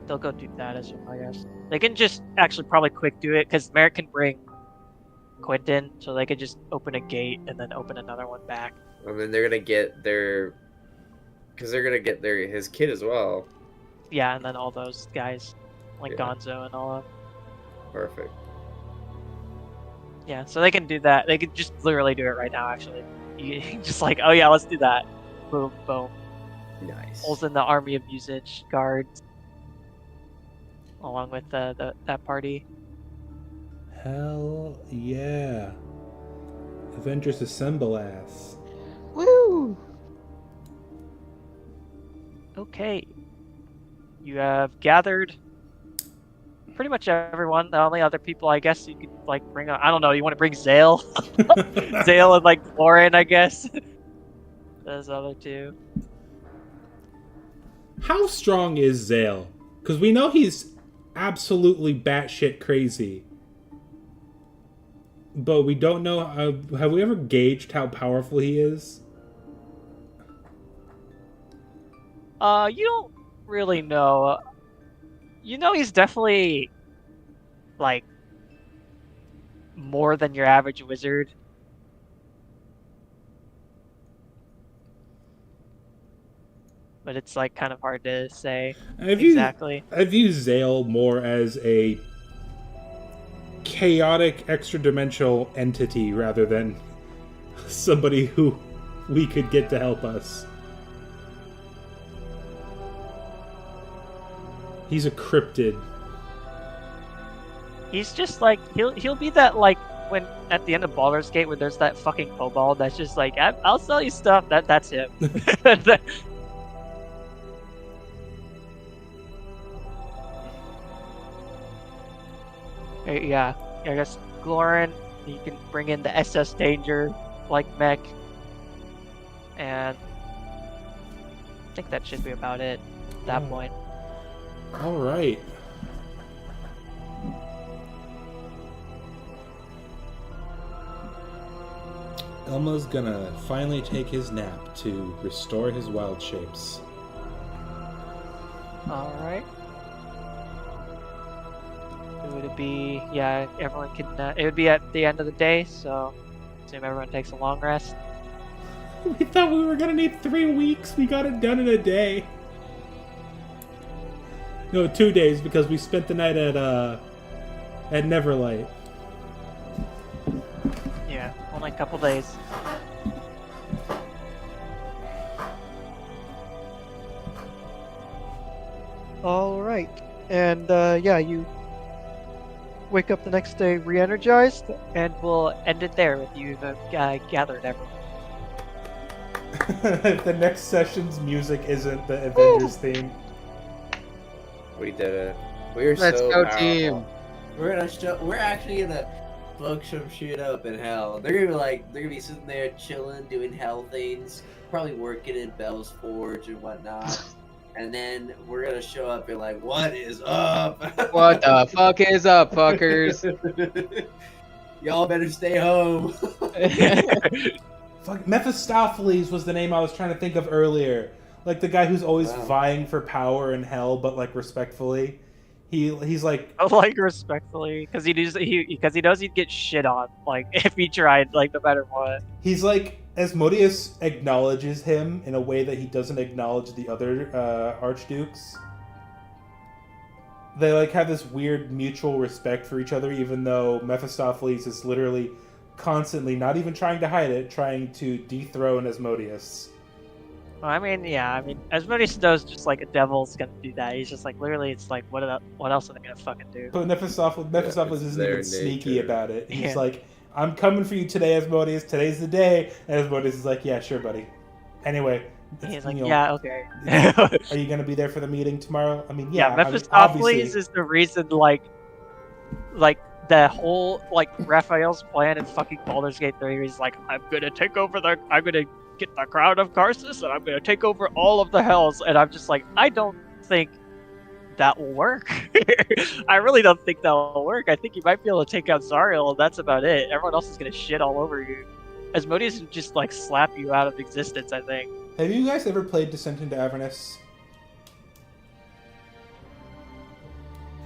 [SPEAKER 3] They'll go do that as well, I guess. They can just actually probably quick do it because Merrick can bring Quentin, so they could just open a gate and then open another one back.
[SPEAKER 2] And then they're gonna get their... Because they're gonna get his kid as well.
[SPEAKER 3] Yeah, and then all those guys, like
[SPEAKER 2] Yeah.
[SPEAKER 3] Gonzo and all of.
[SPEAKER 2] Perfect.
[SPEAKER 3] Yeah, so they can do that. They could just literally do it right now, actually. You just like, oh yeah, let's do that. Boom, boom.
[SPEAKER 2] Nice.
[SPEAKER 5] pulls in the army of usage guards along with that party.
[SPEAKER 1] Hell yeah. Avengers assemble ass.
[SPEAKER 4] Woo!
[SPEAKER 5] Okay. You have gathered pretty much everyone. The only other people I guess you could like bring on, I don't know, you want to bring Zale? Zale and like Lauren, I guess. Those other two.
[SPEAKER 1] How strong is Zale? Because we know he's absolutely batshit crazy. But we don't know, have we ever gauged how powerful he is?
[SPEAKER 5] You don't really know. You know he's definitely like more than your average wizard. But it's like kind of hard to say exactly.
[SPEAKER 1] I view Zale more as a chaotic extra-dimensional entity rather than somebody who we could get to help us. He's a cryptid.
[SPEAKER 5] He's just like he'll be that like when at the end of Baldur's Gate when there's that fucking kobold that's just like I'll sell you stuff. That's him. Yeah, I guess Glorin, you can bring in the SS Danger, like mech, and I think that should be about it at that point.
[SPEAKER 1] All right. Elma's gonna finally take his nap to restore his wild shapes.
[SPEAKER 5] All right. It would be, yeah, everyone can, it would be at the end of the day, so I assume everyone takes a long rest.
[SPEAKER 1] We thought we were gonna need 3 weeks. We got it done in a day. No, 2 days because we spent the night at Neverlight.
[SPEAKER 5] Yeah, only a couple days. All right, and yeah, you wake up the next day re-energized, and we'll end it there with you gathered everyone.
[SPEAKER 1] If the next session's music isn't the Avengers theme.
[SPEAKER 2] We did it. We're
[SPEAKER 4] Let's
[SPEAKER 2] so
[SPEAKER 4] go,
[SPEAKER 2] powerful.
[SPEAKER 4] team.
[SPEAKER 2] We're actually gonna fuck some shit up in hell. They're gonna be sitting there chilling, doing hell things, probably working in Bell's Forge and whatnot. And then we're gonna show up and like, what is up?
[SPEAKER 4] What the fuck is up, fuckers?
[SPEAKER 2] Y'all better stay home.
[SPEAKER 1] Fuck, Mephistopheles was the name I was trying to think of earlier. Like the guy who's always vying for power in hell, but like respectfully. He's like
[SPEAKER 5] Like respectfully, because he knows he'd get shit on, like if he tried, like no matter what.
[SPEAKER 1] he's like Asmodeus acknowledges him in a way that he doesn't acknowledge the other archdukes. They like have this weird mutual respect for each other, even though Mephistopheles is literally constantly, not even trying to hide it, trying to dethrone Asmodeus.
[SPEAKER 5] Well, I mean, yeah, I mean, Asmodeus knows just like a devil's gonna do that. He's just like literally, it's like what else are they gonna fucking do?
[SPEAKER 1] But Mephistopheles isn't
[SPEAKER 2] their
[SPEAKER 1] even sneaky
[SPEAKER 2] nature.
[SPEAKER 1] about it. He's
[SPEAKER 5] Yeah.
[SPEAKER 1] like, I'm coming for you today, Asmodeus. Today's the day. And Asmodeus is like, yeah, sure, buddy. Anyway.
[SPEAKER 5] He's like,
[SPEAKER 1] you know,
[SPEAKER 5] yeah, okay.
[SPEAKER 1] Are you going to be there for the meeting tomorrow? I mean,
[SPEAKER 5] Yeah,
[SPEAKER 1] yeah. I mean,
[SPEAKER 5] Mephistopheles
[SPEAKER 1] obviously.
[SPEAKER 5] is the reason, like the whole, like, Raphael's plan in fucking Baldur's Gate 3, he's like, I'm gonna get the crown of Karsus, and I'm gonna take over all of the hells, and I'm just like, I don't think that will work. I really don't think that will work. I think you might be able to take out Zariel, and that's about it. Everyone else is gonna shit all over you. Asmodeus would just, like, slap you out of existence, I think.
[SPEAKER 1] Have you guys ever played Descent into Avernus?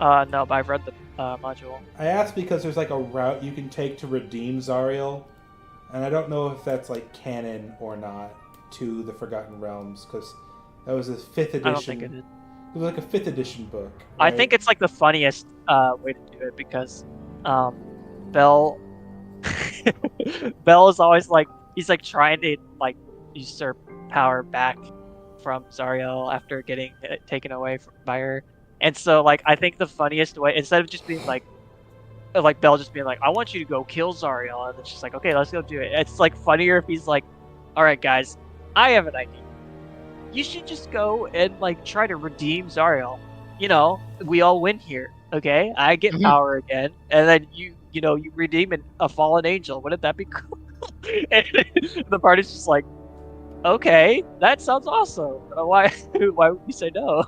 [SPEAKER 5] No, but I've read the module.
[SPEAKER 1] I asked because there's like a route you can take to redeem Zariel, and I don't know if that's like canon or not to the Forgotten Realms, because that was a 5th edition.
[SPEAKER 5] I don't think it is.
[SPEAKER 1] It was like a 5th edition book.
[SPEAKER 5] I
[SPEAKER 1] right?
[SPEAKER 5] think it's like the funniest way to do it because Bell Bell is always like he's like trying to like usurp power back from Zariel after getting taken away by her. And so like I think the funniest way, instead of just being like Bell just being like, I want you to go kill Zariel, and it's just like, okay, let's go do it. It's like funnier if he's like, all right guys, I have an idea. You should just go and like try to redeem Zariel. You know, we all win here. Okay, I get power again, and then you redeem a fallen angel. Wouldn't that be cool? And the party's just like, okay, that sounds awesome. Why would you say no?